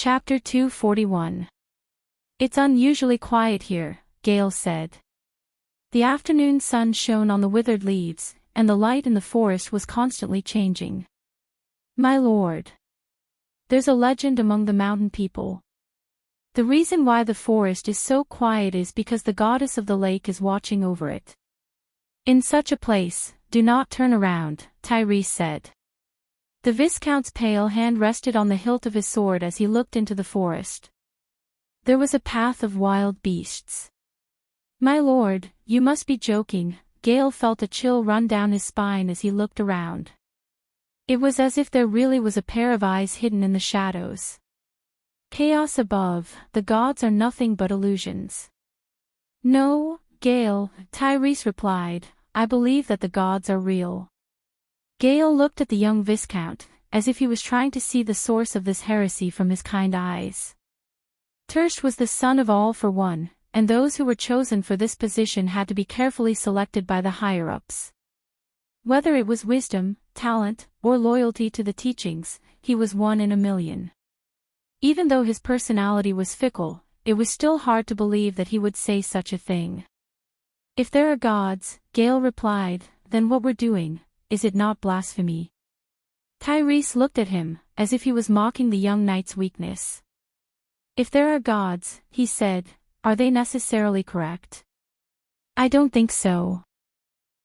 Chapter 241. It's unusually quiet here, Gale said. The afternoon sun shone on the withered leaves, and the light in the forest was constantly changing. My lord. There's a legend among the mountain people. The reason why the forest is so quiet is because the goddess of the lake is watching over it. In such a place, do not turn around, Tyrese said. The Viscount's pale hand rested on the hilt of his sword as he looked into the forest. There was a path of wild beasts. My lord, you must be joking. Gale felt a chill run down his spine as he looked around. It was as if there really was a pair of eyes hidden in the shadows. Chaos above, the gods are nothing but illusions. No, Gale, Tyrese replied, I believe that the gods are real. Gale looked at the young Viscount, as if he was trying to see the source of this heresy from his kind eyes. Terst was the son of all for one, and those who were chosen for this position had to be carefully selected by the higher-ups. Whether it was wisdom, talent, or loyalty to the teachings, he was one in a million. Even though his personality was fickle, it was still hard to believe that he would say such a thing. If there are gods, Gale replied, then what we're doing, is it not blasphemy? Tyrese looked at him, as if he was mocking the young knight's weakness. If there are gods, he said, are they necessarily correct? I don't think so.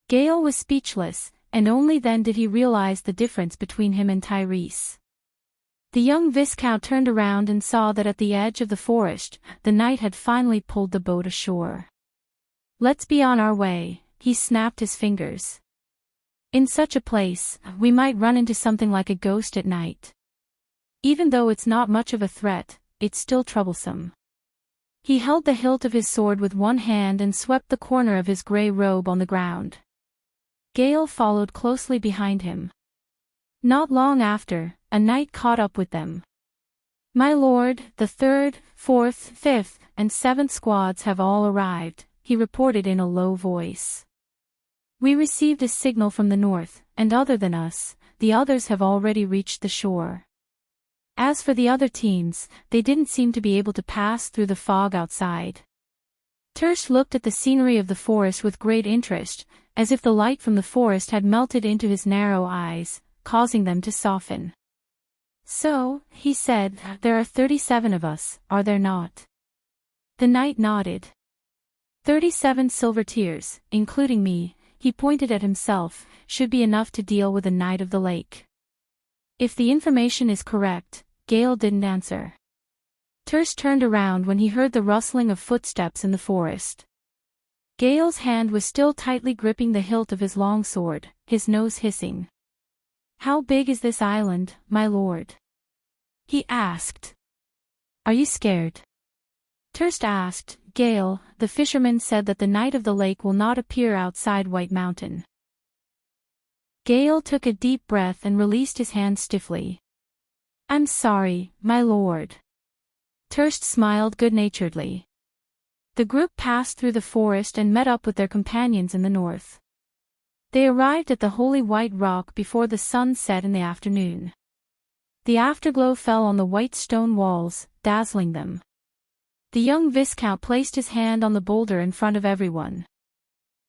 Gale was speechless, and only then did he realize the difference between him and Tyrese. The young Viscount turned around and saw that at the edge of the forest, the knight had finally pulled the boat ashore. Let's be on our way, he snapped his fingers. In such a place, we might run into something like a ghost at night. Even though it's not much of a threat, it's still troublesome. He held the hilt of his sword with one hand and swept the corner of his grey robe on the ground. Gale followed closely behind him. Not long after, a knight caught up with them. My lord, the 3rd, 4th, 5th, and 7th squads have all arrived, he reported in a low voice. We received a signal from the north, and other than us, the others have already reached the shore. As for the other teams, they didn't seem to be able to pass through the fog outside. Terst looked at the scenery of the forest with great interest, as if the light from the forest had melted into his narrow eyes, causing them to soften. So, he said, there are 37 of us, are there not? The knight nodded. 37 silver tears, including me, he pointed at himself, should be enough to deal with a knight of the lake. If the information is correct, Gale didn't answer. Terst turned around when he heard the rustling of footsteps in the forest. Gale's hand was still tightly gripping the hilt of his long sword, his nose hissing. How big is this island, my lord? He asked. Are you scared? Terst asked. Gale, the fisherman said that the Knight of the Lake will not appear outside White Mountain. Gale took a deep breath and released his hand stiffly. I'm sorry, my lord. Terst smiled good-naturedly. The group passed through the forest and met up with their companions in the north. They arrived at the holy white rock before the sun set in the afternoon. The afterglow fell on the white stone walls, dazzling them. The young Viscount placed his hand on the boulder in front of everyone.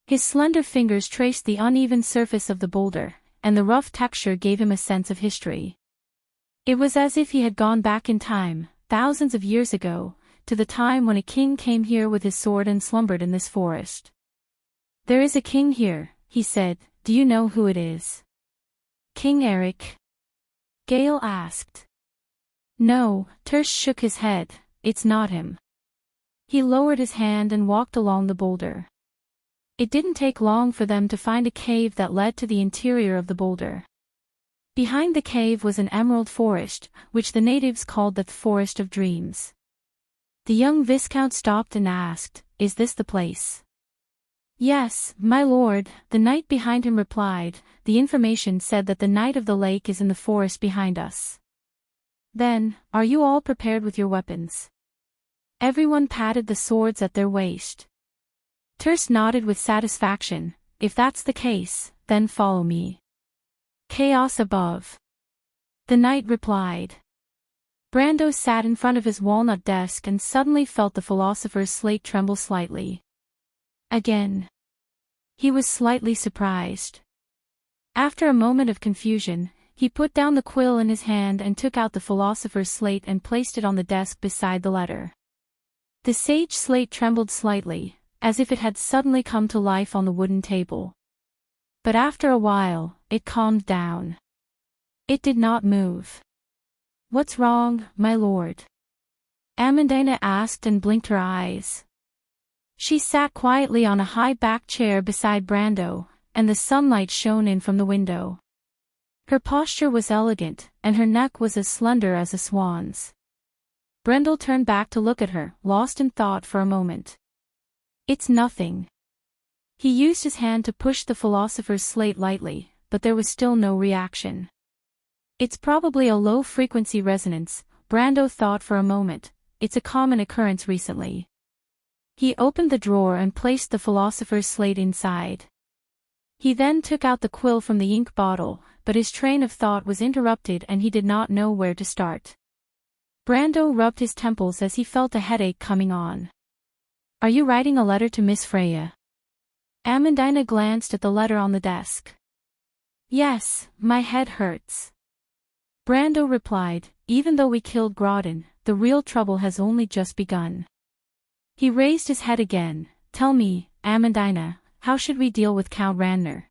His slender fingers traced the uneven surface of the boulder, and the rough texture gave him a sense of history. It was as if he had gone back in time, thousands of years ago, to the time when a king came here with his sword and slumbered in this forest. There is a king here, he said, do you know who it is? King Eric? Gale asked. No, Terst shook his head, it's not him. He lowered his hand and walked along the boulder. It didn't take long for them to find a cave that led to the interior of the boulder. Behind the cave was an emerald forest, which the natives called the Forest of Dreams. The young Viscount stopped and asked, is this the place? Yes, my lord, the knight behind him replied, the information said that the Knight of the Lake is in the forest behind us. Then, are you all prepared with your weapons? Everyone patted the swords at their waist. Terst nodded with satisfaction. If that's the case, then follow me. Chaos above. The knight replied. Brando sat in front of his walnut desk and suddenly felt the philosopher's slate tremble slightly. Again. He was slightly surprised. After a moment of confusion, he put down the quill in his hand and took out the philosopher's slate and placed it on the desk beside the letter. The sage slate trembled slightly, as if it had suddenly come to life on the wooden table. But after a while, it calmed down. It did not move. "What's wrong, my lord?" Amandina asked and blinked her eyes. She sat quietly on a high-backed chair beside Brando, and the sunlight shone in from the window. Her posture was elegant, and her neck was as slender as a swan's. Brendel turned back to look at her, lost in thought for a moment. "It's nothing." He used his hand to push the philosopher's slate lightly, but there was still no reaction. "It's probably a low-frequency resonance," Brando thought for a moment. "It's a common occurrence recently." He opened the drawer and placed the philosopher's slate inside. He then took out the quill from the ink bottle, but his train of thought was interrupted and he did not know where to start. Brando rubbed his temples as he felt a headache coming on. "Are you writing a letter to Miss Freya?" Amandina glanced at the letter on the desk. "Yes, my head hurts." Brando replied, "Even though we killed Grodin, the real trouble has only just begun." He raised his head again. "Tell me, Amandina, how should we deal with Count Ranner?"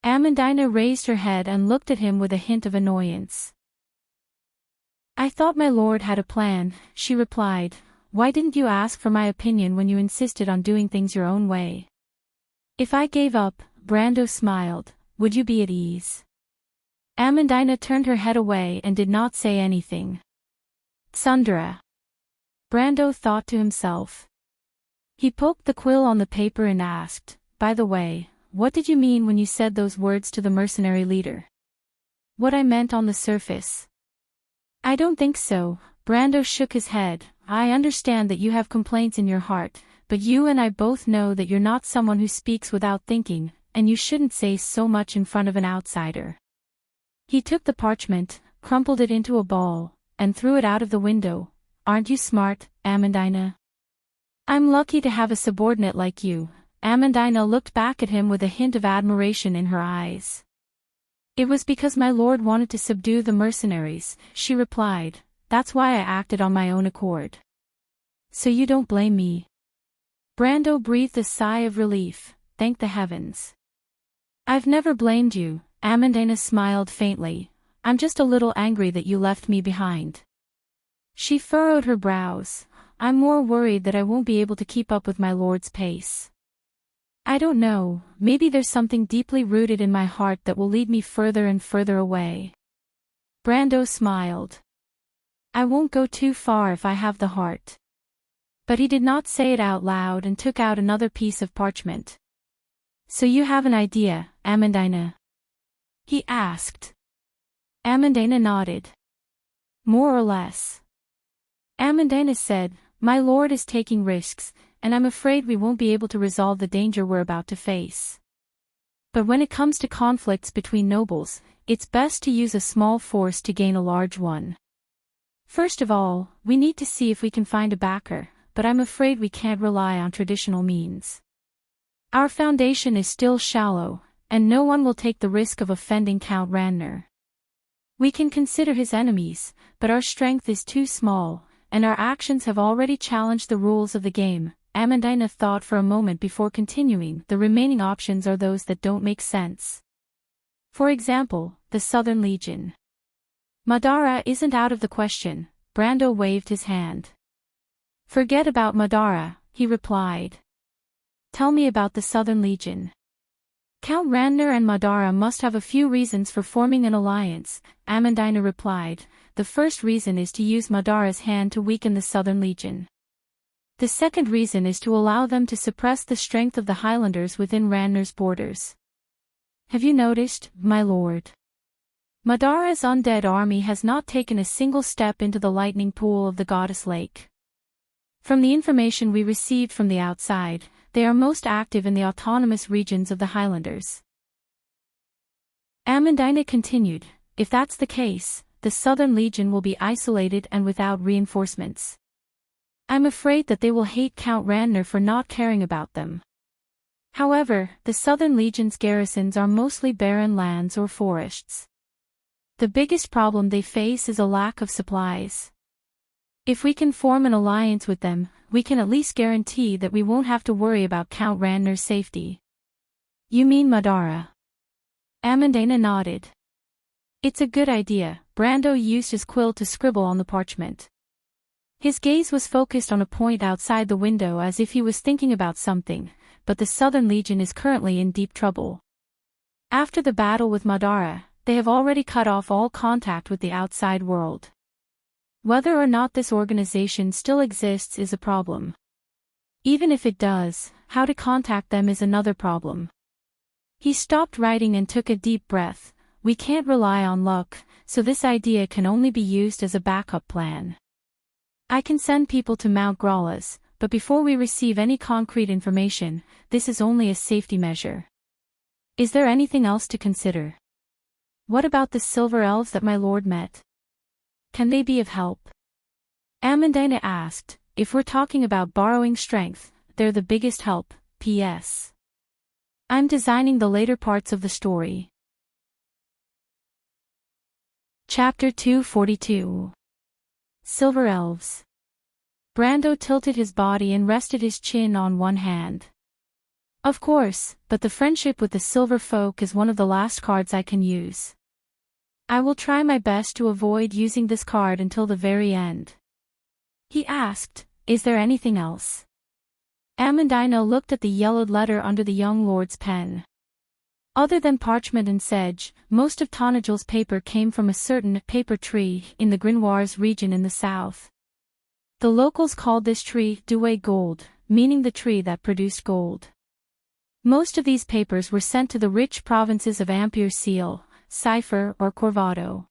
Amandina raised her head and looked at him with a hint of annoyance. "I thought my lord had a plan," she replied. "Why didn't you ask for my opinion when you insisted on doing things your own way?" "If I gave up," Brando smiled, "would you be at ease?" Amandina turned her head away and did not say anything. "Tsundere," Brando thought to himself. He poked the quill on the paper and asked, "By the way, what did you mean when you said those words to the mercenary leader?" "What I meant on the surface." "I don't think so," Brando shook his head. "I understand that you have complaints in your heart, but you and I both know that you're not someone who speaks without thinking, and you shouldn't say so much in front of an outsider." He took the parchment, crumpled it into a ball, and threw it out of the window. "Aren't you smart, Amandina?" "I'm lucky to have a subordinate like you." Amandina looked back at him with a hint of admiration in her eyes. "It was because my lord wanted to subdue the mercenaries," she replied. "That's why I acted on my own accord." "So you don't blame me?" Brando breathed a sigh of relief. "Thank the heavens." "I've never blamed you," Amandina smiled faintly. "I'm just a little angry that you left me behind." She furrowed her brows. "I'm more worried that I won't be able to keep up with my lord's pace. I don't know, maybe there's something deeply rooted in my heart that will lead me further and further away." Brando smiled. "I won't go too far if I have the heart." But he did not say it out loud and took out another piece of parchment. "So you have an idea, Amandina?" he asked. Amandina nodded. "More or less." Amandina said, "My lord is taking risks, and I'm afraid we won't be able to resolve the danger we're about to face. But when it comes to conflicts between nobles, it's best to use a small force to gain a large one. First of all, we need to see if we can find a backer, but I'm afraid we can't rely on traditional means. Our foundation is still shallow, and no one will take the risk of offending Count Ranner. We can consider his enemies, but our strength is too small, and our actions have already challenged the rules of the game." Amandina thought for a moment before continuing. "The remaining options are those that don't make sense. For example, the Southern Legion. Madara isn't out of the question." Brando waved his hand. "Forget about Madara," he replied. "Tell me about the Southern Legion." "Count Ranner and Madara must have a few reasons for forming an alliance," Amandina replied. "The first reason is to use Madara's hand to weaken the Southern Legion. The second reason is to allow them to suppress the strength of the Highlanders within Ranner's borders. Have you noticed, my lord? Madara's undead army has not taken a single step into the lightning pool of the Goddess Lake. From the information we received from the outside, they are most active in the autonomous regions of the Highlanders." Amandina continued, "If that's the case, the Southern Legion will be isolated and without reinforcements. I'm afraid that they will hate Count Randner for not caring about them. However, the Southern Legion's garrisons are mostly barren lands or forests. The biggest problem they face is a lack of supplies. If we can form an alliance with them, we can at least guarantee that we won't have to worry about Count Randner's safety. You mean Madara? Amandina nodded. It's a good idea. Brando used his quill to scribble on the parchment. His gaze was focused on a point outside the window as if he was thinking about something, but the Southern Legion is currently in deep trouble. After the battle with Madara, they have already cut off all contact with the outside world. Whether or not this organization still exists is a problem. Even if it does, how to contact them is another problem. He stopped writing and took a deep breath. We can't rely on luck, so this idea can only be used as a backup plan. I can send people to Mount Gralas, but before we receive any concrete information, this is only a safety measure. Is there anything else to consider? What about the silver elves that my lord met? Can they be of help? Amandina asked. If we're talking about borrowing strength, they're the biggest help. P.S. I'm designing the later parts of the story. Chapter 242. Silver Elves. Brando tilted his body and rested his chin on one hand. Of course, but the friendship with the Silver Folk is one of the last cards I can use. I will try my best to avoid using this card until the very end. He asked, is there anything else? Amandina looked at the yellowed letter under the young lord's pen. Other than parchment and sedge, most of Tanagel's paper came from a certain paper tree in the Grimoires region in the south. The locals called this tree Douai Gold, meaning the tree that produced gold. Most of these papers were sent to the rich provinces of Ampere Seal, Cipher or Corvado.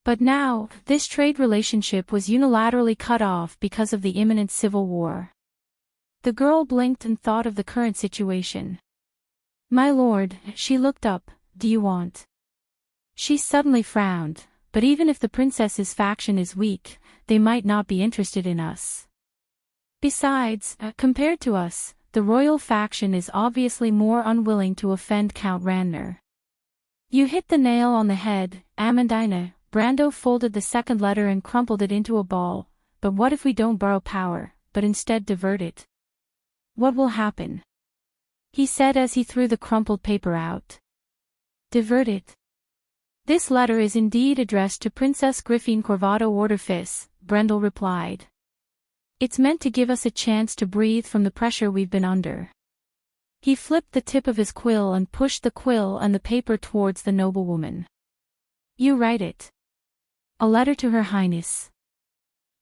But now, this trade relationship was unilaterally cut off because of the imminent civil war. The girl blinked and thought of the current situation. My lord, she looked up, do you want? She suddenly frowned, but even if the princess's faction is weak, they might not be interested in us. Besides, compared to us, the royal faction is obviously more unwilling to offend Count Randner. You hit the nail on the head, Amandina. Brando folded the second letter and crumpled it into a ball. But what if we don't borrow power, but instead divert it? What will happen? He said as he threw the crumpled paper out. Divert it. This letter is indeed addressed to Princess Griffine Corvado Orderfis, Brendel replied. It's meant to give us a chance to breathe from the pressure we've been under. He flipped the tip of his quill and pushed the quill and the paper towards the noblewoman. You write it. A letter to Her Highness.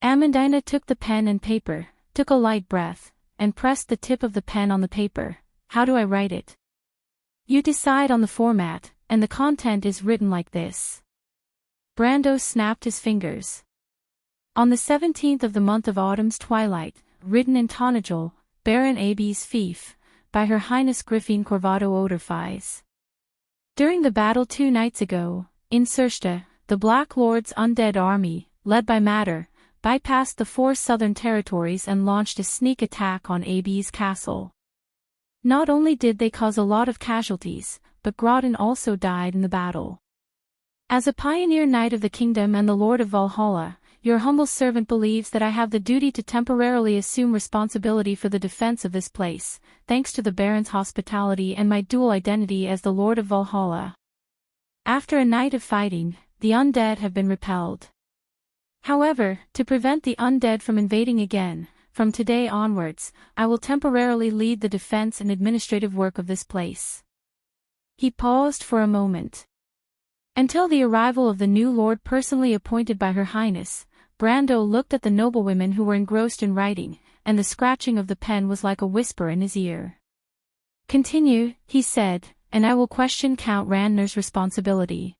Amandina took the pen and paper, took a light breath, and pressed the tip of the pen on the paper. How do I write it? You decide on the format, and the content is written like this. Brando snapped his fingers. On the 17th of the month of autumn's twilight, written in Tonagel, Baron Abies Fief, by Her Highness Griffine Corvado Oderfis. During the battle 2 nights ago, in Sursta, the Black Lord's undead army, led by Matter, bypassed the 4 southern territories and launched a sneak attack on Abies Castle. Not only did they cause a lot of casualties, but Grodin also died in the battle. As a pioneer knight of the kingdom and the Lord of Valhalla, your humble servant believes that I have the duty to temporarily assume responsibility for the defense of this place, thanks to the Baron's hospitality and my dual identity as the Lord of Valhalla. After a night of fighting, the undead have been repelled. However, to prevent the undead from invading again, from today onwards, I will temporarily lead the defense and administrative work of this place. He paused for a moment. Until the arrival of the new lord personally appointed by Her Highness, Brando looked at the noblewomen who were engrossed in writing, and the scratching of the pen was like a whisper in his ear. Continue, he said, and I will question Count Randner's responsibility.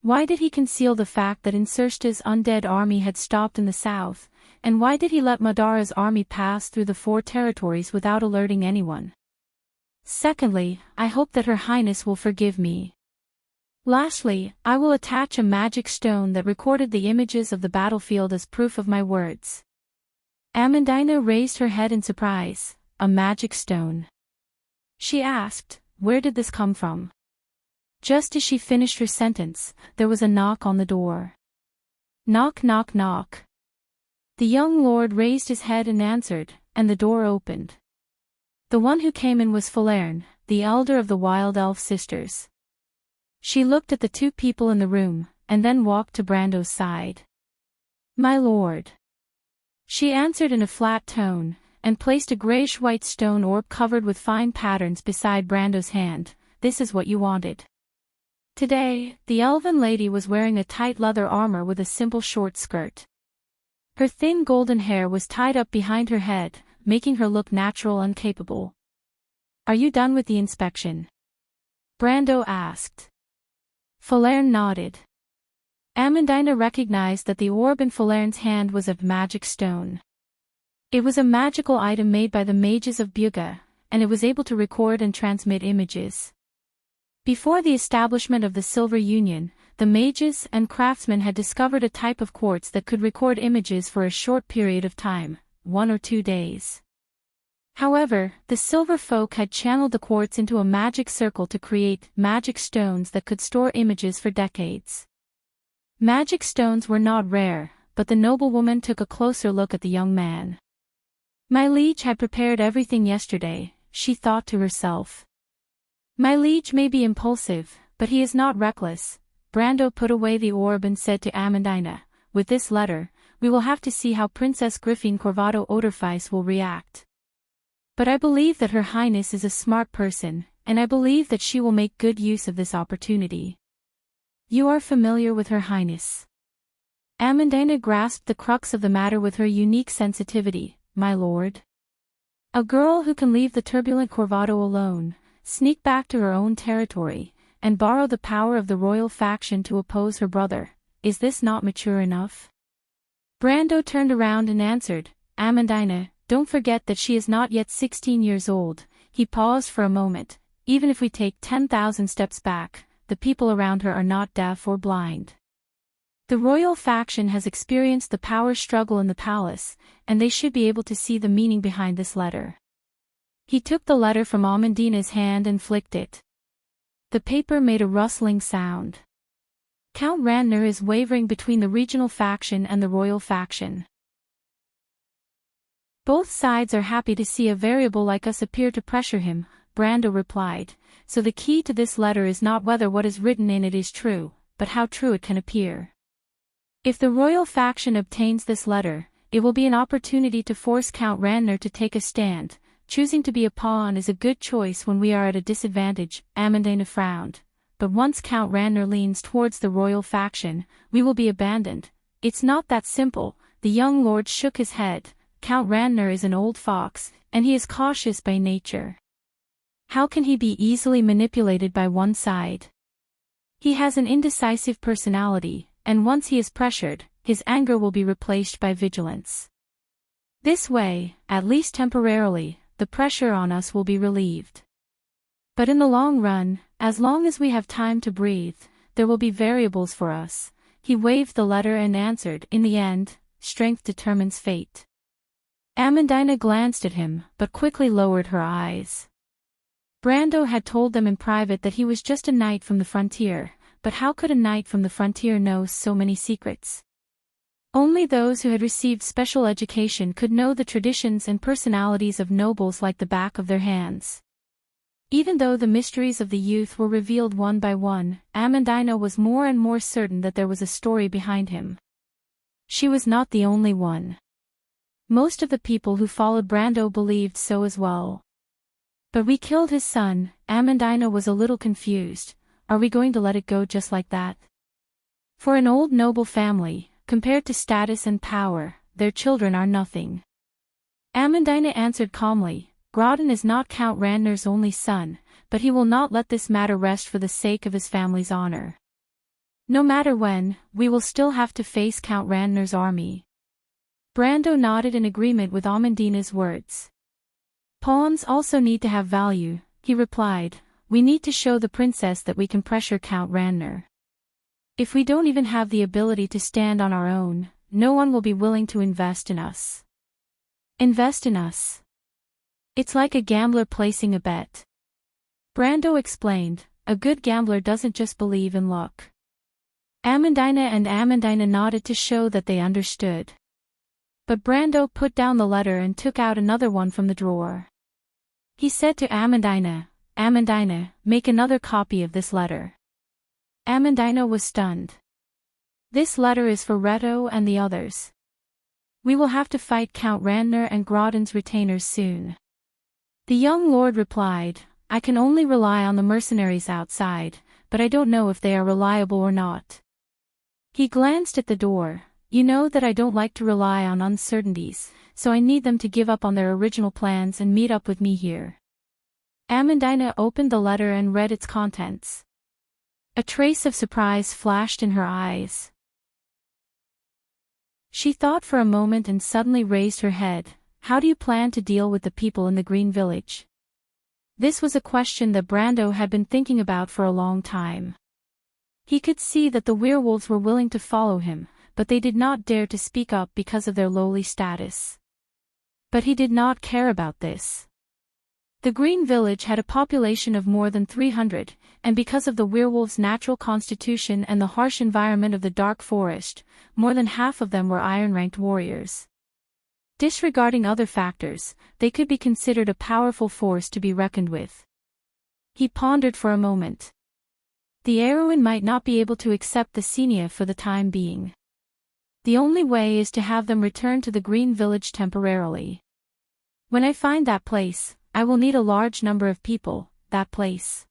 Why did he conceal the fact that Insursta's undead army had stopped in the south, and why did he let Madara's army pass through the 4 territories without alerting anyone? Secondly, I hope that Her Highness will forgive me. Lastly, I will attach a magic stone that recorded the images of the battlefield as proof of my words. Amandina raised her head in surprise. A magic stone. She asked, where did this come from? Just as she finished her sentence, there was a knock on the door. Knock, knock, knock. The young lord raised his head and answered, and the door opened. The one who came in was Falerne, the elder of the Wild Elf sisters. She looked at the two people in the room, and then walked to Brando's side. My lord. She answered in a flat tone, and placed a grayish-white stone orb covered with fine patterns beside Brando's hand. This is what you wanted. Today, the elven lady was wearing a tight leather armor with a simple short skirt. Her thin golden hair was tied up behind her head, making her look natural and capable. Are you done with the inspection? Brando asked. Falerne nodded. Amandina recognized that the orb in Falerne's hand was of magic stone. It was a magical item made by the mages of Bjuga, and it was able to record and transmit images. Before the establishment of the Silver Union, the mages and craftsmen had discovered a type of quartz that could record images for a short period of time, 1 or 2 days. However, the silver folk had channeled the quartz into a magic circle to create magic stones that could store images for decades. Magic stones were not rare, but the noblewoman took a closer look at the young man. My liege had prepared everything yesterday, she thought to herself. My liege may be impulsive, but he is not reckless. Brando put away the orb and said to Amandina, with this letter, we will have to see how Princess Griffin Corvado Oderfeis will react. But I believe that Her Highness is a smart person, and I believe that she will make good use of this opportunity. You are familiar with Her Highness. Amandina grasped the crux of the matter with her unique sensitivity, my lord. A girl who can leave the turbulent Corvado alone, sneak back to her own territory, and borrow the power of the royal faction to oppose her brother, is this not mature enough? Brando turned around and answered, Amandina, don't forget that she is not yet 16 years old. He paused for a moment. Even if we take 10,000 steps back, the people around her are not deaf or blind. The royal faction has experienced the power struggle in the palace, and they should be able to see the meaning behind this letter. He took the letter from Amandina's hand and flicked it. The paper made a rustling sound. Count Randner is wavering between the regional faction and the royal faction. Both sides are happy to see a variable like us appear to pressure him, Brando replied, so the key to this letter is not whether what is written in it is true, but how true it can appear. If the royal faction obtains this letter, it will be an opportunity to force Count Randner to take a stand. Choosing to be a pawn is a good choice when we are at a disadvantage, Amandina frowned. But once Count Randner leans towards the royal faction, we will be abandoned. It's not that simple. The young lord shook his head. Count Randner is an old fox, and he is cautious by nature. How can he be easily manipulated by one side? He has an indecisive personality, and once he is pressured, his anger will be replaced by vigilance. This way, at least temporarily, the pressure on us will be relieved. But in the long run, as long as we have time to breathe, there will be variables for us. He waved the letter and answered, in the end, strength determines fate. Amandina glanced at him, but quickly lowered her eyes. Brando had told them in private that he was just a knight from the frontier, but how could a knight from the frontier know so many secrets? Only those who had received special education could know the traditions and personalities of nobles like the back of their hands. Even though the mysteries of the youth were revealed one by one, Amandina was more and more certain that there was a story behind him. She was not the only one. Most of the people who followed Brando believed so as well. But we killed his son. Amandina was a little confused. Are we going to let it go just like that? For an old noble family, compared to status and power, their children are nothing. Amandina answered calmly, Grodin is not Count Randner's only son, but he will not let this matter rest for the sake of his family's honor. No matter when, we will still have to face Count Randner's army. Brando nodded in agreement with Amandina's words. Pawns also need to have value, he replied. we need to show the princess that we can pressure Count Ranner. If we don't even have the ability to stand on our own, no one will be willing to invest in us. Invest in us. It's like a gambler placing a bet. Brando explained, a good gambler doesn't just believe in luck. Amandina and Amandina nodded to show that they understood. But Brando put down the letter and took out another one from the drawer. He said to Amandina, Amandina, make another copy of this letter. Amandina was stunned. This letter is for Reto and the others. We will have to fight Count Ranner and Grodin's retainers soon. The young lord replied, I can only rely on the mercenaries outside, but I don't know if they are reliable or not. He glanced at the door. You know that I don't like to rely on uncertainties, so I need them to give up on their original plans and meet up with me here. Amandina opened the letter and read its contents. A trace of surprise flashed in her eyes. She thought for a moment and suddenly raised her head. How do you plan to deal with the people in the Green Village? This was a question that Brando had been thinking about for a long time. He could see that the werewolves were willing to follow him, but they did not dare to speak up because of their lowly status. But he did not care about this. The Green Village had a population of more than 300, and because of the werewolves' natural constitution and the harsh environment of the dark forest, more than half of them were iron-ranked warriors. Disregarding other factors, they could be considered a powerful force to be reckoned with. He pondered for a moment. The heroine might not be able to accept the Xenia for the time being. The only way is to have them return to the Green Village temporarily. When I find that place, I will need a large number of people, that place.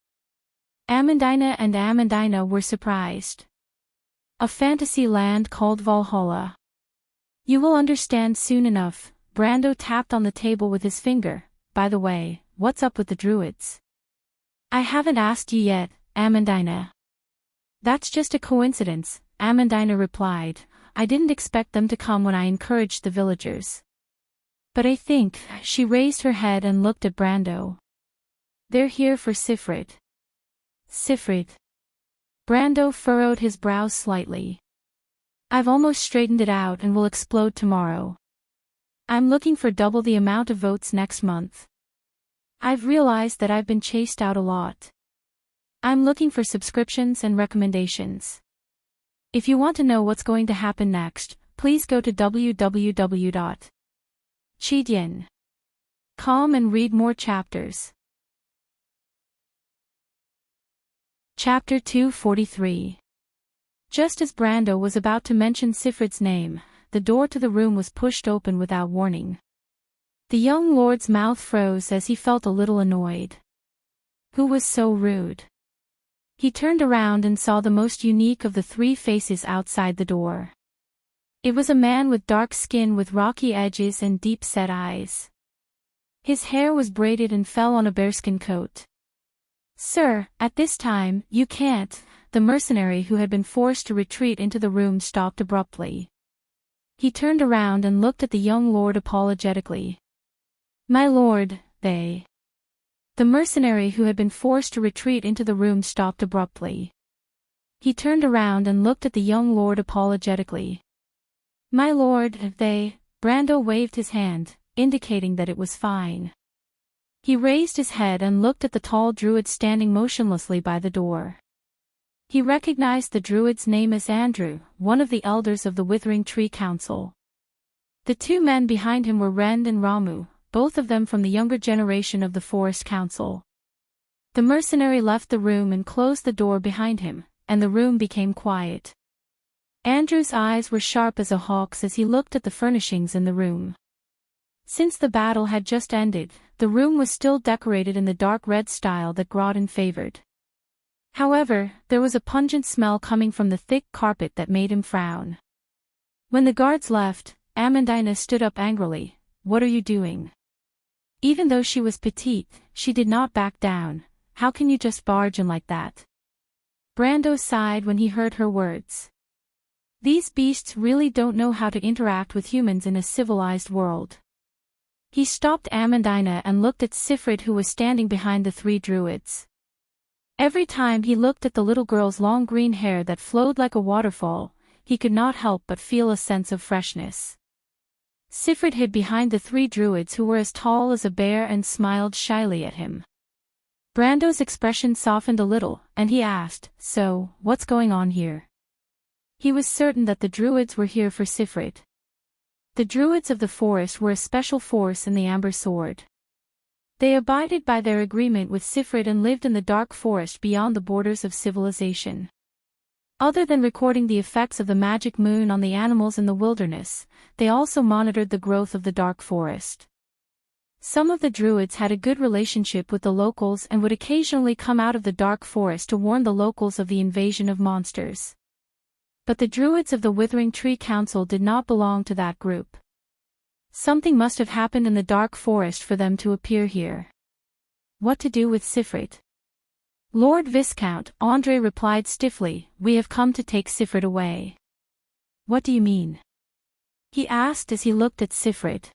Amandina and Amandina were surprised. A fantasy land called Valhalla. You will understand soon enough. Brando tapped on the table with his finger. By the way, what's up with the druids? I haven't asked you yet, Amandina. That's just a coincidence, Amandina replied. I didn't expect them to come when I encouraged the villagers. But I think, she raised her head and looked at Brando. They're here for Sifrid. Sifrid. Brando furrowed his brows slightly. I've almost straightened it out and will explode tomorrow. I'm looking for double the amount of votes next month. I've realized that I've been chased out a lot. I'm looking for subscriptions and recommendations. If you want to know what's going to happen next, please go to www.chidien.com and read more chapters. Chapter 243. Just as Brando was about to mention Sifrid's name, the door to the room was pushed open without warning. The young lord's mouth froze as he felt a little annoyed. Who was so rude? He turned around and saw the most unique of the three faces outside the door. It was a man with dark skin with rocky edges and deep-set eyes. His hair was braided and fell on a bearskin coat. Sir, at this time, you can't. The mercenary who had been forced to retreat into the room stopped abruptly. He turned around and looked at the young lord apologetically. My lord, they. The mercenary who had been forced to retreat into the room stopped abruptly. He turned around and looked at the young lord apologetically. My lord, they. Brando waved his hand, indicating that it was fine. He raised his head and looked at the tall druid standing motionlessly by the door. He recognized the druid's name as Andrew, one of the elders of the Withering Tree Council. The two men behind him were Rend and Ramu, both of them from the younger generation of the Forest Council. The mercenary left the room and closed the door behind him, and the room became quiet. Andrew's eyes were sharp as a hawk's as he looked at the furnishings in the room. Since the battle had just ended, the room was still decorated in the dark red style that Grodin favored. However, there was a pungent smell coming from the thick carpet that made him frown. When the guards left, Amandina stood up angrily. What are you doing? Even though she was petite, she did not back down. How can you just barge in like that? Brando sighed when he heard her words. These beasts really don't know how to interact with humans in a civilized world. He stopped Amandina and looked at Sifrid, who was standing behind the three druids. Every time he looked at the little girl's long green hair that flowed like a waterfall, he could not help but feel a sense of freshness. Sifrid hid behind the three druids who were as tall as a bear and smiled shyly at him. Brando's expression softened a little, and he asked, "So, what's going on here?" He was certain that the druids were here for Sifrid. The druids of the forest were a special force in the Amber Sword. They abided by their agreement with Sifrid and lived in the dark forest beyond the borders of civilization. Other than recording the effects of the magic moon on the animals in the wilderness, they also monitored the growth of the dark forest. Some of the druids had a good relationship with the locals and would occasionally come out of the dark forest to warn the locals of the invasion of monsters. But the druids of the Withering Tree Council did not belong to that group. Something must have happened in the dark forest for them to appear here. What to do with Sifrid? Lord Viscount, Andre replied stiffly, "We have come to take Sifrid away." "What do you mean?" he asked as he looked at Sifrid.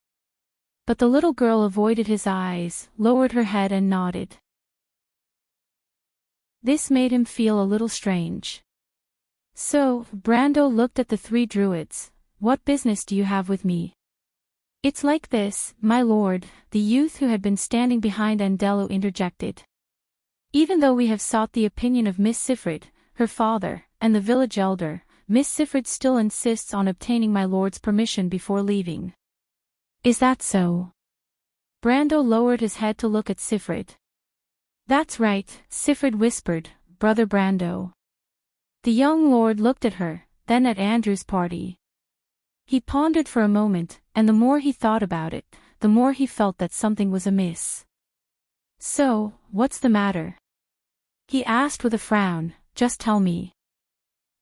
But the little girl avoided his eyes, lowered her head and nodded. This made him feel a little strange. "So," Brando looked at the three druids, "what business do you have with me?" "It's like this, my lord," the youth who had been standing behind Andelo interjected. "Even though we have sought the opinion of Miss Sifrid, her father, and the village elder, Miss Sifrid still insists on obtaining my lord's permission before leaving." "Is that so?" Brando lowered his head to look at Sifrid. "That's right," Sifrid whispered, "Brother Brando." The young lord looked at her, then at Andrew's party. He pondered for a moment, and the more he thought about it, the more he felt that something was amiss. "So, what's the matter?" he asked with a frown. "Just tell me."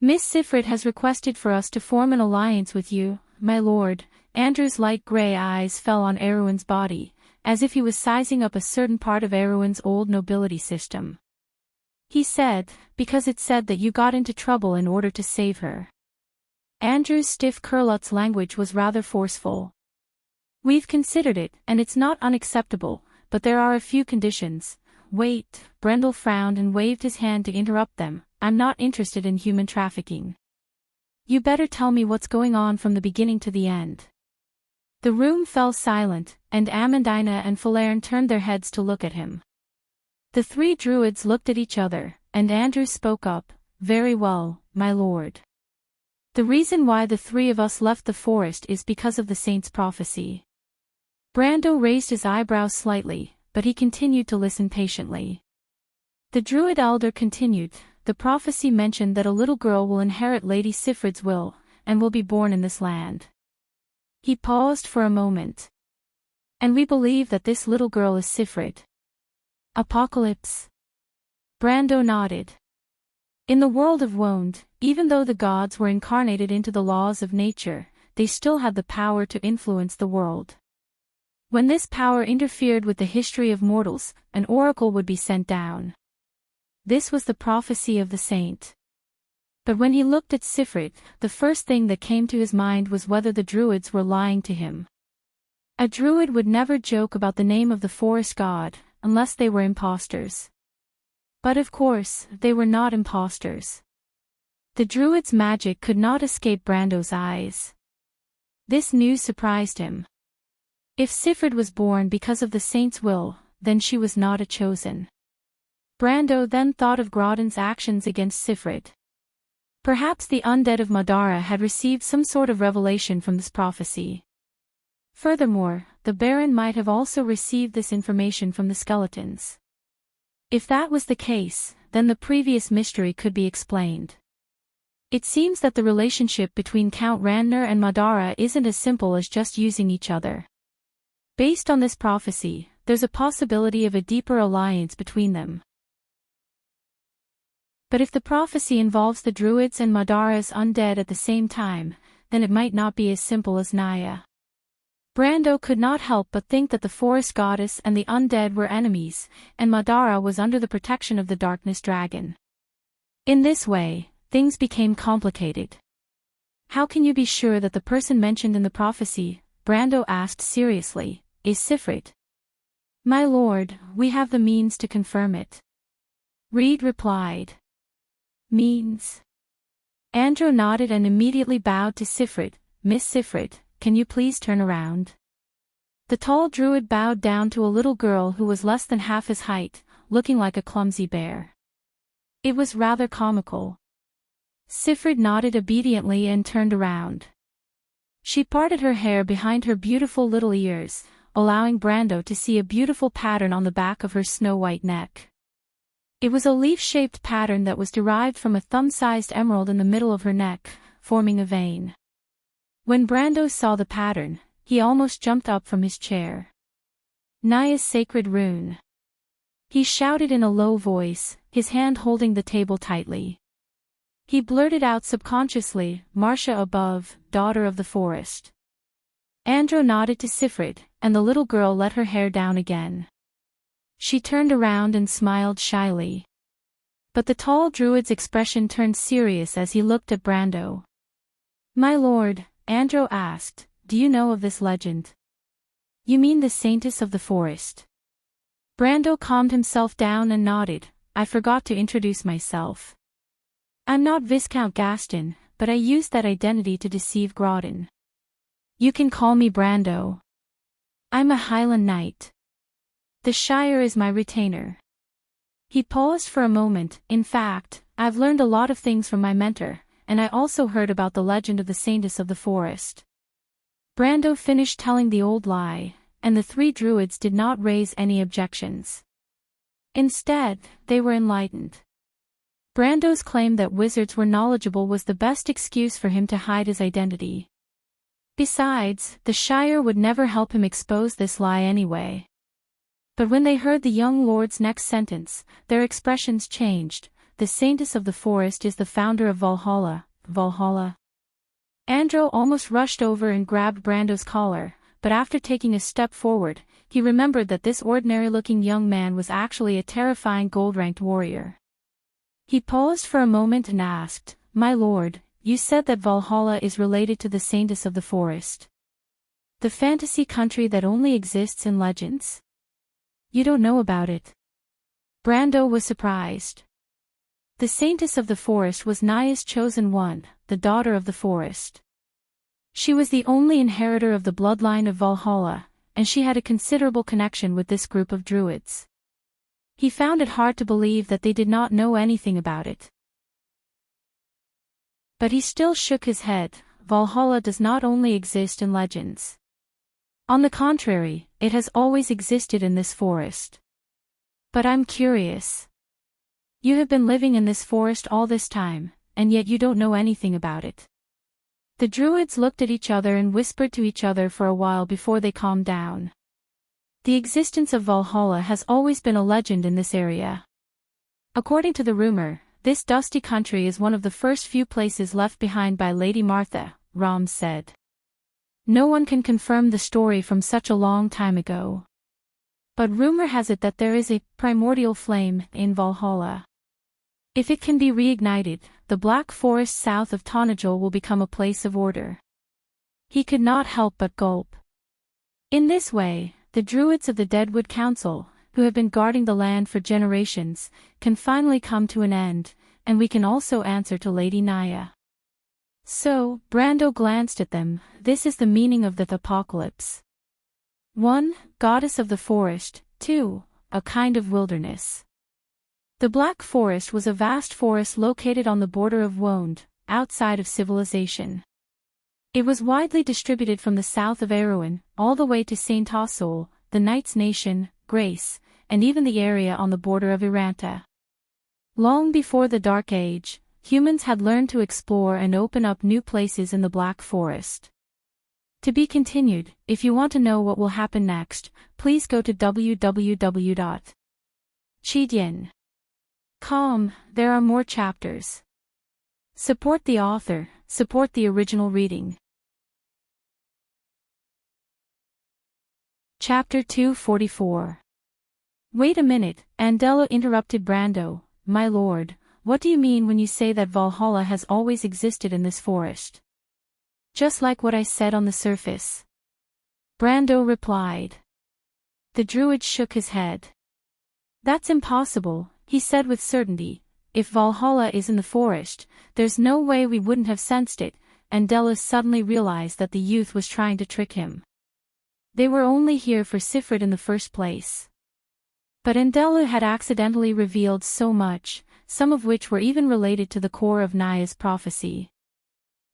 "Miss Sifrid has requested for us to form an alliance with you, my lord." Andrew's light gray eyes fell on Erwin's body, as if he was sizing up a certain part of Erwin's old nobility system. He said, "Because it said that you got into trouble in order to save her." Andrew's stiff Curlut's language was rather forceful. "We've considered it, and it's not unacceptable, but there are a few conditions." "Wait," Brendel frowned and waved his hand to interrupt them, "I'm not interested in human trafficking. You better tell me what's going on from the beginning to the end." The room fell silent, and Amandina and Falern turned their heads to look at him. The three druids looked at each other, and Andrew spoke up, "Very well, my lord. The reason why the three of us left the forest is because of the saint's prophecy." Brando raised his eyebrows slightly, but he continued to listen patiently. The druid elder continued, "The prophecy mentioned that a little girl will inherit Lady Sifrid's will, and will be born in this land." He paused for a moment. "And we believe that this little girl is Sifrid." Apocalypse. Brando nodded. In the world of Wond, even though the gods were incarnated into the laws of nature, they still had the power to influence the world. When this power interfered with the history of mortals, an oracle would be sent down. This was the prophecy of the saint. But when he looked at Sifrid, the first thing that came to his mind was whether the druids were lying to him. A druid would never joke about the name of the forest god, unless they were impostors. But of course, they were not impostors. The druid's magic could not escape Brando's eyes. This news surprised him. If Sifrid was born because of the saint's will, then she was not a chosen. Brando then thought of Grodin's actions against Sifrid. Perhaps the undead of Madara had received some sort of revelation from this prophecy. Furthermore, the Baron might have also received this information from the skeletons. If that was the case, then the previous mystery could be explained. It seems that the relationship between Count Randner and Madara isn't as simple as just using each other. Based on this prophecy, there's a possibility of a deeper alliance between them. But if the prophecy involves the druids and Madara's undead at the same time, then it might not be as simple as Naya. Brando could not help but think that the forest goddess and the undead were enemies, and Madara was under the protection of the darkness dragon. In this way, things became complicated. "How can you be sure that the person mentioned in the prophecy," Brando asked seriously, "is Sifrid?" "My lord, we have the means to confirm it." Reed replied. Means. Andrew nodded and immediately bowed to Sifrit. Miss Sifrit, can you please turn around? The tall druid bowed down to a little girl who was less than half his height, looking like a clumsy bear. It was rather comical. Sifrit nodded obediently and turned around. She parted her hair behind her beautiful little ears, allowing Brando to see a beautiful pattern on the back of her snow-white neck. It was a leaf-shaped pattern that was derived from a thumb-sized emerald in the middle of her neck, forming a vein. When Brando saw the pattern, he almost jumped up from his chair. Naya's sacred rune. He shouted in a low voice, his hand holding the table tightly. He blurted out subconsciously, Marcia above, daughter of the forest. Andrew nodded to Sifrit, and the little girl let her hair down again. She turned around and smiled shyly. But the tall druid's expression turned serious as he looked at Brando. My lord, Andrew asked, do you know of this legend? You mean the saintess of the forest? Brando calmed himself down and nodded. I forgot to introduce myself. I'm not Viscount Gaston, but I used that identity to deceive Grodin. You can call me Brando. I'm a Highland knight. The Shire is my retainer. He paused for a moment. In fact, I've learned a lot of things from my mentor, and I also heard about the legend of the saintess of the forest. Brando finished telling the old lie, and the three druids did not raise any objections. Instead, they were enlightened. Brando's claim that wizards were knowledgeable was the best excuse for him to hide his identity. Besides, the Shire would never help him expose this lie anyway. But when they heard the young lord's next sentence, their expressions changed. The saintess of the forest is the founder of Valhalla. Valhalla. Andrew almost rushed over and grabbed Brando's collar, but after taking a step forward, he remembered that this ordinary-looking young man was actually a terrifying gold-ranked warrior. He paused for a moment and asked, My lord, you said that Valhalla is related to the saintess of the forest. The fantasy country that only exists in legends? You don't know about it. Brando was surprised. The saintess of the forest was Naya's chosen one, the daughter of the forest. She was the only inheritor of the bloodline of Valhalla, and she had a considerable connection with this group of druids. He found it hard to believe that they did not know anything about it. But he still shook his head. Valhalla does not only exist in legends. On the contrary, it has always existed in this forest. But I'm curious. You have been living in this forest all this time, and yet you don't know anything about it. The druids looked at each other and whispered to each other for a while before they calmed down. The existence of Valhalla has always been a legend in this area. According to the rumor, this dusty country is one of the first few places left behind by Lady Martha, Ram said. No one can confirm the story from such a long time ago. But rumor has it that there is a primordial flame in Valhalla. If it can be reignited, the Black Forest south of Tonajol will become a place of order. He could not help but gulp. In this way, the druids of the Deadwood Council, who have been guarding the land for generations, can finally come to an end, and we can also answer to Lady Naya. So, Brando glanced at them. This is the meaning of the apocalypse. 1. Goddess of the forest. 2. A kind of wilderness. The Black Forest was a vast forest located on the border of Wonde, outside of civilization. It was widely distributed from the south of Erewhon, all the way to St. Tassol, the Knight's Nation, Grace, and even the area on the border of Iranta. Long before the Dark Age, humans had learned to explore and open up new places in the Black Forest. To be continued. If you want to know what will happen next, please go to www.chidien.com. There are more chapters. Support the author, support the original reading. Chapter 244. Wait a minute, Andela interrupted Brando. My lord, what do you mean when you say that Valhalla has always existed in this forest? Just like what I said on the surface. Brando replied. The druid shook his head. That's impossible. he said with certainty. If Valhalla is in the forest, there's no way we wouldn't have sensed it, and Della suddenly realized that the youth was trying to trick him. They were only here for Sifrit in the first place. But Andela had accidentally revealed so much, some of which were even related to the core of Naya's prophecy.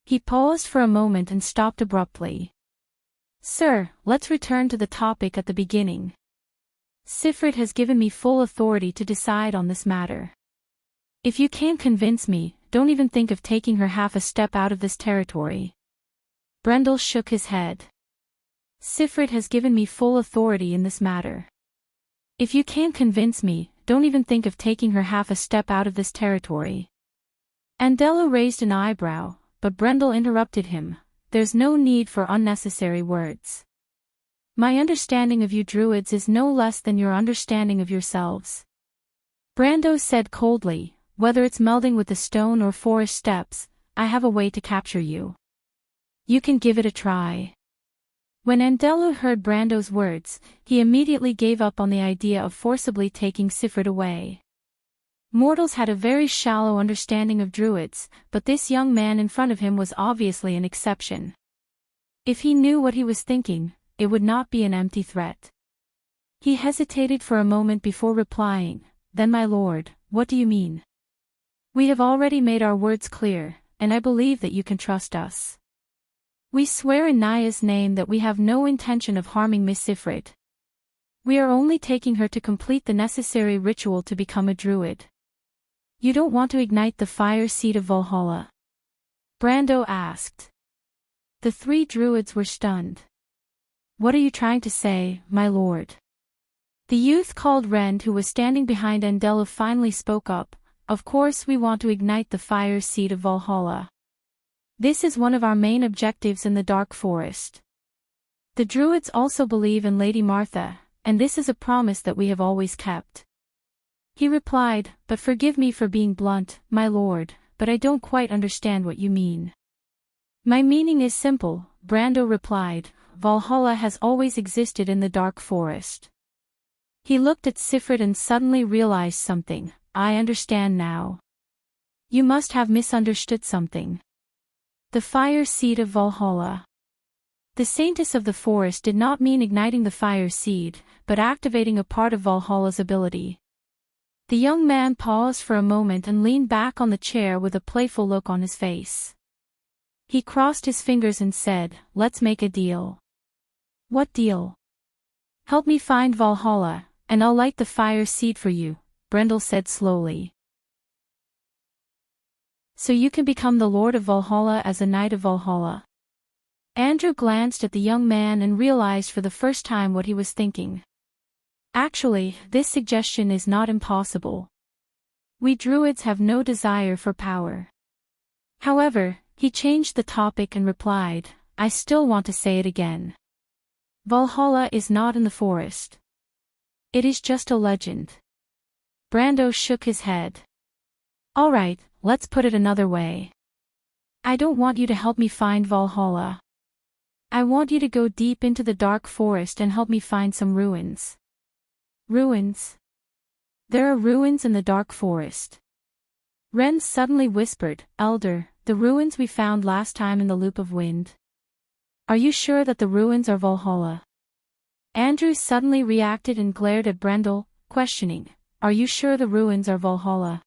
He paused for a moment and stopped abruptly. Sir, let's return to the topic at the beginning. Sifrit has given me full authority to decide on this matter. If you can't convince me, don't even think of taking her half a step out of this territory. Brendel shook his head. Sifrit has given me full authority in this matter. If you can't convince me, don't even think of taking her half a step out of this territory. Andela raised an eyebrow, but Brendel interrupted him. There's no need for unnecessary words. My understanding of you druids is no less than your understanding of yourselves. Brando said coldly, whether it's melding with the stone or forest steps, I have a way to capture you. You can give it a try. When Andela heard Brando's words, he immediately gave up on the idea of forcibly taking Sifrit away. Mortals had a very shallow understanding of druids, but this young man in front of him was obviously an exception. If he knew what he was thinking, it would not be an empty threat. He hesitated for a moment before replying, Then my lord, what do you mean? We have already made our words clear, and I believe that you can trust us. We swear in Naya's name that we have no intention of harming Miss Sifrit. We are only taking her to complete the necessary ritual to become a druid. You don't want to ignite the fire seed of Valhalla? Brando asked. The three druids were stunned. What are you trying to say, my lord? The youth called Rend, who was standing behind Andela, finally spoke up. Of course we want to ignite the fire seed of Valhalla. This is one of our main objectives in the Dark Forest. The druids also believe in Lady Martha, and this is a promise that we have always kept. He replied, But forgive me for being blunt, my lord, but I don't quite understand what you mean. My meaning is simple, Brando replied. Valhalla has always existed in the Dark Forest. He looked at Sifrit and suddenly realized something. I understand now. You must have misunderstood something. The fire seed of Valhalla. The saintess of the forest did not mean igniting the fire seed, but activating a part of Valhalla's ability. The young man paused for a moment and leaned back on the chair with a playful look on his face. He crossed his fingers and said, Let's make a deal. What deal? Help me find Valhalla, and I'll light the fire seed for you, Brendel said slowly. So you can become the Lord of Valhalla as a Knight of Valhalla. Andrew glanced at the young man and realized for the first time what he was thinking. Actually, this suggestion is not impossible. We druids have no desire for power. However, he changed the topic and replied, I still want to say it again. Valhalla is not in the forest. It is just a legend. Brando shook his head. All right, let's put it another way. I don't want you to help me find Valhalla. I want you to go deep into the Dark Forest and help me find some ruins. Ruins? There are ruins in the Dark Forest. Ren suddenly whispered, Elder, the ruins we found last time in the Loop of Wind. Are you sure that the ruins are Valhalla? Andrew suddenly reacted and glared at Brendel, questioning, Are you sure the ruins are Valhalla?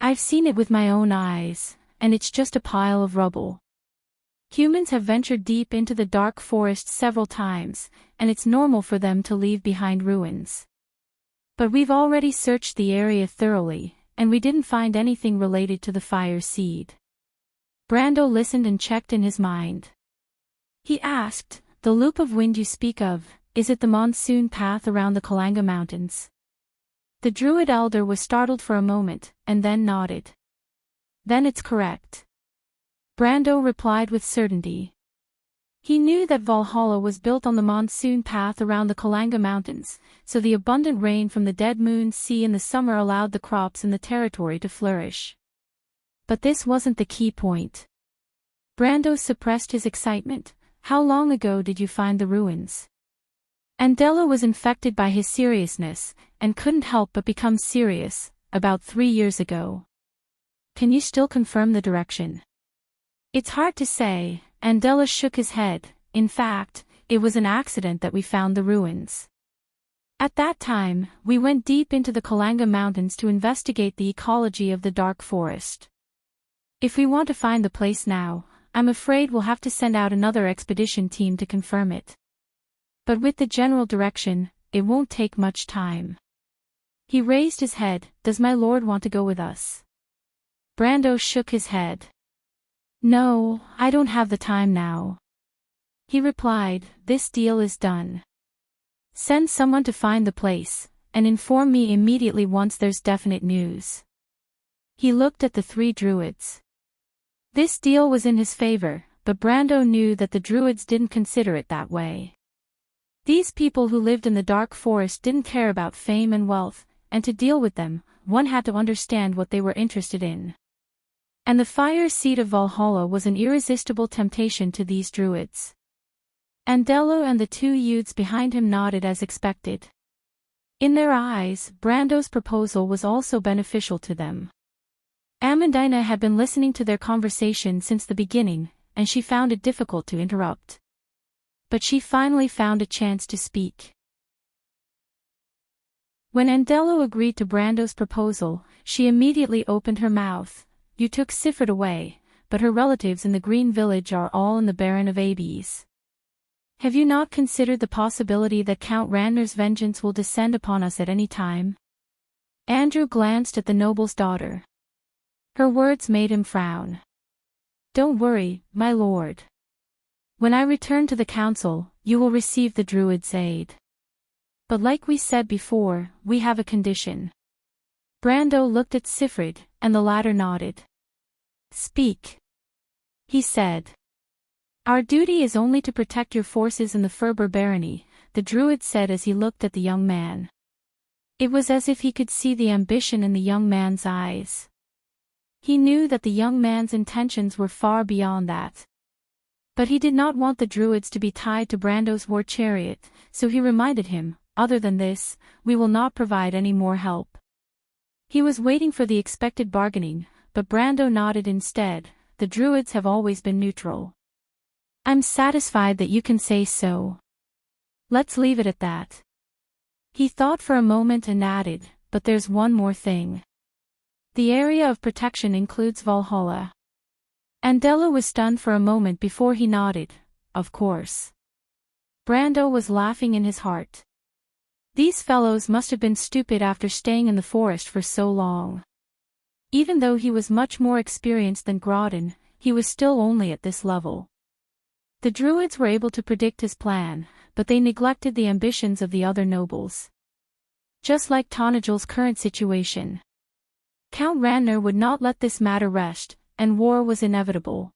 I've seen it with my own eyes, and it's just a pile of rubble. Humans have ventured deep into the Dark Forest several times, and it's normal for them to leave behind ruins. But we've already searched the area thoroughly, and we didn't find anything related to the fire seed. Brando listened and checked in his mind. He asked, The Loop of Wind you speak of, is it the monsoon path around the Kalanga Mountains? The druid elder was startled for a moment, and then nodded. Then it's correct. Brando replied with certainty. He knew that Valhalla was built on the monsoon path around the Kalanga Mountains, so the abundant rain from the Dead Moon Sea in the summer allowed the crops in the territory to flourish. But this wasn't the key point. Brando suppressed his excitement. How long ago did you find the ruins? Andela was infected by his seriousness, and couldn't help but become serious, about 3 years ago. Can you still confirm the direction? It's hard to say, Andela shook his head. In fact, it was an accident that we found the ruins. At that time, we went deep into the Kalanga Mountains to investigate the ecology of the dark forest. If we want to find the place now, I'm afraid we'll have to send out another expedition team to confirm it. But with the general direction, it won't take much time. He raised his head. Does my lord want to go with us? Brando shook his head. No, I don't have the time now. He replied, this deal is done. Send someone to find the place, and inform me immediately once there's definite news. He looked at the 3 druids. This deal was in his favor, but Brando knew that the druids didn't consider it that way. These people who lived in the dark forest didn't care about fame and wealth, and to deal with them, one had to understand what they were interested in. And the fire seed of Valhalla was an irresistible temptation to these druids. Andelo and the 2 youths behind him nodded as expected. In their eyes, Brando's proposal was also beneficial to them. Amandina had been listening to their conversation since the beginning, and she found it difficult to interrupt. But she finally found a chance to speak. When Andelo agreed to Brando's proposal, she immediately opened her mouth. You took Sifrit away, but her relatives in the Green Village are all in the Baron of Abes. Have you not considered the possibility that Count Randner's vengeance will descend upon us at any time? Andrew glanced at the noble's daughter. Her words made him frown. Don't worry, my lord. When I return to the council, you will receive the druid's aid. But like we said before, we have a condition. Brando looked at Sifrid, and the latter nodded. Speak. He said. Our duty is only to protect your forces in the Ferber barony, the druid said as he looked at the young man. It was as if he could see the ambition in the young man's eyes. He knew that the young man's intentions were far beyond that. But he did not want the druids to be tied to Brando's war chariot, so he reminded him, other than this, we will not provide any more help. He was waiting for the expected bargaining, but Brando nodded instead. The druids have always been neutral. I'm satisfied that you can say so. Let's leave it at that. He thought for a moment and added, but there's one more thing. The area of protection includes Valhalla. Andela was stunned for a moment before he nodded, of course. Brando was laughing in his heart. These fellows must have been stupid after staying in the forest for so long. Even though he was much more experienced than Grodin, he was still only at this level. The druids were able to predict his plan, but they neglected the ambitions of the other nobles. Just like Tanagel's current situation. Count Randner would not let this matter rest, and war was inevitable.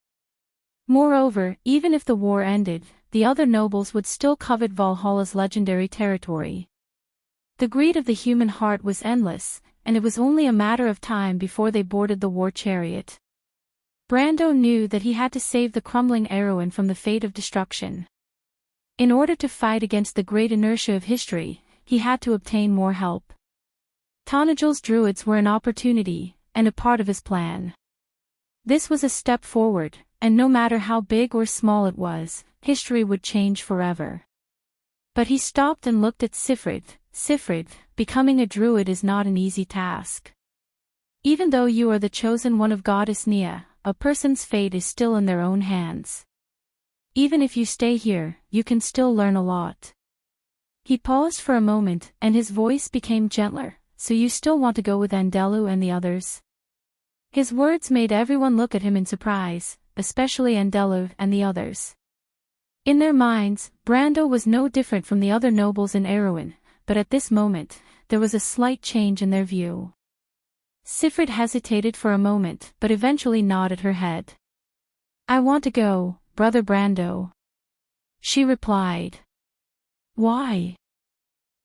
Moreover, even if the war ended, the other nobles would still covet Valhalla's legendary territory. The greed of the human heart was endless, and it was only a matter of time before they boarded the war chariot. Brando knew that he had to save the crumbling Erewhon from the fate of destruction. In order to fight against the great inertia of history, he had to obtain more help. Tanagel's druids were an opportunity, and a part of his plan. This was a step forward, and no matter how big or small it was, history would change forever. But he stopped and looked at Sifrid. Sifrid, becoming a druid is not an easy task. Even though you are the chosen one of Goddess Nia, a person's fate is still in their own hands. Even if you stay here, you can still learn a lot. He paused for a moment, and his voice became gentler. So you still want to go with Andelu and the others? His words made everyone look at him in surprise, especially Andelu and the others. In their minds, Brando was no different from the other nobles in Erewhon, but at this moment, there was a slight change in their view. Sifrid hesitated for a moment, but eventually nodded her head. I want to go, Brother Brando. She replied. Why?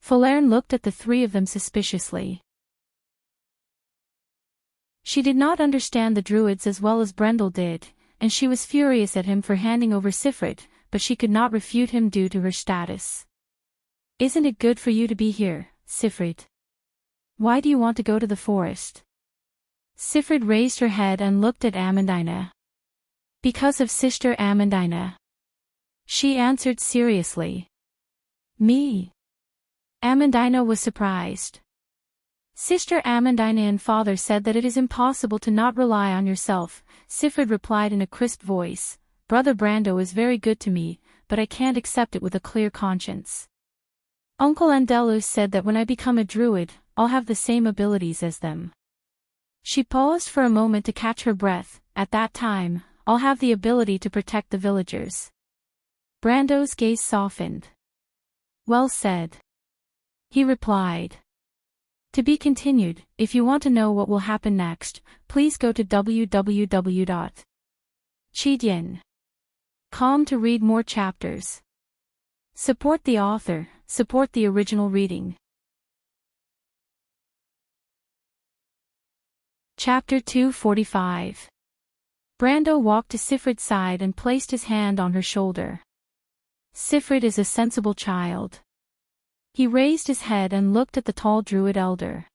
Falern looked at the 3 of them suspiciously. She did not understand the druids as well as Brendel did, and she was furious at him for handing over Sifrid, but she could not refute him due to her status. Isn't it good for you to be here, Sifrid? Why do you want to go to the forest? Sifrid raised her head and looked at Amandina. Because of Sister Amandina. She answered seriously. Me? Amandina was surprised. Sister Amandina and father said that it is impossible to not rely on yourself. Sifrid replied in a crisp voice. Brother Brando is very good to me, but I can't accept it with a clear conscience. Uncle Andelus said that when I become a druid, I'll have the same abilities as them. She paused for a moment to catch her breath. At that time, I'll have the ability to protect the villagers. Brando's gaze softened. Well said. He replied. To be continued. If you want to know what will happen next, please go to www.chidian.com to read more chapters. Support the author, support the original reading. Chapter 245. Brando walked to Sifrid's side and placed his hand on her shoulder. Sifrid is a sensible child. He raised his head and looked at the tall druid elder.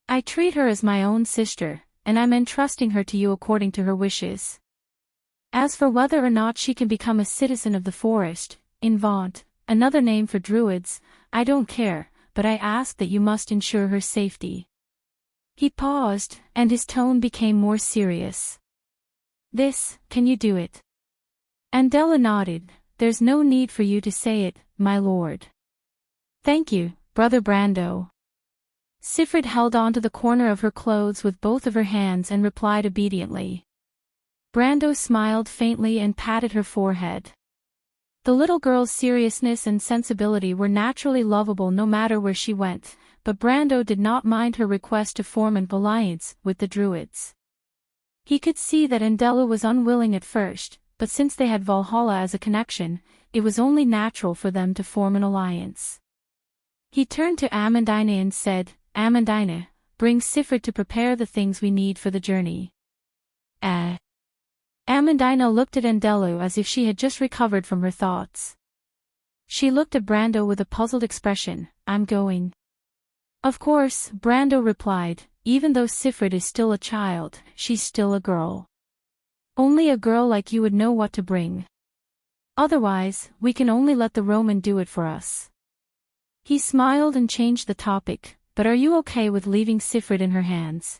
I treat her as my own sister, and I'm entrusting her to you according to her wishes. As for whether or not she can become a citizen of the forest, Invaunt, another name for druids, I don't care, but I ask that you must ensure her safety. He paused, and his tone became more serious. Can you do it? Andella nodded. There's no need for you to say it, my lord. Thank you, Brother Brando. Sifrid held on to the corner of her clothes with both of her hands and replied obediently. Brando smiled faintly and patted her forehead. The little girl's seriousness and sensibility were naturally lovable no matter where she went, but Brando did not mind her request to form an alliance with the druids. He could see that Andella was unwilling at first, but since they had Valhalla as a connection, it was only natural for them to form an alliance. He turned to Amandina and said, Amandina, bring Sifrid to prepare the things we need for the journey. Amandina looked at Andella as if she had just recovered from her thoughts. She looked at Brando with a puzzled expression. I'm going. Of course, Brando replied, even though Sifrid is still a child, she's still a girl. Only a girl like you would know what to bring. Otherwise, we can only let the Roman do it for us. He smiled and changed the topic, but are you okay with leaving Sifrid in her hands?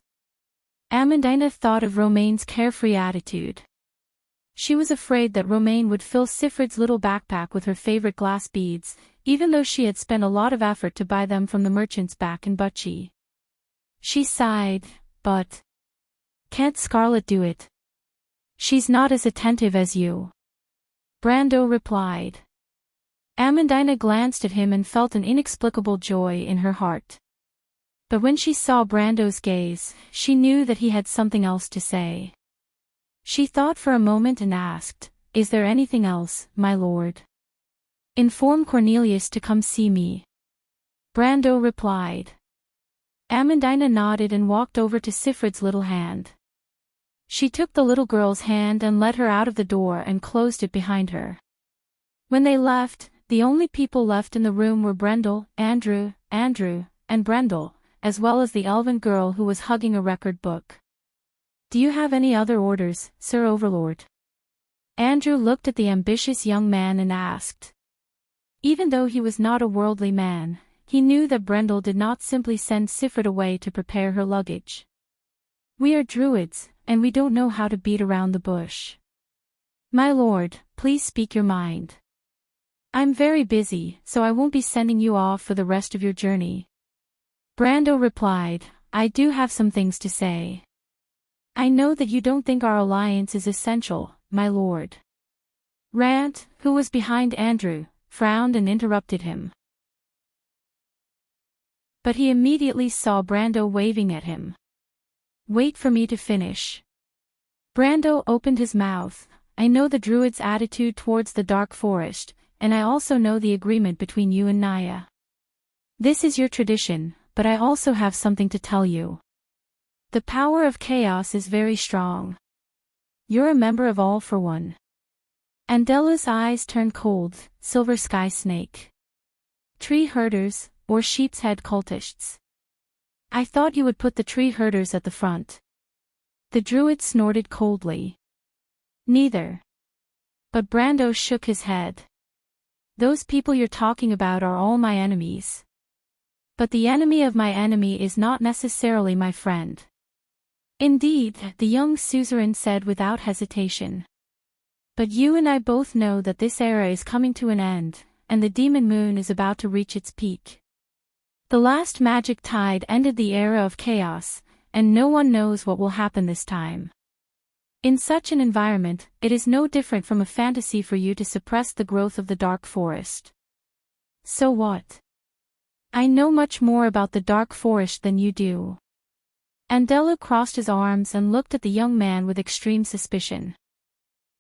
Amandina thought of Romaine's carefree attitude. She was afraid that Romaine would fill Sifrid's little backpack with her favorite glass beads, even though she had spent a lot of effort to buy them from the merchants back in Butchie. She sighed, but can't Scarlet do it? She's not as attentive as you. Brando replied. Amandina glanced at him and felt an inexplicable joy in her heart. But when she saw Brando's gaze, she knew that he had something else to say. She thought for a moment and asked, Is there anything else, my lord? Inform Cornelius to come see me. Brando replied. Amandina nodded and walked over to Sifrid's little hand. She took the little girl's hand and led her out of the door and closed it behind her. When they left, the only people left in the room were Brendel, Andrew, and Brendel, as well as the elven girl who was hugging a record book. Do you have any other orders, Sir Overlord? Andrew looked at the ambitious young man and asked. Even though he was not a worldly man, he knew that Brendel did not simply send Sifrid away to prepare her luggage. We are druids, and we don't know how to beat around the bush. My lord, please speak your mind. I'm very busy, so I won't be sending you off for the rest of your journey. Brando replied, I do have some things to say. I know that you don't think our alliance is essential, my lord. Rant, who was behind Andrew, frowned and interrupted him. But he immediately saw Brando waving at him. Wait for me to finish. Brando opened his mouth. I know the druid's attitude towards the dark forest, and I also know the agreement between you and Naya. This is your tradition, but I also have something to tell you. The power of chaos is very strong. You're a member of All for One. Andella's eyes turned cold. Silver Sky Snake. Tree herders, or sheep's head cultists. I thought you would put the tree herders at the front. The druid snorted coldly. Neither. But Brando shook his head. Those people you're talking about are all my enemies. But the enemy of my enemy is not necessarily my friend. Indeed, the young suzerain said without hesitation. But you and I both know that this era is coming to an end, and the demon moon is about to reach its peak. The last magic tide ended the era of chaos, and no one knows what will happen this time. In such an environment, it is no different from a fantasy for you to suppress the growth of the dark forest. So what? I know much more about the dark forest than you do. Andelo crossed his arms and looked at the young man with extreme suspicion.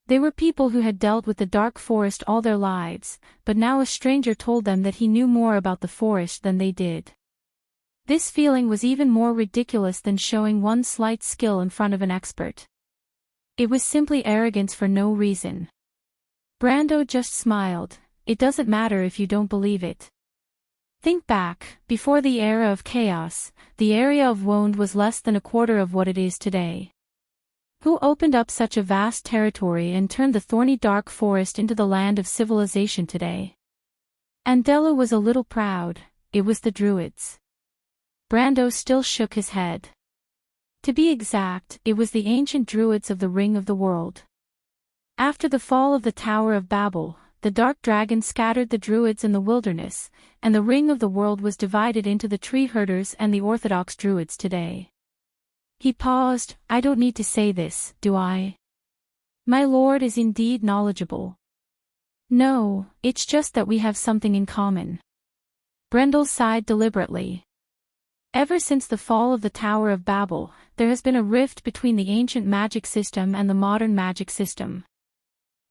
They were people who had dealt with the dark forest all their lives, but now a stranger told them that he knew more about the forest than they did. This feeling was even more ridiculous than showing one slight skill in front of an expert. It was simply arrogance for no reason. Brando just smiled. It doesn't matter if you don't believe it. Think back, before the era of chaos, the area of Wound was less than a quarter of what it is today. Who opened up such a vast territory and turned the thorny dark forest into the land of civilization today? Andelo was a little proud. It was the druids. Brando still shook his head. To be exact, it was the ancient druids of the Ring of the World. After the fall of the Tower of Babel, the dark dragon scattered the druids in the wilderness, and the Ring of the World was divided into the tree herders and the orthodox druids today. He paused. I don't need to say this, do I? My lord is indeed knowledgeable. No, it's just that we have something in common. Brendel sighed deliberately. Ever since the fall of the Tower of Babel, there has been a rift between the ancient magic system and the modern magic system.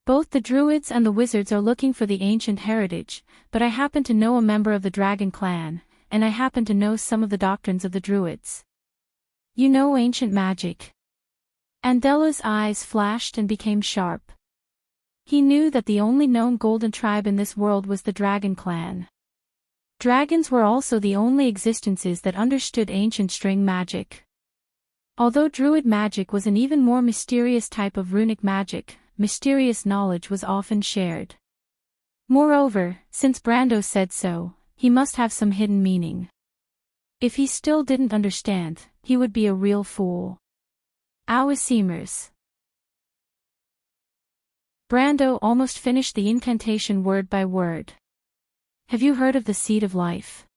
Both the druids and the wizards are looking for the ancient heritage, but I happen to know a member of the dragon clan, and I happen to know some of the doctrines of the druids. You know ancient magic. Andela's eyes flashed and became sharp. He knew that the only known golden tribe in this world was the dragon clan. Dragons were also the only existences that understood ancient string magic. Although druid magic was an even more mysterious type of runic magic, mysterious knowledge was often shared. Moreover, since Brando said so, he must have some hidden meaning. If he still didn't understand, he would be a real fool. Immerse. Brando almost finished the incantation word by word. Have you heard of the Seed of Life?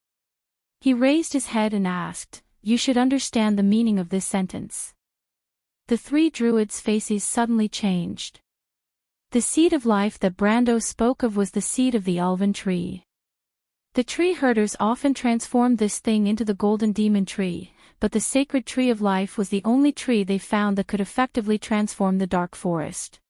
He raised his head and asked. You should understand the meaning of this sentence. The three druids' faces suddenly changed. The Seed of Life that Brando spoke of was the seed of the elven tree. The tree herders often transformed this thing into the golden demon tree, but the sacred tree of life was the only tree they found that could effectively transform the dark forest.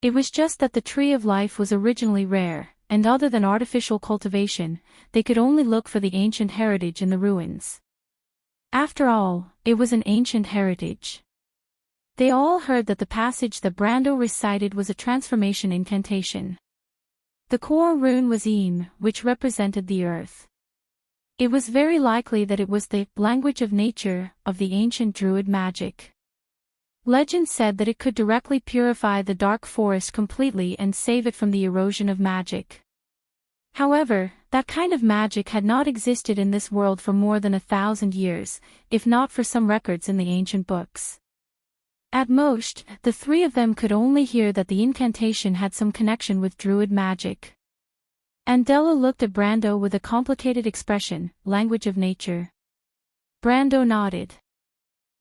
It was just that the tree of life was originally rare, and other than artificial cultivation, they could only look for the ancient heritage in the ruins. After all, it was an ancient heritage. They all heard that the passage that Brando recited was a transformation incantation. The core rune was Im, which represented the earth. It was very likely that it was the language of nature of the ancient druid magic. Legend said that it could directly purify the dark forest completely and save it from the erosion of magic. However, that kind of magic had not existed in this world for more than 1,000 years, if not for some records in the ancient books. At most, the three of them could only hear that the incantation had some connection with druid magic. Andela looked at Brando with a complicated expression, language of nature. Brando nodded.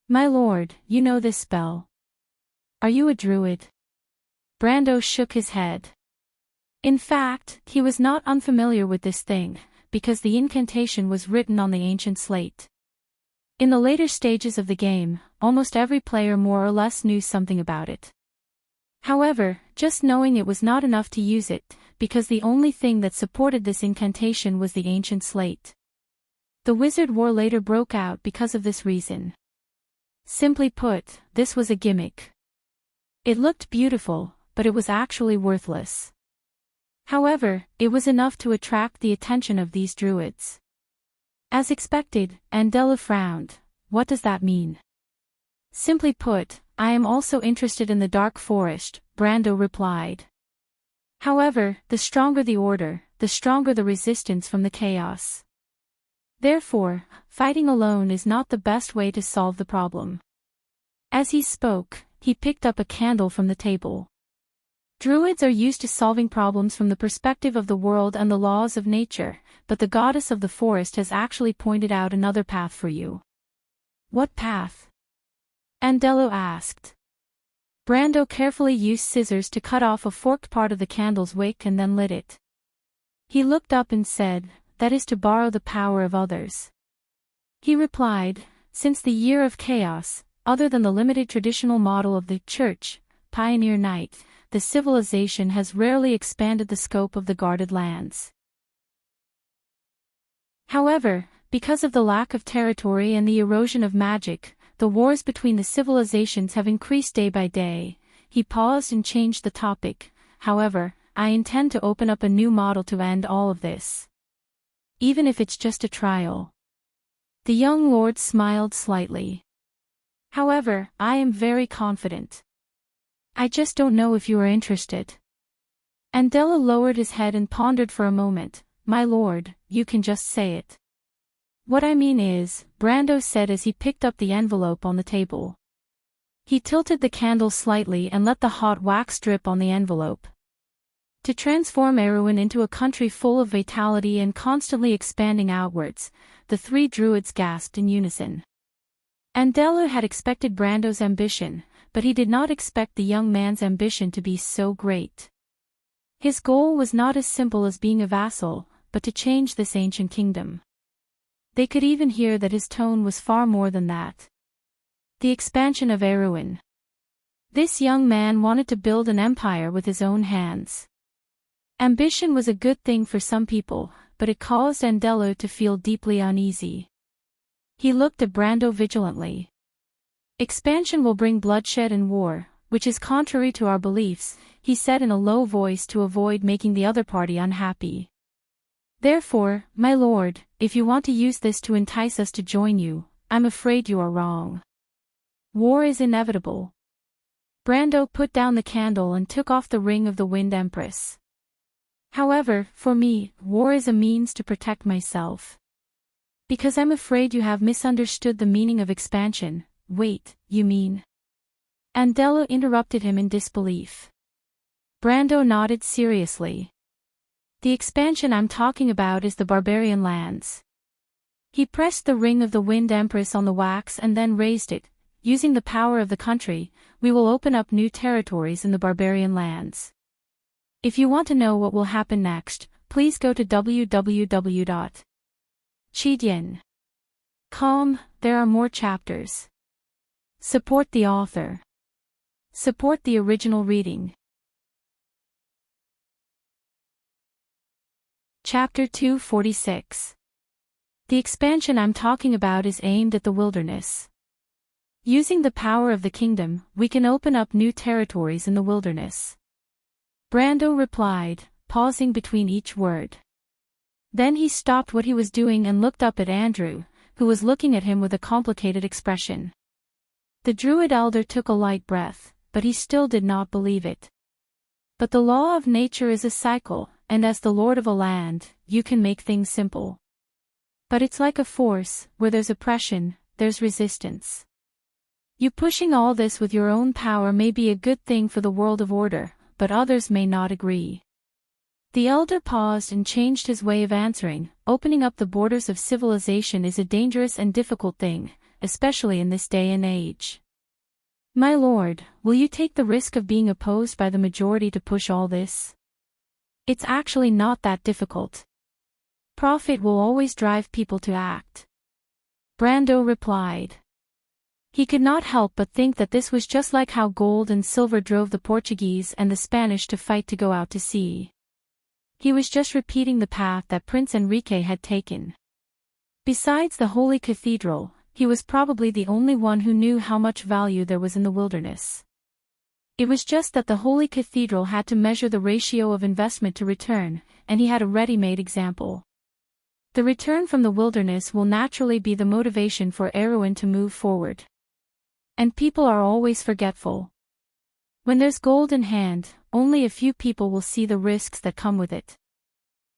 My lord, you know this spell. Are you a druid? Brando shook his head. In fact, he was not unfamiliar with this thing, because the incantation was written on the ancient slate. In the later stages of the game, almost every player more or less knew something about it. However, just knowing it was not enough to use it, because the only thing that supported this incantation was the ancient slate. The wizard war later broke out because of this reason. Simply put, this was a gimmick. It looked beautiful, but it was actually worthless. However, it was enough to attract the attention of these druids. As expected, Andela frowned. What does that mean? Simply put, I am also interested in the dark forest, Brando replied. However, the stronger the order, the stronger the resistance from the chaos. Therefore, fighting alone is not the best way to solve the problem. As he spoke, he picked up a candle from the table. Druids are used to solving problems from the perspective of the world and the laws of nature, but the goddess of the forest has actually pointed out another path for you. What path? Andelo asked. Brando carefully used scissors to cut off a forked part of the candle's wick and then lit it. He looked up and said, "That is to borrow the power of others." He replied, "Since the year of chaos, other than the limited traditional model of the church, pioneer knight, the civilization has rarely expanded the scope of the guarded lands. However, because of the lack of territory and the erosion of magic, the wars between the civilizations have increased day by day." He paused and changed the topic. "However, I intend to open up a new model to end all of this. Even if it's just a trial." The young lord smiled slightly. "However, I am very confident. I just don't know if you are interested." Andela lowered his head and pondered for a moment. "My lord, you can just say it." "What I mean is," Brando said as he picked up the envelope on the table. He tilted the candle slightly and let the hot wax drip on the envelope. "To transform Erewhon into a country full of vitality and constantly expanding outwards," the three druids gasped in unison. Andela had expected Brando's ambition, but he did not expect the young man's ambition to be so great. His goal was not as simple as being a vassal, but to change this ancient kingdom. They could even hear that his tone was far more than that. The expansion of Erewhon. This young man wanted to build an empire with his own hands. Ambition was a good thing for some people, but it caused Andelo to feel deeply uneasy. He looked at Brando vigilantly. "Expansion will bring bloodshed and war, which is contrary to our beliefs," he said in a low voice to avoid making the other party unhappy. "Therefore, my lord, if you want to use this to entice us to join you, I'm afraid you are wrong. War is inevitable." Brando put down the candle and took off the ring of the Wind Empress. "However, for me, war is a means to protect myself. Because I'm afraid you have misunderstood the meaning of expansion." "Wait, you mean?" Andelo interrupted him in disbelief. Brando nodded seriously. "The expansion I'm talking about is the barbarian lands." He pressed the ring of the Wind Empress on the wax and then raised it. "Using the power of the country, we will open up new territories in the barbarian lands. If you want to know what will happen next, please go to www.chidien.com. There are more chapters. Support the author. Support the original reading. Chapter 246. The expansion I'm talking about is aimed at the wilderness. Using the power of the kingdom, we can open up new territories in the wilderness. Brando replied, pausing between each word. Then he stopped what he was doing and looked up at Andrew, who was looking at him with a complicated expression. The druid elder took a light breath, but he still did not believe it. "But the law of nature is a cycle, and as the lord of a land, you can make things simple. But it's like a force, where there's oppression, there's resistance. You pushing all this with your own power may be a good thing for the world of order, but others may not agree." The elder paused and changed his way of answering. "Opening up the borders of civilization is a dangerous and difficult thing, especially in this day and age. My lord, will you take the risk of being opposed by the majority to push all this? It's actually not that difficult. Profit will always drive people to act." Brando replied. He could not help but think that this was just like how gold and silver drove the Portuguese and the Spanish to fight to go out to sea. He was just repeating the path that Prince Enrique had taken. Besides the Holy Cathedral, he was probably the only one who knew how much value there was in the wilderness. It was just that the Holy Cathedral had to measure the ratio of investment to return, and he had a ready-made example. The return from the wilderness will naturally be the motivation for Erwin to move forward. And people are always forgetful. When there's gold in hand, only a few people will see the risks that come with it.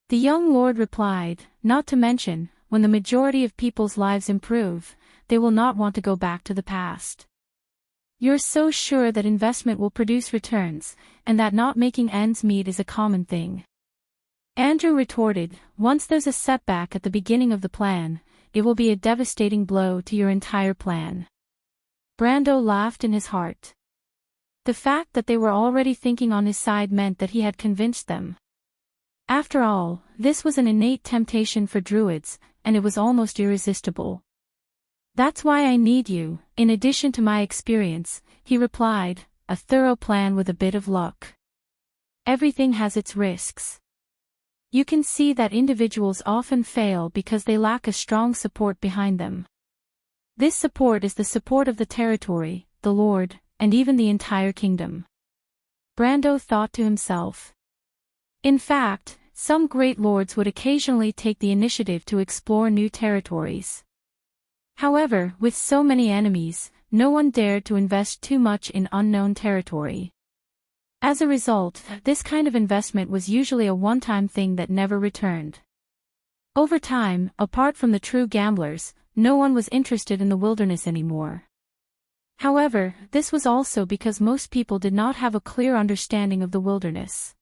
The young lord replied, not to mention, when the majority of people's lives improve, they will not want to go back to the past. You're so sure that investment will produce returns, and that not making ends meet is a common thing. Andrew retorted, once there's a setback at the beginning of the plan, it will be a devastating blow to your entire plan. Brando laughed in his heart. The fact that they were already thinking on his side meant that he had convinced them. After all, this was an innate temptation for druids, and it was almost irresistible. That's why I need you, in addition to my experience, he replied, a thorough plan with a bit of luck. Everything has its risks. You can see that individuals often fail because they lack a strong support behind them. This support is the support of the territory, the lord, and even the entire kingdom. Brando thought to himself. In fact, some great lords would occasionally take the initiative to explore new territories. However, with so many enemies, no one dared to invest too much in unknown territory. As a result, this kind of investment was usually a one-time thing that never returned. Over time, apart from the true gamblers, no one was interested in the wilderness anymore. However, this was also because most people did not have a clear understanding of the wilderness.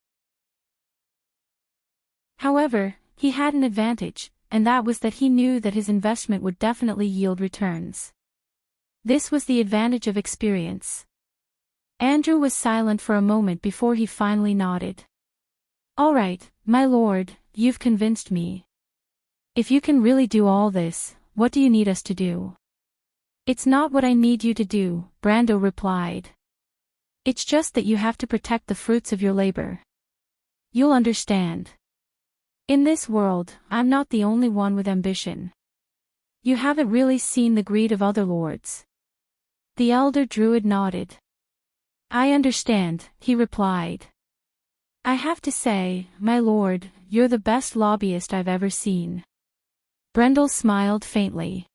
However, he had an advantage, and that was that he knew that his investment would definitely yield returns. This was the advantage of experience. Andrew was silent for a moment before he finally nodded. All right, my lord, you've convinced me. If you can really do all this, what do you need us to do? It's not what I need you to do, Brando replied. It's just that you have to protect the fruits of your labor. You'll understand. In this world, I'm not the only one with ambition. You haven't really seen the greed of other lords. The elder druid nodded. I understand, he replied. I have to say, my lord, you're the best lobbyist I've ever seen. Brendel smiled faintly.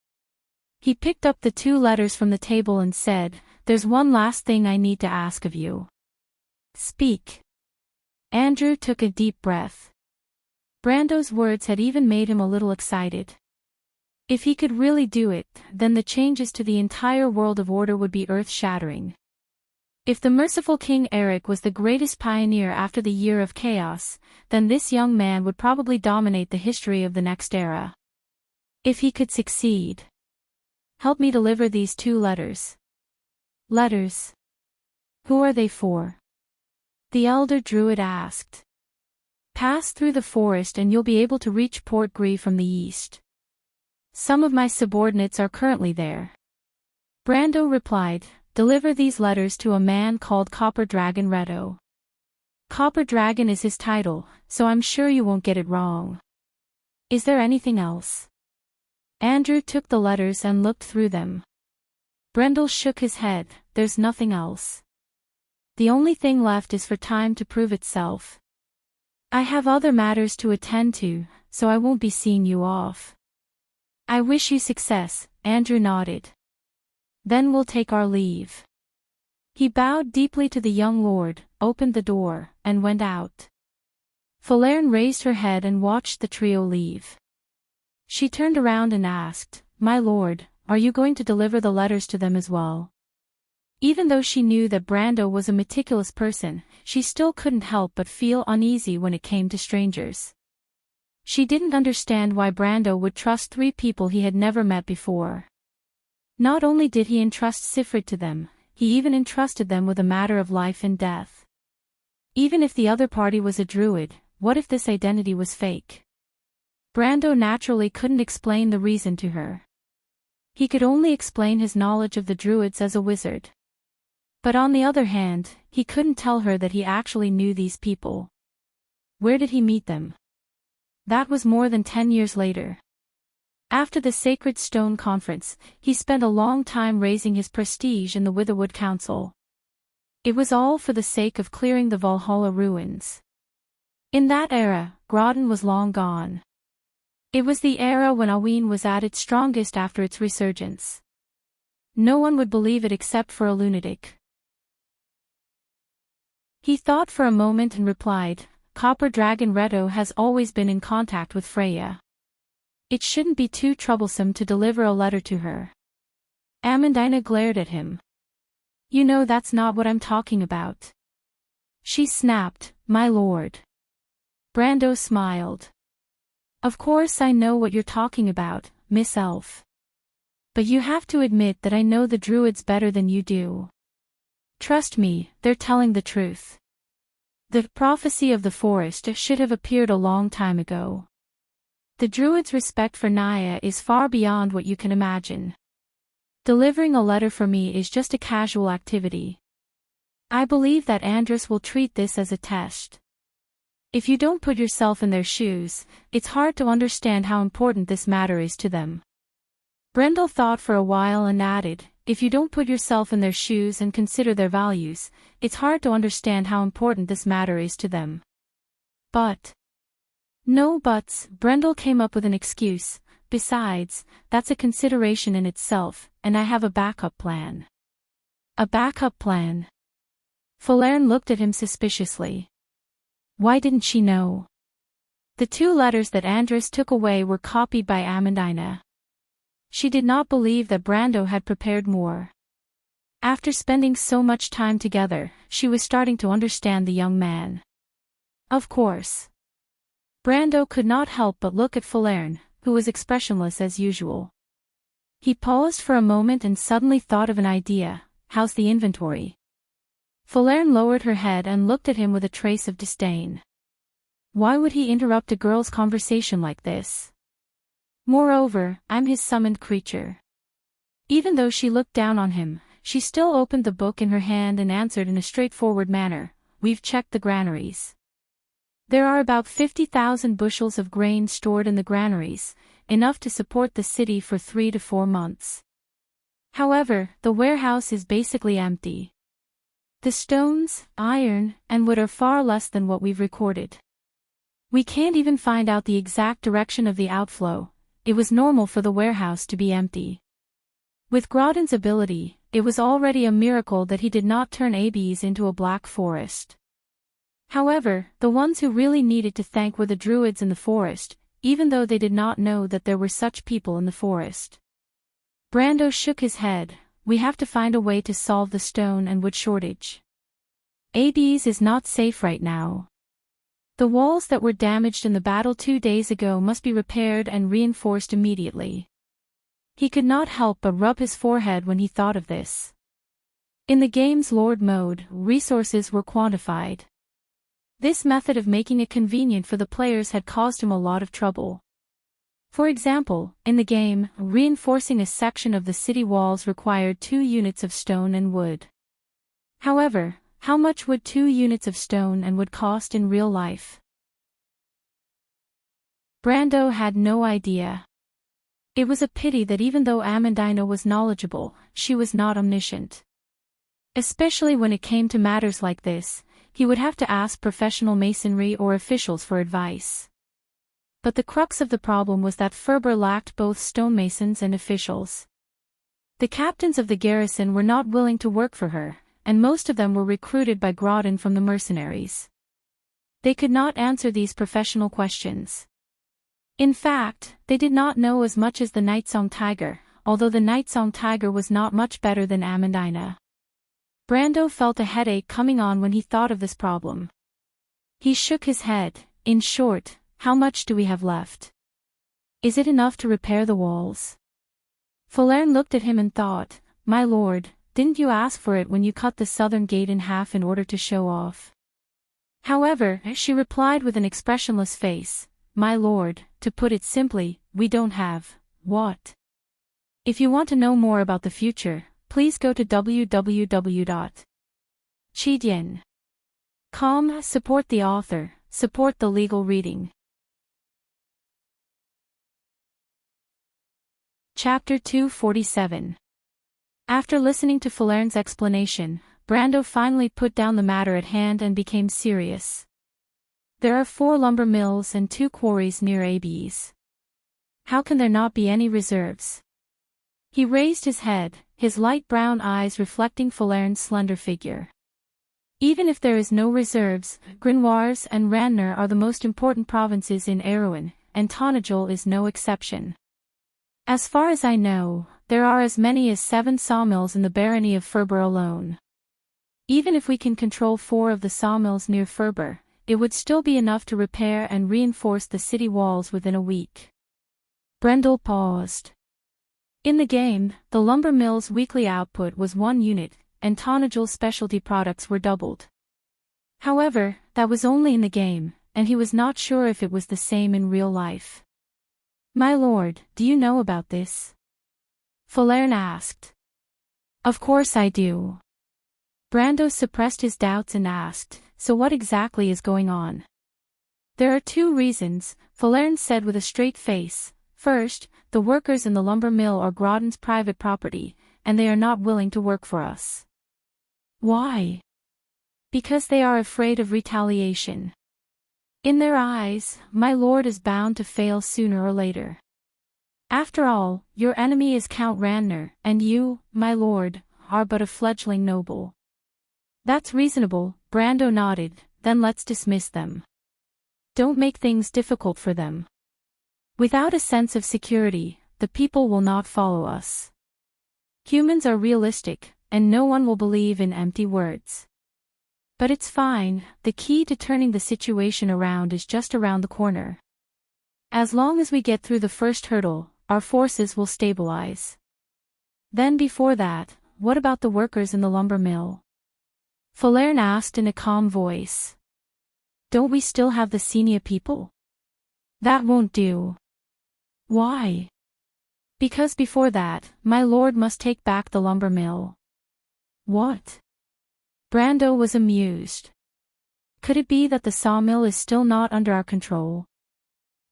He picked up the 2 letters from the table and said, there's one last thing I need to ask of you. Speak. Andrew took a deep breath. Brando's words had even made him a little excited. If he could really do it, then the changes to the entire world of order would be earth-shattering. If the merciful King Eric was the greatest pioneer after the Year of Chaos, then this young man would probably dominate the history of the next era. If he could succeed. Help me deliver these 2 letters. Letters? Who are they for? The elder druid asked. Pass through the forest and you'll be able to reach Port Gree from the east. Some of my subordinates are currently there. Brando replied, deliver these letters to a man called Copper Dragon Redo. Copper Dragon is his title, so I'm sure you won't get it wrong. Is there anything else? Andrew took the letters and looked through them. Brendel shook his head, there's nothing else. The only thing left is for time to prove itself. I have other matters to attend to, so I won't be seeing you off. I wish you success, Andrew nodded. Then we'll take our leave. He bowed deeply to the young lord, opened the door, and went out. Falerne raised her head and watched the trio leave. She turned around and asked, my lord, are you going to deliver the letters to them as well? Even though she knew that Brando was a meticulous person, she still couldn't help but feel uneasy when it came to strangers. She didn't understand why Brando would trust 3 people he had never met before. Not only did he entrust Sifrid to them, he even entrusted them with a matter of life and death. Even if the other party was a druid, what if this identity was fake? Brando naturally couldn't explain the reason to her. He could only explain his knowledge of the druids as a wizard. But on the other hand, he couldn't tell her that he actually knew these people. Where did he meet them? That was more than 10 years later. After the Sacred Stone Conference, he spent a long time raising his prestige in the Witherwood Council. It was all for the sake of clearing the Valhalla ruins. In that era, Grodin was long gone. It was the era when Aween was at its strongest after its resurgence. No one would believe it except for a lunatic. He thought for a moment and replied, Copper Dragon Reto has always been in contact with Freya. It shouldn't be too troublesome to deliver a letter to her. Amandina glared at him. You know that's not what I'm talking about. She snapped, my lord. Brando smiled. Of course I know what you're talking about, Miss Elf. But you have to admit that I know the druids better than you do. Trust me, they're telling the truth. The prophecy of the forest should have appeared a long time ago. The druids' respect for Naya is far beyond what you can imagine. Delivering a letter for me is just a casual activity. I believe that Andrus will treat this as a test. If you don't put yourself in their shoes, it's hard to understand how important this matter is to them. Brendel thought for a while and added, if you don't put yourself in their shoes and consider their values, it's hard to understand how important this matter is to them. But. No buts, Brendel came up with an excuse. Besides, that's a consideration in itself, and I have a backup plan. A backup plan? Falern looked at him suspiciously. Why didn't she know? The 2 letters that Andrus took away were copied by Amandina. She did not believe that Brando had prepared more. After spending so much time together, she was starting to understand the young man. Of course. Brando could not help but look at Falern, who was expressionless as usual. He paused for a moment and suddenly thought of an idea. How's the inventory? Falern lowered her head and looked at him with a trace of disdain. Why would he interrupt a girl's conversation like this? Moreover, I'm his summoned creature. Even though she looked down on him, she still opened the book in her hand and answered in a straightforward manner, We've checked the granaries. There are about 50,000 bushels of grain stored in the granaries, enough to support the city for 3 to 4 months. However, the warehouse is basically empty. The stones, iron, and wood are far less than what we've recorded. We can't even find out the exact direction of the outflow. It was normal for the warehouse to be empty. With Grodin's ability, it was already a miracle that he did not turn Abies into a black forest. However, the ones who really needed to thank were the druids in the forest, even though they did not know that there were such people in the forest. Brando shook his head. We have to find a way to solve the stone and wood shortage. Abies is not safe right now. The walls that were damaged in the battle 2 days ago must be repaired and reinforced immediately. He could not help but rub his forehead when he thought of this. In the game's Lord mode, resources were quantified. This method of making it convenient for the players had caused him a lot of trouble. For example, in the game, reinforcing a section of the city walls required 2 units of stone and wood. However, how much would 2 units of stone and wood cost in real life? Brando had no idea. It was a pity that even though Amandina was knowledgeable, she was not omniscient. Especially when it came to matters like this, he would have to ask professional masonry or officials for advice. But the crux of the problem was that Ferber lacked both stonemasons and officials. The captains of the garrison were not willing to work for her, and most of them were recruited by Grodin from the mercenaries. They could not answer these professional questions. In fact, they did not know as much as the Nightsong Tiger, although the Nightsong Tiger was not much better than Amandina. Brando felt a headache coming on when he thought of this problem. He shook his head. In short, how much do we have left? Is it enough to repair the walls? Falern looked at him and thought, My lord, didn't you ask for it when you cut the southern gate in half in order to show off? However, she replied with an expressionless face, My lord, to put it simply, we don't have, what? If you want to know more about the future, please go to www.chidien.com. Support the author, support the legal reading. Chapter 247. After listening to Falern's explanation, Brando finally put down the matter at hand and became serious. There are 4 lumber mills and 2 quarries near Abies. How can there not be any reserves? He raised his head, his light brown eyes reflecting Falern's slender figure. Even if there is no reserves, Grimoires and Ranner are the most important provinces in Erewhon, and Tonajol is no exception. As far as I know, there are as many as 7 sawmills in the barony of Ferber alone. Even if we can control 4 of the sawmills near Ferber, it would still be enough to repair and reinforce the city walls within a week. Brendel paused. In the game, the lumber mill's weekly output was 1 unit, and Tonajol's specialty products were doubled. However, that was only in the game, and he was not sure if it was the same in real life. My lord, do you know about this? Falern asked. Of course I do. Brando suppressed his doubts and asked, so what exactly is going on? There are 2 reasons, Falern said with a straight face. First, the workers in the lumber mill are Groton's private property, and they are not willing to work for us. Why? Because they are afraid of retaliation. In their eyes, my lord is bound to fail sooner or later. After all, your enemy is Count Ranner, and you, my lord, are but a fledgling noble. That's reasonable, Brando nodded, then let's dismiss them. Don't make things difficult for them. Without a sense of security, the people will not follow us. Humans are realistic, and no one will believe in empty words. But it's fine, the key to turning the situation around is just around the corner. As long as we get through the first hurdle, our forces will stabilize. Then before that, what about the workers in the lumber mill? Falern asked in a calm voice. Don't we still have the Senia people? That won't do. Why? Because before that, my lord must take back the lumber mill. What? Brando was amused. Could it be that the sawmill is still not under our control?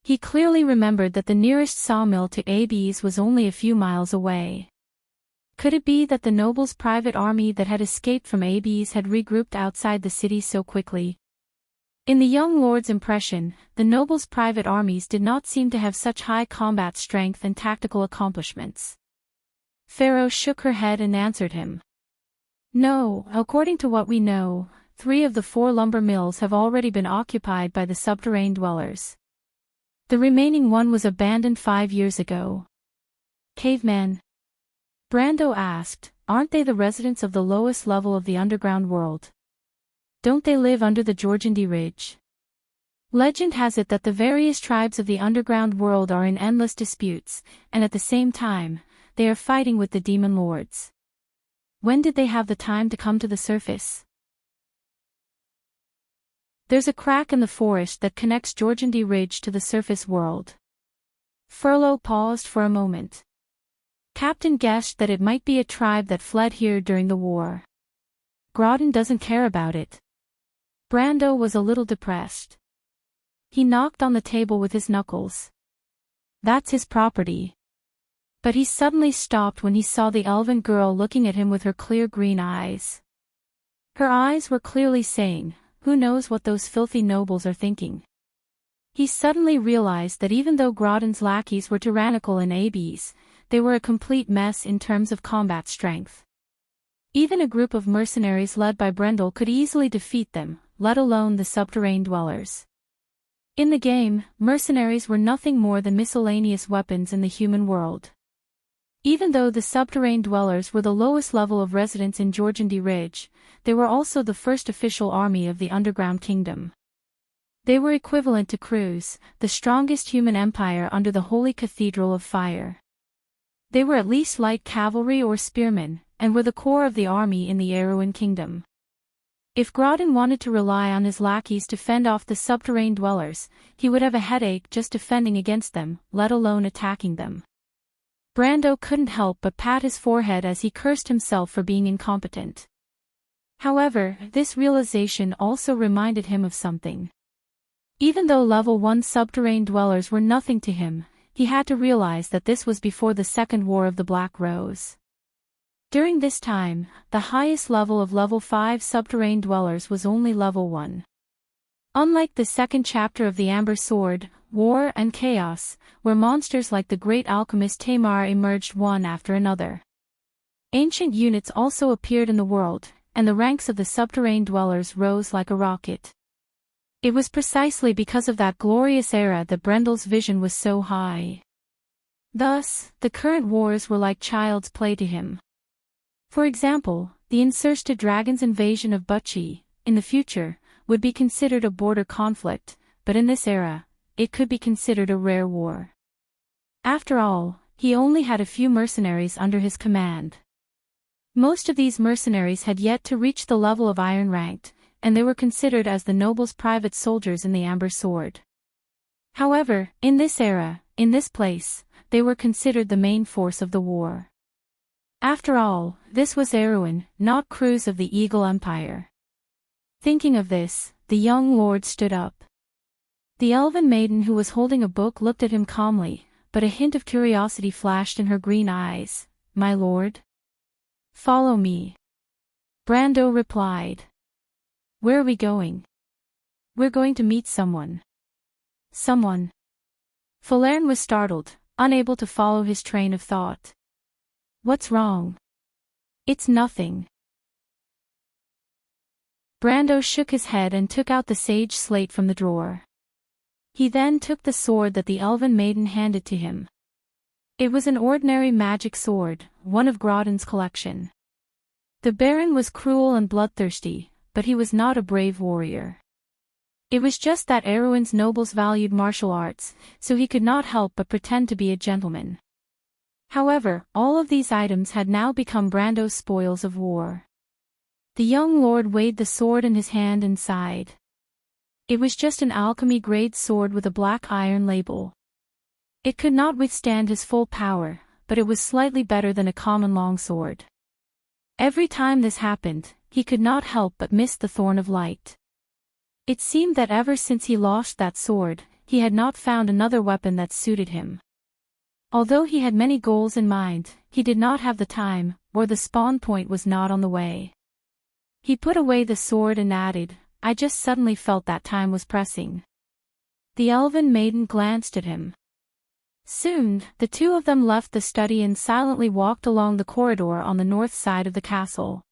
He clearly remembered that the nearest sawmill to Ab's was only a few miles away. Could it be that the noble's private army that had escaped from Ab's had regrouped outside the city so quickly? In the young lord's impression, the noble's private armies did not seem to have such high combat strength and tactical accomplishments. Pharaoh shook her head and answered him. No, according to what we know, 3 of the 4 lumber mills have already been occupied by the subterranean dwellers. The remaining one was abandoned 5 years ago. Cavemen? Brando asked, aren't they the residents of the lowest level of the underground world? Don't they live under the Jorgendi Ridge? Legend has it that the various tribes of the underground world are in endless disputes, and at the same time, they are fighting with the demon lords. When did they have the time to come to the surface? There's a crack in the forest that connects Jorgendi Ridge to the surface world. Furlough paused for a moment. Captain guessed that it might be a tribe that fled here during the war. Groton doesn't care about it. Brando was a little depressed. He knocked on the table with his knuckles. That's his property. But he suddenly stopped when he saw the elven girl looking at him with her clear green eyes. Her eyes were clearly saying, who knows what those filthy nobles are thinking. He suddenly realized that even though Groton's lackeys were tyrannical in Ab's, they were a complete mess in terms of combat strength. Even a group of mercenaries led by Brendel could easily defeat them, let alone the subterranean dwellers. In the game, mercenaries were nothing more than miscellaneous weapons in the human world. Even though the subterranean dwellers were the lowest level of residents in Jorgendi Ridge, they were also the first official army of the underground kingdom. They were equivalent to crews, the strongest human empire under the Holy Cathedral of Fire. They were at least light cavalry or spearmen, and were the core of the army in the Erewhon kingdom. If Groton wanted to rely on his lackeys to fend off the subterranean dwellers, he would have a headache just defending against them, let alone attacking them. Brando couldn't help but pat his forehead as he cursed himself for being incompetent. However, this realization also reminded him of something. Even though level 1 subterranean dwellers were nothing to him, he had to realize that this was before the Second War of the Black Rose. During this time, the highest level of level 5 subterranean dwellers was only level 1. Unlike the second chapter of the Amber Sword, war and chaos, where monsters like the great alchemist Tamar emerged one after another. Ancient units also appeared in the world, and the ranks of the subterranean dwellers rose like a rocket. It was precisely because of that glorious era that Brendel's vision was so high. Thus, the current wars were like child's play to him. For example, the incersted dragon's invasion of Bucci, in the future, would be considered a border conflict, but in this era, it could be considered a rare war. After all, he only had a few mercenaries under his command. Most of these mercenaries had yet to reach the level of iron ranked, and they were considered as the noble's private soldiers in the Amber Sword. However, in this era, in this place, they were considered the main force of the war. After all, this was Erwin, not Cruz of the Eagle Empire. Thinking of this, the young lord stood up. The elven maiden who was holding a book looked at him calmly, but a hint of curiosity flashed in her green eyes. "My lord?" "Follow me," Brando replied. "Where are we going?" "We're going to meet someone." "Someone?" Falern was startled, unable to follow his train of thought. "What's wrong?" "It's nothing." Brando shook his head and took out the sage slate from the drawer. He then took the sword that the elven maiden handed to him. It was an ordinary magic sword, one of Grodin's collection. The Baron was cruel and bloodthirsty, but he was not a brave warrior. It was just that Erwin's nobles valued martial arts, so he could not help but pretend to be a gentleman. However, all of these items had now become Brando's spoils of war. The young lord weighed the sword in his hand and sighed. It was just an alchemy-grade sword with a black iron label. It could not withstand his full power, but it was slightly better than a common longsword. Every time this happened, he could not help but miss the Thorn of Light. It seemed that ever since he lost that sword, he had not found another weapon that suited him. Although he had many goals in mind, he did not have the time, or the spawn point was not on the way. He put away the sword and added, "I just suddenly felt that time was pressing." The elven maiden glanced at him. Soon, the two of them left the study and silently walked along the corridor on the north side of the castle.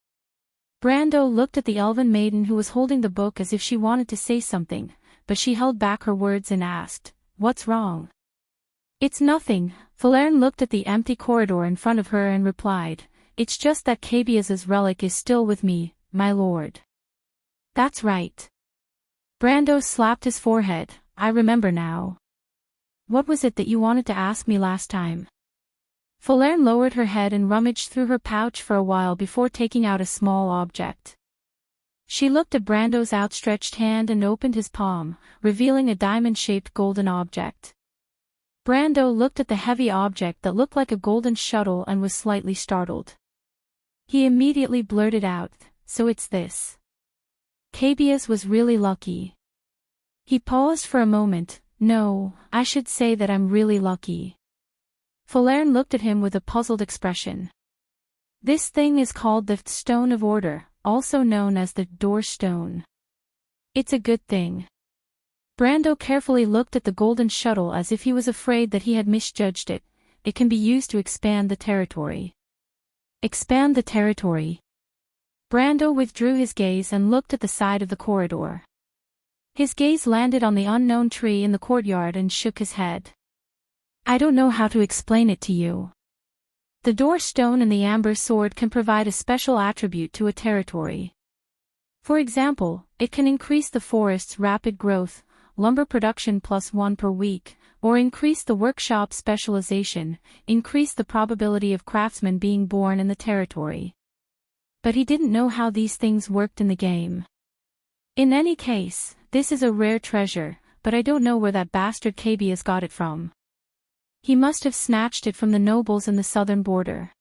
Brando looked at the elven maiden who was holding the book as if she wanted to say something, but she held back her words and asked, "What's wrong?" "It's nothing." Falern looked at the empty corridor in front of her and replied, "It's just that Cabia's relic is still with me, my lord." "That's right." Brando slapped his forehead. "I remember now. What was it that you wanted to ask me last time?" Falern lowered her head and rummaged through her pouch for a while before taking out a small object. She looked at Brando's outstretched hand and opened his palm, revealing a diamond-shaped golden object. Brando looked at the heavy object that looked like a golden shuttle and was slightly startled. He immediately blurted out, "So it's this." Cabias was really lucky. He paused for a moment. "No, I should say that I'm really lucky." Falern looked at him with a puzzled expression. "This thing is called the Stone of Order, also known as the Door Stone. It's a good thing." Brando carefully looked at the golden shuttle as if he was afraid that he had misjudged it. "It can be used to expand the territory." "Expand the territory?" Brando withdrew his gaze and looked at the side of the corridor. His gaze landed on the unknown tree in the courtyard and shook his head. "I don't know how to explain it to you. The Door Stone and the Amber Sword can provide a special attribute to a territory. For example, it can increase the forest's rapid growth, lumber production +1 per week, or increase the workshop specialization, increase the probability of craftsmen being born in the territory." But he didn't know how these things worked in the game. "In any case, this is a rare treasure, but I don't know where that bastard Cabias got it from. He must have snatched it from the nobles in the southern border."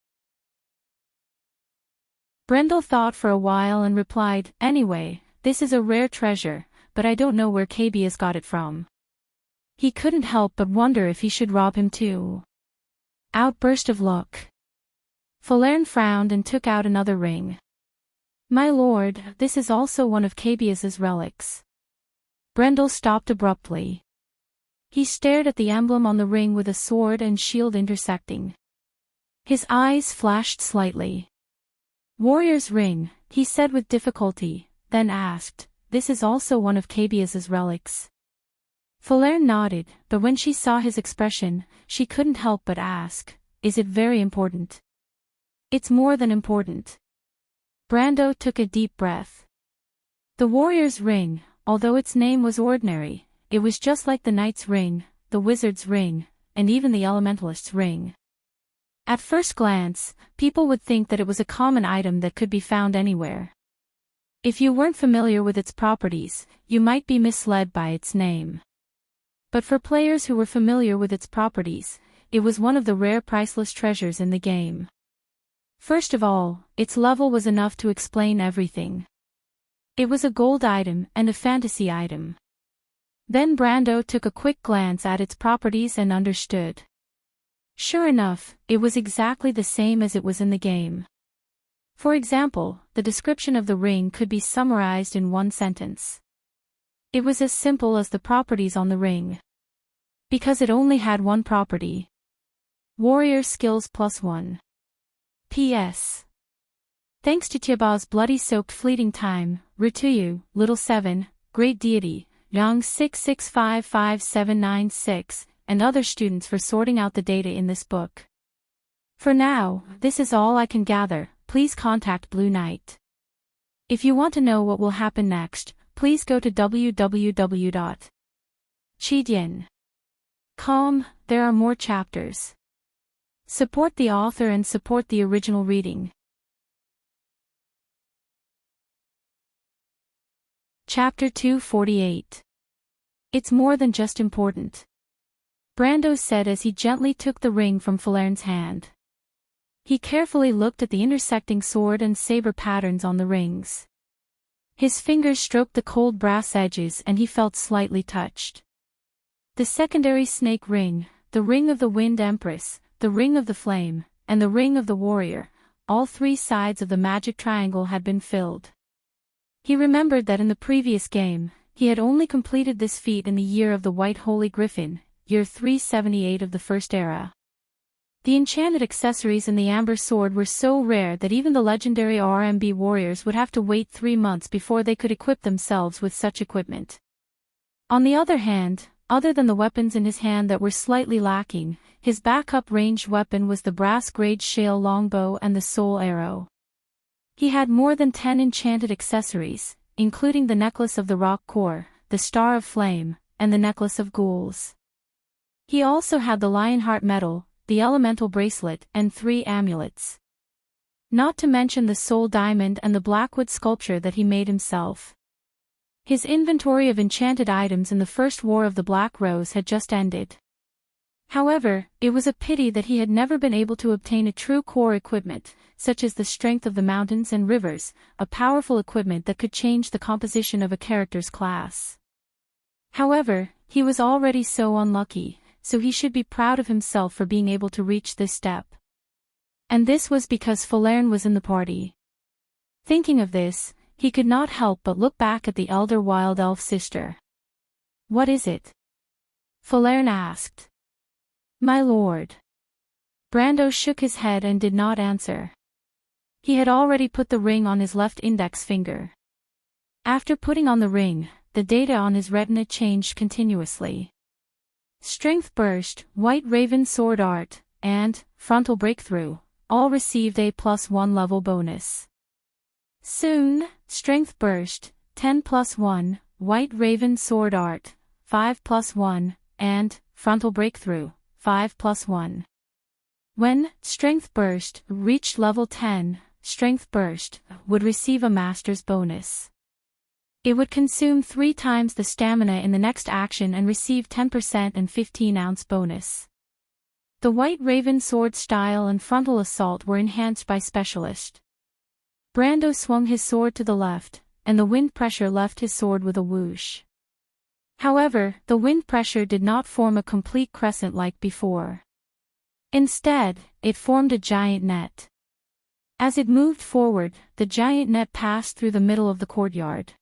Brendel thought for a while and replied, "Anyway, this is a rare treasure, but I don't know where Cabias got it from." He couldn't help but wonder if he should rob him too. Outburst of luck. Falern frowned and took out another ring. "My lord, this is also one of Cabias's relics." Brendel stopped abruptly. He stared at the emblem on the ring with a sword and shield intersecting. His eyes flashed slightly. "Warrior's ring," he said with difficulty, then asked, "This is also one of Cabia's relics?" Falerne nodded, but when she saw his expression, she couldn't help but ask, "Is it very important?" "It's more than important." Brando took a deep breath. The warrior's ring, although its name was ordinary, it was just like the knight's ring, the wizard's ring, and even the elementalist's ring. At first glance, people would think that it was a common item that could be found anywhere. If you weren't familiar with its properties, you might be misled by its name. But for players who were familiar with its properties, it was one of the rare priceless treasures in the game. First of all, its level was enough to explain everything. It was a gold item and a fantasy item. Then Brando took a quick glance at its properties and understood. Sure enough, it was exactly the same as it was in the game. For example, the description of the ring could be summarized in one sentence. It was as simple as the properties on the ring. Because it only had one property. Warrior skills +1. P.S. Thanks to Tiaba's bloody-soaked fleeting time, Rituyu, Little 7, Great Deity, Yang 6655796, and other students for sorting out the data in this book. For now, this is all I can gather. Please contact Blue Knight. If you want to know what will happen next, please go to www.chidian.com. There are more chapters. Support the author and support the original reading. Chapter 248. It's more than just important. Brando said as he gently took the ring from Falerne's hand. He carefully looked at the intersecting sword and saber patterns on the rings. His fingers stroked the cold brass edges and he felt slightly touched. The secondary snake ring, the ring of the Wind Empress, the ring of the Flame, and the ring of the Warrior, all three sides of the magic triangle had been filled. He remembered that in the previous game, he had only completed this feat in the year of the White Holy Griffin, year 378 of the First Era. The enchanted accessories in the Amber Sword were so rare that even the legendary RMB warriors would have to wait 3 months before they could equip themselves with such equipment. On the other hand, other than the weapons in his hand that were slightly lacking, his backup ranged weapon was the brass-grade shale longbow and the soul arrow. He had more than 10 enchanted accessories, including the necklace of the rock core, the star of flame, and the necklace of ghouls. He also had the Lionheart medal, the elemental bracelet, and 3 amulets. Not to mention the soul diamond and the blackwood sculpture that he made himself. His inventory of enchanted items in the First War of the Black Rose had just ended. However, it was a pity that he had never been able to obtain a true core equipment, such as the strength of the mountains and rivers, a powerful equipment that could change the composition of a character's class. However, he was already so unlucky, so he should be proud of himself for being able to reach this step. And this was because Falerne was in the party. Thinking of this, he could not help but look back at the elder wild elf sister. "What is it?" Falerne asked. "My lord." Brando shook his head and did not answer. He had already put the ring on his left index finger. After putting on the ring, the data on his retina changed continuously. Strength Burst, White Raven Sword Art, and Frontal Breakthrough, all received a +1 level bonus. Soon, Strength Burst, 10+1, White Raven Sword Art, 5+1, and Frontal Breakthrough, 5+1. When Strength Burst reached level 10, Strength Burst would receive a Master's bonus. It would consume 3 times the stamina in the next action and receive 10% and 15-ounce bonus. The White Raven Sword style and Frontal Assault were enhanced by Specialist. Brando swung his sword to the left, and the wind pressure left his sword with a whoosh. However, the wind pressure did not form a complete crescent like before. Instead, it formed a giant net. As it moved forward, the giant net passed through the middle of the courtyard.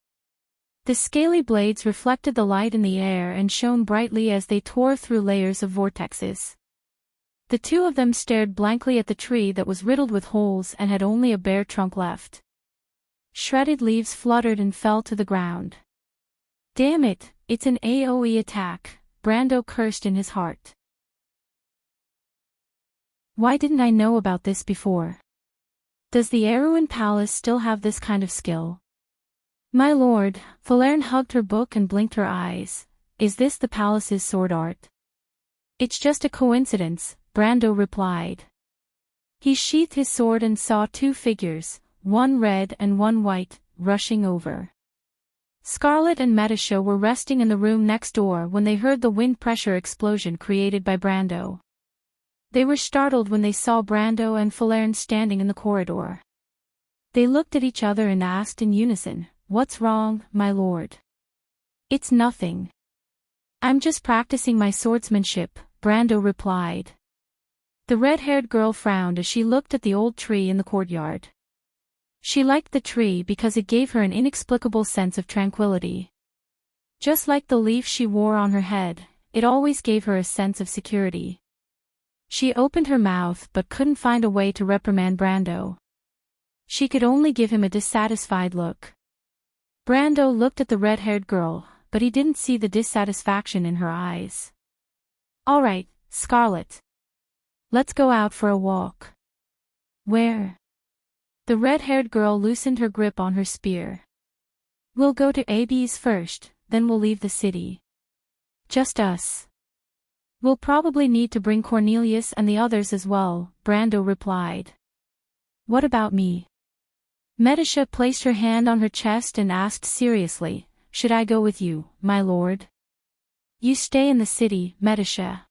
The scaly blades reflected the light in the air and shone brightly as they tore through layers of vortexes. The two of them stared blankly at the tree that was riddled with holes and had only a bare trunk left. Shredded leaves fluttered and fell to the ground. "Damn it, it's an AoE attack," Brando cursed in his heart. Why didn't I know about this before? Does the Erewhon Palace still have this kind of skill? My lord, Falerne hugged her book and blinked her eyes. Is this the palace's sword art? It's just a coincidence, Brando replied. He sheathed his sword and saw two figures, one red and one white, rushing over. Scarlet and Metasha were resting in the room next door when they heard the wind pressure explosion created by Brando. They were startled when they saw Brando and Falerne standing in the corridor. They looked at each other and asked in unison, "What's wrong, my lord?" "It's nothing. I'm just practicing my swordsmanship," Brando replied. The red-haired girl frowned as she looked at the old tree in the courtyard. She liked the tree because it gave her an inexplicable sense of tranquility. Just like the leaf she wore on her head, it always gave her a sense of security. She opened her mouth but couldn't find a way to reprimand Brando. She could only give him a dissatisfied look. Brando looked at the red-haired girl, but he didn't see the dissatisfaction in her eyes. "All right, Scarlet. Let's go out for a walk." "Where?" The red-haired girl loosened her grip on her spear. "We'll go to Abby's first, then we'll leave the city." "Just us." "We'll probably need to bring Cornelius and the others as well," Brando replied. "What about me?" Metasha placed her hand on her chest and asked seriously, "Should I go with you, my lord?" "You stay in the city, Metasha."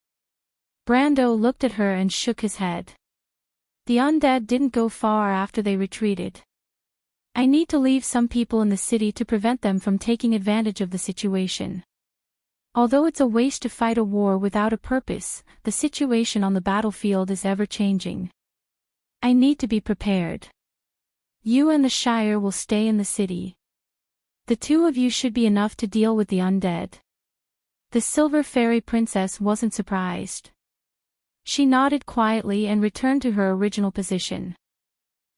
Brando looked at her and shook his head. The undead didn't go far after they retreated. "I need to leave some people in the city to prevent them from taking advantage of the situation. Although it's a waste to fight a war without a purpose, the situation on the battlefield is ever-changing. I need to be prepared. You and the Shire will stay in the city. The two of you should be enough to deal with the undead." The Silver Fairy Princess wasn't surprised. She nodded quietly and returned to her original position.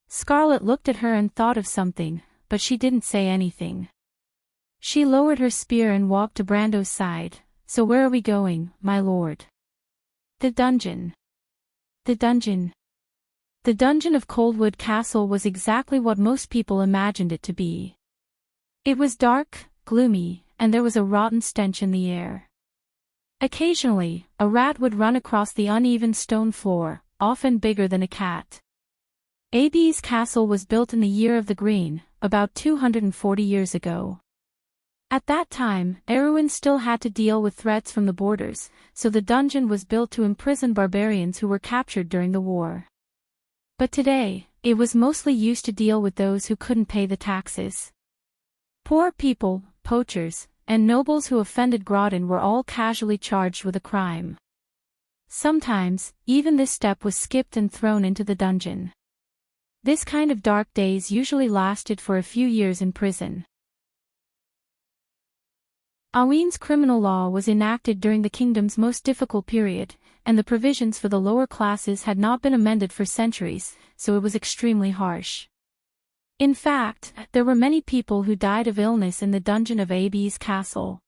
Scarlet looked at her and thought of something, but she didn't say anything. She lowered her spear and walked to Brando's side. "So where are we going, my lord?" "The dungeon." "The dungeon?" The dungeon of Coldwood Castle was exactly what most people imagined it to be. It was dark, gloomy, and there was a rotten stench in the air. Occasionally, a rat would run across the uneven stone floor, often bigger than a cat. Abby's castle was built in the year of the Green, about 240 years ago. At that time, Erewhon still had to deal with threats from the borders, so the dungeon was built to imprison barbarians who were captured during the war. But today, it was mostly used to deal with those who couldn't pay the taxes. Poor people, poachers, and nobles who offended Grodin were all casually charged with a crime. Sometimes, even this step was skipped and thrown into the dungeon. This kind of dark days usually lasted for a few years in prison. Awin's criminal law was enacted during the kingdom's most difficult period, and the provisions for the lower classes had not been amended for centuries, so it was extremely harsh. In fact, there were many people who died of illness in the dungeon of Abby's castle.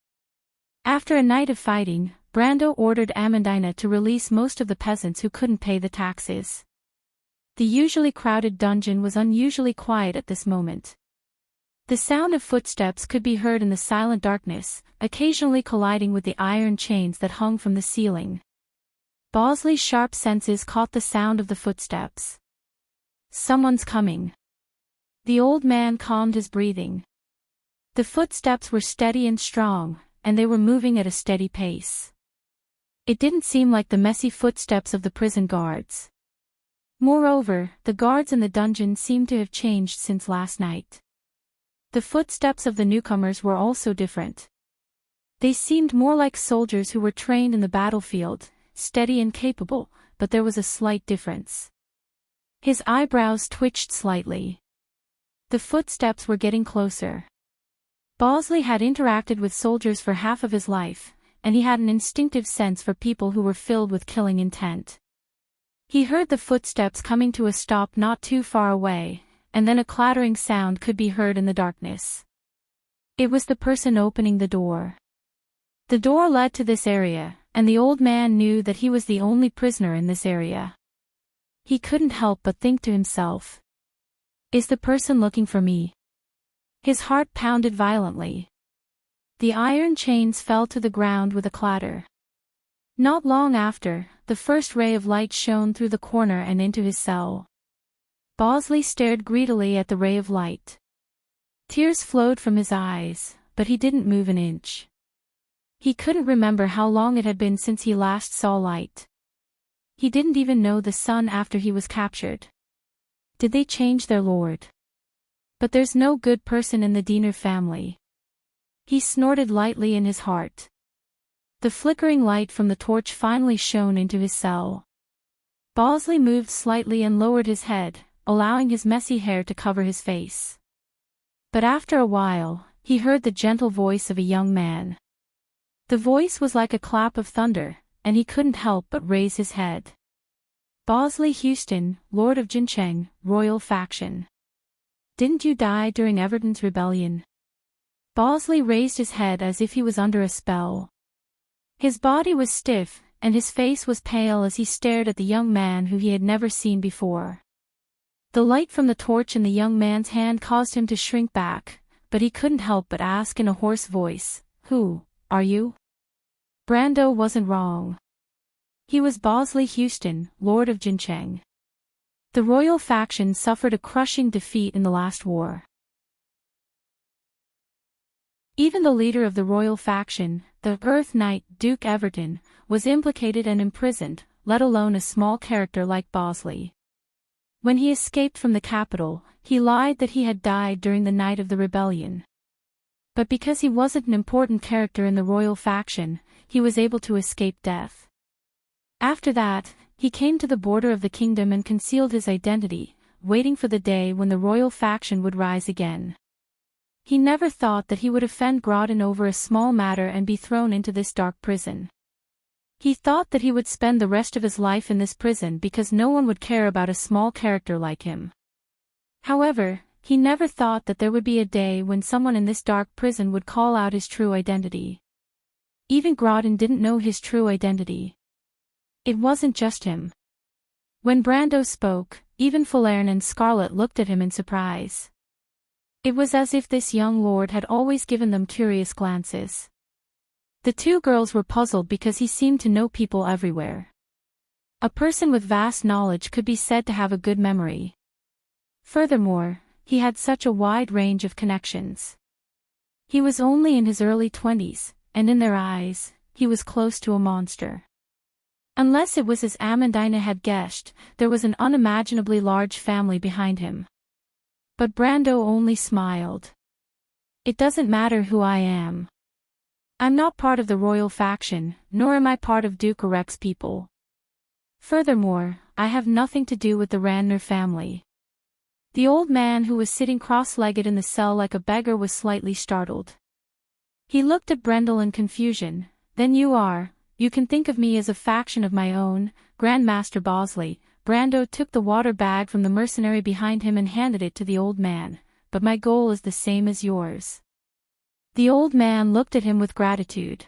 After a night of fighting, Brando ordered Amandina to release most of the peasants who couldn't pay the taxes. The usually crowded dungeon was unusually quiet at this moment. The sound of footsteps could be heard in the silent darkness, occasionally colliding with the iron chains that hung from the ceiling. Bosley's sharp senses caught the sound of the footsteps. "Someone's coming." The old man calmed his breathing. The footsteps were steady and strong, and they were moving at a steady pace. It didn't seem like the messy footsteps of the prison guards. Moreover, the guards in the dungeon seemed to have changed since last night. The footsteps of the newcomers were also different. They seemed more like soldiers who were trained in the battlefield, steady and capable, but there was a slight difference. His eyebrows twitched slightly. The footsteps were getting closer. Bosley had interacted with soldiers for half of his life, and he had an instinctive sense for people who were filled with killing intent. He heard the footsteps coming to a stop not too far away, and then a clattering sound could be heard in the darkness. It was the person opening the door. The door led to this area, and the old man knew that he was the only prisoner in this area. He couldn't help but think to himself, "Is the person looking for me?" His heart pounded violently. The iron chains fell to the ground with a clatter. Not long after, the first ray of light shone through the corner and into his cell. Bosley stared greedily at the ray of light. Tears flowed from his eyes, but he didn't move an inch. He couldn't remember how long it had been since he last saw light. He didn't even know the sun after he was captured. Did they change their lord? But there's no good person in the Diener family. He snorted lightly in his heart. The flickering light from the torch finally shone into his cell. Bosley moved slightly and lowered his head, allowing his messy hair to cover his face. But after a while, he heard the gentle voice of a young man. The voice was like a clap of thunder, and he couldn't help but raise his head. "Bosley Houston, Lord of Jincheng, Royal Faction. Didn't you die during Everton's rebellion?" Bosley raised his head as if he was under a spell. His body was stiff, and his face was pale as he stared at the young man who he had never seen before. The light from the torch in the young man's hand caused him to shrink back, but he couldn't help but ask in a hoarse voice, "Who are you?" Brando wasn't wrong. He was Bosley Houston, Lord of Jincheng. The royal faction suffered a crushing defeat in the last war. Even the leader of the royal faction, the Earth Knight, Duke Everton, was implicated and imprisoned, let alone a small character like Bosley. When he escaped from the capital, he lied that he had died during the night of the rebellion. But because he wasn't an important character in the royal faction, he was able to escape death. After that, he came to the border of the kingdom and concealed his identity, waiting for the day when the royal faction would rise again. He never thought that he would offend Grodin over a small matter and be thrown into this dark prison. He thought that he would spend the rest of his life in this prison because no one would care about a small character like him. However, he never thought that there would be a day when someone in this dark prison would call out his true identity. Even Grodin didn't know his true identity. It wasn't just him. When Brando spoke, even Falerne and Scarlet looked at him in surprise. It was as if this young lord had always given them curious glances. The two girls were puzzled because he seemed to know people everywhere. A person with vast knowledge could be said to have a good memory. Furthermore, he had such a wide range of connections. He was only in his early 20s, and in their eyes, he was close to a monster. Unless it was as Amandina had guessed, there was an unimaginably large family behind him. But Brando only smiled. "It doesn't matter who I am. I'm not part of the royal faction, nor am I part of Duke Arek's people. Furthermore, I have nothing to do with the Randner family." The old man who was sitting cross-legged in the cell like a beggar was slightly startled. He looked at Brendel in confusion. "Then you can think of me as a faction of my own, Grandmaster Bosley." Brando took the water bag from the mercenary behind him and handed it to the old man. "But my goal is the same as yours." The old man looked at him with gratitude.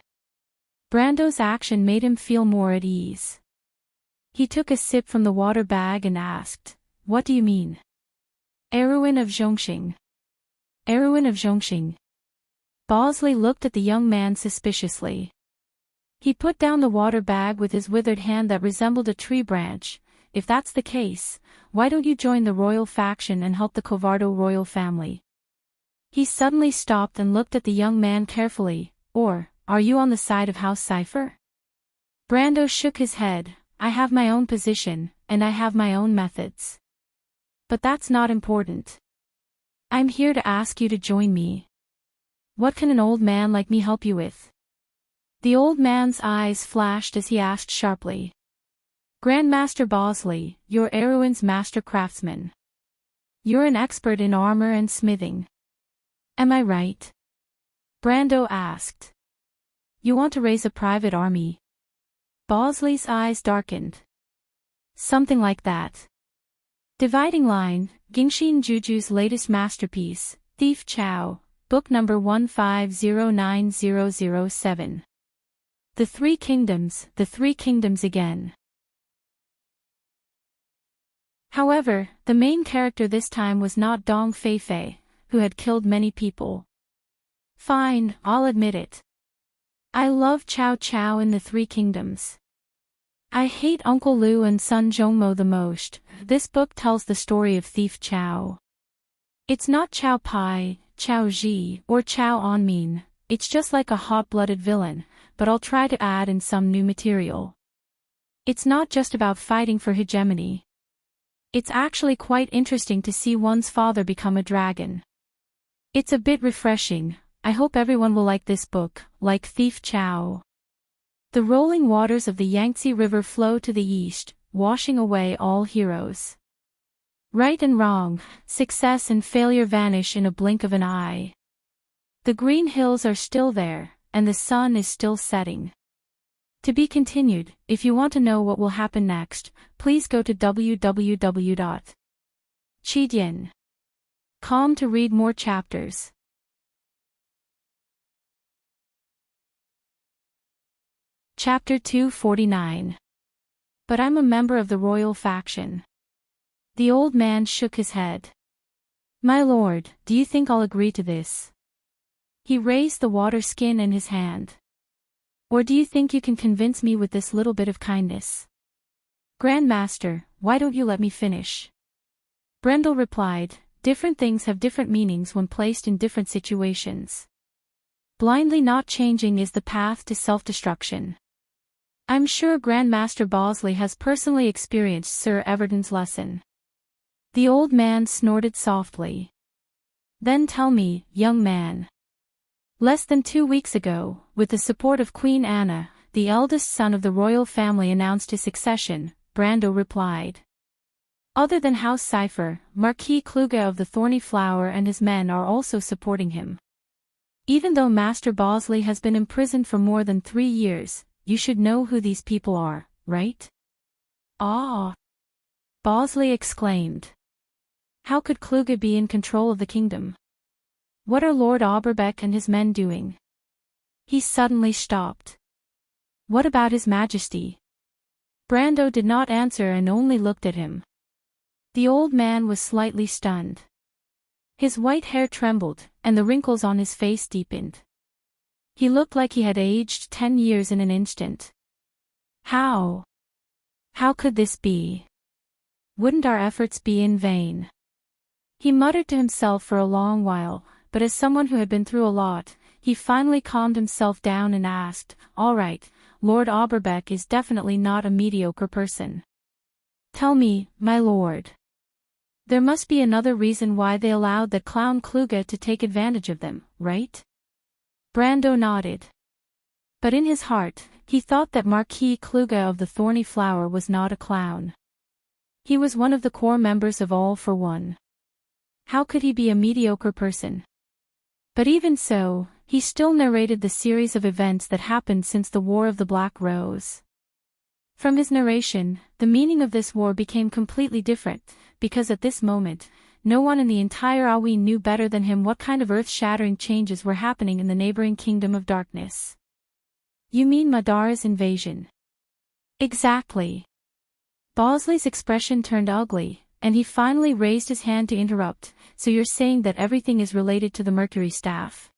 Brando's action made him feel more at ease. He took a sip from the water bag and asked, "What do you mean?" "Erwin of Zhongxing." "Erwin of Zhongxing." Bosley looked at the young man suspiciously. He put down the water bag with his withered hand that resembled a tree branch. "If that's the case, why don't you join the royal faction and help the Covardo royal family?" He suddenly stopped and looked at the young man carefully. "Or, are you on the side of House Cypher?" Brando shook his head. "I have my own position, and I have my own methods. But that's not important. I'm here to ask you to join me. What can an old man like me help you with?" The old man's eyes flashed as he asked sharply. "Grandmaster Bosley, you're Erwin's master craftsman. You're an expert in armor and smithing. Am I right?" Brando asked. You want to raise a private army? Bosley's eyes darkened. Something like that. Dividing Line, Gingxin Juju's latest masterpiece, Thief Chow, book number 1509007. The Three Kingdoms again. However, the main character this time was not Dong Feifei, who had killed many people. Fine, I'll admit it. I love Chow Chow in the Three Kingdoms. I hate Uncle Liu and Sun Zhongmo the most. This book tells the story of Thief Chow. It's not Chow Pai, Chow Ji, or Chow Anmin, it's just like a hot-blooded villain, but I'll try to add in some new material. It's not just about fighting for hegemony. It's actually quite interesting to see one's father become a dragon. It's a bit refreshing. I hope everyone will like this book, like Thief Chow. The rolling waters of the Yangtze River flow to the east, washing away all heroes. Right and wrong, success and failure vanish in a blink of an eye. The green hills are still there, and the sun is still setting. To be continued. If you want to know what will happen next, please go to www.chidian.com to read more chapters. Chapter 249. But I'm a member of the royal faction. The old man shook his head. My lord, do you think I'll agree to this? He raised the water skin in his hand. Or do you think you can convince me with this little bit of kindness? Grandmaster, why don't you let me finish? Brendel replied, different things have different meanings when placed in different situations. Blindly not changing is the path to self-destruction. I'm sure Grandmaster Bosley has personally experienced Sir Everton's lesson. The old man snorted softly. Then tell me, young man. Less than 2 weeks ago, with the support of Queen Anna, the eldest son of the royal family announced his succession, Brando replied. Other than House Cypher, Marquis Kluge of the Thorny Flower and his men are also supporting him. Even though Master Bosley has been imprisoned for more than 3 years, you should know who these people are, right? Ah! Bosley exclaimed. How could Kluge be in control of the kingdom? What are Lord Auberbeck and his men doing? He suddenly stopped. What about His Majesty? Brando did not answer and only looked at him. The old man was slightly stunned. His white hair trembled, and the wrinkles on his face deepened. He looked like he had aged 10 years in an instant. How? How could this be? Wouldn't our efforts be in vain? He muttered to himself for a long while, but as someone who had been through a lot, he finally calmed himself down and asked, all right, Lord Auberbeck is definitely not a mediocre person. Tell me, my lord. There must be another reason why they allowed that clown Kluge to take advantage of them, right? Brando nodded. But in his heart, he thought that Marquis Kluge of the Thorny Flower was not a clown. He was one of the core members of All for One. How could he be a mediocre person? But even so, he still narrated the series of events that happened since the War of the Black Rose. From his narration, the meaning of this war became completely different, because at this moment, no one in the entire Aoi knew better than him what kind of earth-shattering changes were happening in the neighboring Kingdom of Darkness. You mean Madara's invasion? Exactly. Bosley's expression turned ugly, and he finally raised his hand to interrupt, so you're saying that everything is related to the Mercury Staff?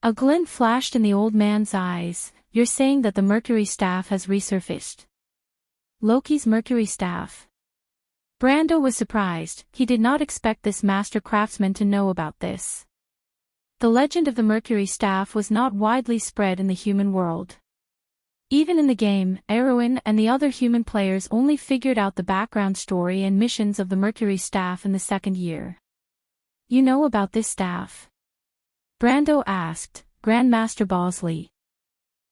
A glint flashed in the old man's eyes. You're saying that the Mercury Staff has resurfaced? Loki's Mercury Staff? Brando was surprised. He did not expect this master craftsman to know about this. The legend of the Mercury Staff was not widely spread in the human world. Even in the game, Erwin and the other human players only figured out the background story and missions of the Mercury Staff in the second year. You know about this staff? Brando asked, Grandmaster Bosley.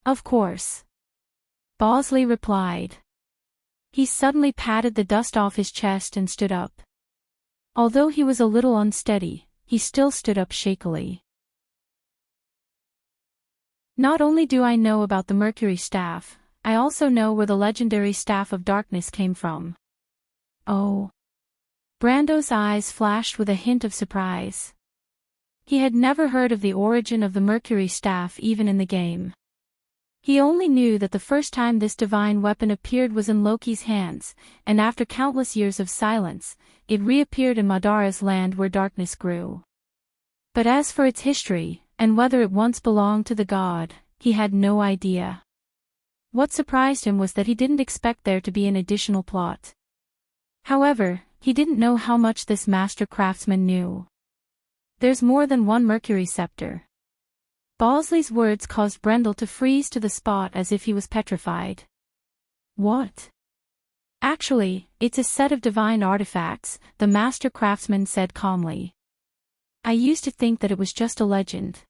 Of course. Bosley replied. He suddenly patted the dust off his chest and stood up. Although he was a little unsteady, he still stood up shakily. Not only do I know about the Mercury staff, I also know where the legendary Staff of Darkness came from. Oh. Brando's eyes flashed with a hint of surprise. He had never heard of the origin of the Mercury staff even in the game. He only knew that the first time this divine weapon appeared was in Loki's hands, and after countless years of silence, it reappeared in Madara's land where darkness grew. But as for its history, and whether it once belonged to the god, he had no idea. What surprised him was that he didn't expect there to be an additional plot. However, he didn't know how much this master craftsman knew. There's more than one Mercury scepter. Bosley's words caused Brendel to freeze to the spot as if he was petrified. What? Actually, it's a set of divine artifacts, the master craftsman said calmly. I used to think that it was just a legend.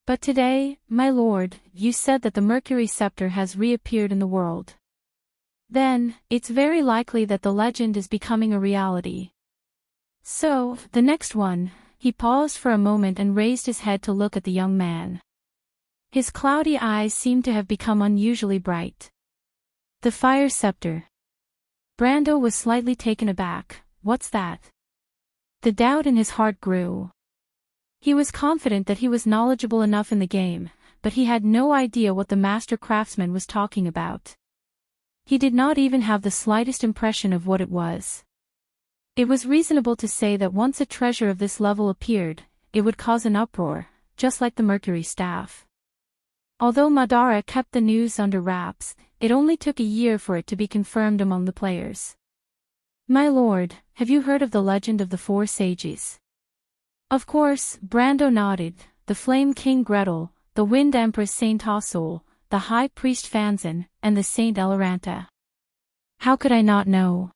But today, my lord, you said that the Mercury scepter has reappeared in the world. Then, it's very likely that the legend is becoming a reality. So, the next one. He paused for a moment and raised his head to look at the young man. His cloudy eyes seemed to have become unusually bright. The fire scepter. Brando was slightly taken aback. What's that? The doubt in his heart grew. He was confident that he was knowledgeable enough in the game, but he had no idea what the master craftsman was talking about. He did not even have the slightest impression of what it was. It was reasonable to say that once a treasure of this level appeared, it would cause an uproar, just like the Mercury staff. Although Madara kept the news under wraps, it only took a year for it to be confirmed among the players. My lord, have you heard of the legend of the four sages? Of course, Brando nodded, the Flame King Gretel, the Wind Empress Saint Hassel, the High Priest Fanzan, and the Saint Eloranta. How could I not know?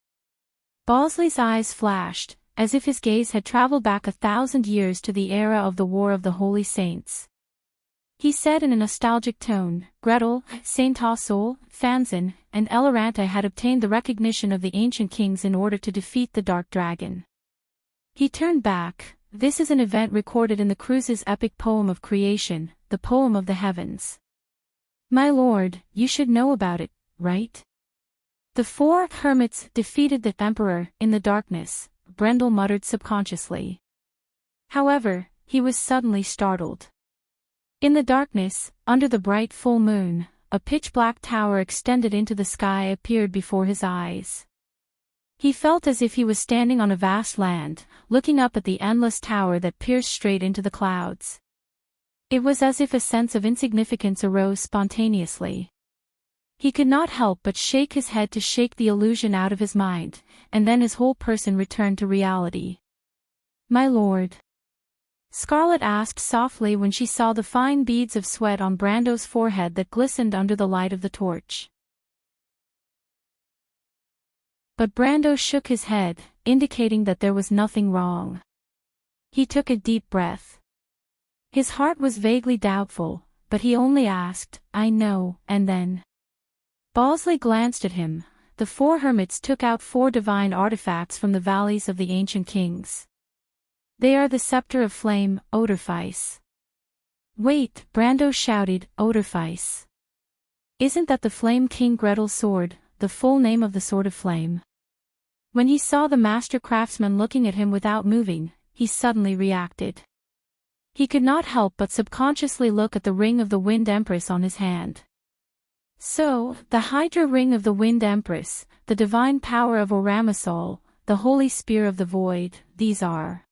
Bosley's eyes flashed, as if his gaze had traveled back 1,000 years to the era of the War of the Holy Saints. He said in a nostalgic tone, Gretel, Saint Hassel, Fanzan, and Eloranta had obtained the recognition of the ancient kings in order to defeat the Dark Dragon. He turned back. This is an event recorded in the Cruse's epic poem of creation, the Poem of the Heavens. My lord, you should know about it, right? The four hermits defeated the Emperor in the darkness, Brendel muttered subconsciously. However, he was suddenly startled. In the darkness, under the bright full moon, a pitch-black tower extended into the sky appeared before his eyes. He felt as if he was standing on a vast land, looking up at the endless tower that pierced straight into the clouds. It was as if a sense of insignificance arose spontaneously. He could not help but shake his head to shake the illusion out of his mind, and then his whole person returned to reality. My lord. Scarlet asked softly when she saw the fine beads of sweat on Brando's forehead that glistened under the light of the torch. But Brando shook his head, indicating that there was nothing wrong. He took a deep breath. His heart was vaguely doubtful, but he only asked, I know, and then. Bosley glanced at him. The four hermits took out 4 divine artifacts from the valleys of the ancient kings. They are the Scepter of Flame, Odorfice. Wait, Brando shouted, Odorfice. Isn't that the Flame King Gretel's sword, the full name of the Sword of Flame? When he saw the master craftsman looking at him without moving, he suddenly reacted. He could not help but subconsciously look at the ring of the Wind Empress on his hand. So, the Hydra Ring of the Wind Empress, the divine power of Oramisol, the Holy Spear of the Void, these are.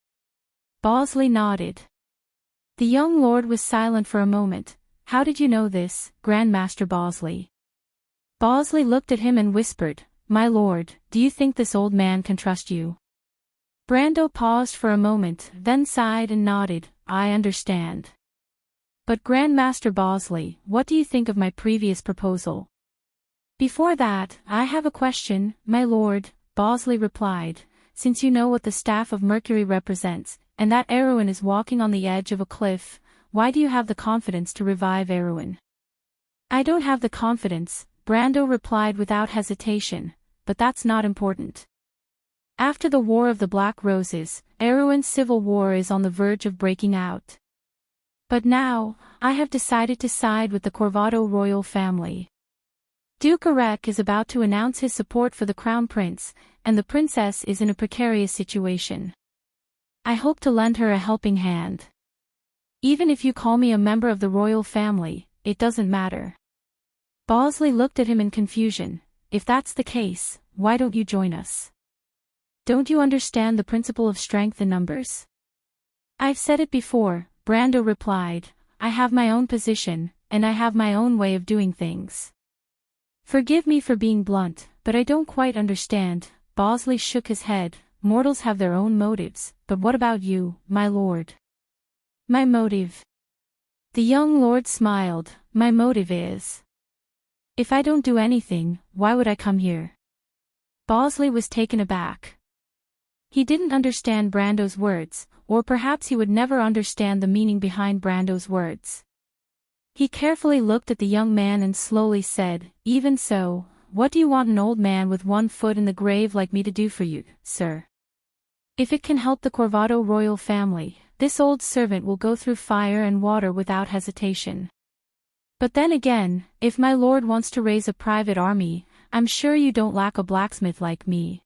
Bosley nodded. The young lord was silent for a moment. How did you know this, Grandmaster Bosley? Bosley looked at him and whispered, My lord, do you think this old man can trust you? Brando paused for a moment, then sighed and nodded, I understand. But Grandmaster Bosley, what do you think of my previous proposal? Before that, I have a question, my lord, Bosley replied, since you know what the Staff of Mercury represents, and that Erwin is walking on the edge of a cliff, why do you have the confidence to revive Erwin? I don't have the confidence, Brando replied without hesitation, but that's not important. After the War of the Black Roses, Erwin's civil war is on the verge of breaking out. But now, I have decided to side with the Corvado royal family. Duke Erek is about to announce his support for the crown prince, and the princess is in a precarious situation. I hope to lend her a helping hand. Even if you call me a member of the royal family, it doesn't matter. Bosley looked at him in confusion. If that's the case, why don't you join us? Don't you understand the principle of strength in numbers? I've said it before, Brando replied. I have my own position, and I have my own way of doing things. Forgive me for being blunt, but I don't quite understand. Bosley shook his head. Mortals have their own motives, but what about you, my lord? My motive. The young lord smiled. My motive is. If I don't do anything, why would I come here? Bosley was taken aback. He didn't understand Brando's words, or perhaps he would never understand the meaning behind Brando's words. He carefully looked at the young man and slowly said, Even so, what do you want an old man with one foot in the grave like me to do for you, sir? If it can help the Corvado royal family, this old servant will go through fire and water without hesitation. But then again, if my lord wants to raise a private army, I'm sure you don't lack a blacksmith like me.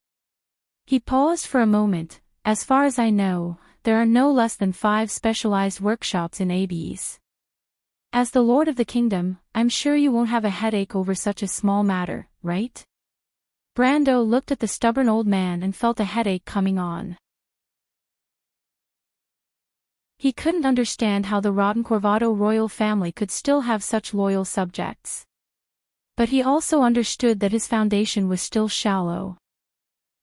He paused for a moment. As far as I know, there are no less than 5 specialized workshops in Abes. As the lord of the kingdom, I'm sure you won't have a headache over such a small matter, right? Brando looked at the stubborn old man and felt a headache coming on. He couldn't understand how the rotten Corvado royal family could still have such loyal subjects. But he also understood that his foundation was still shallow.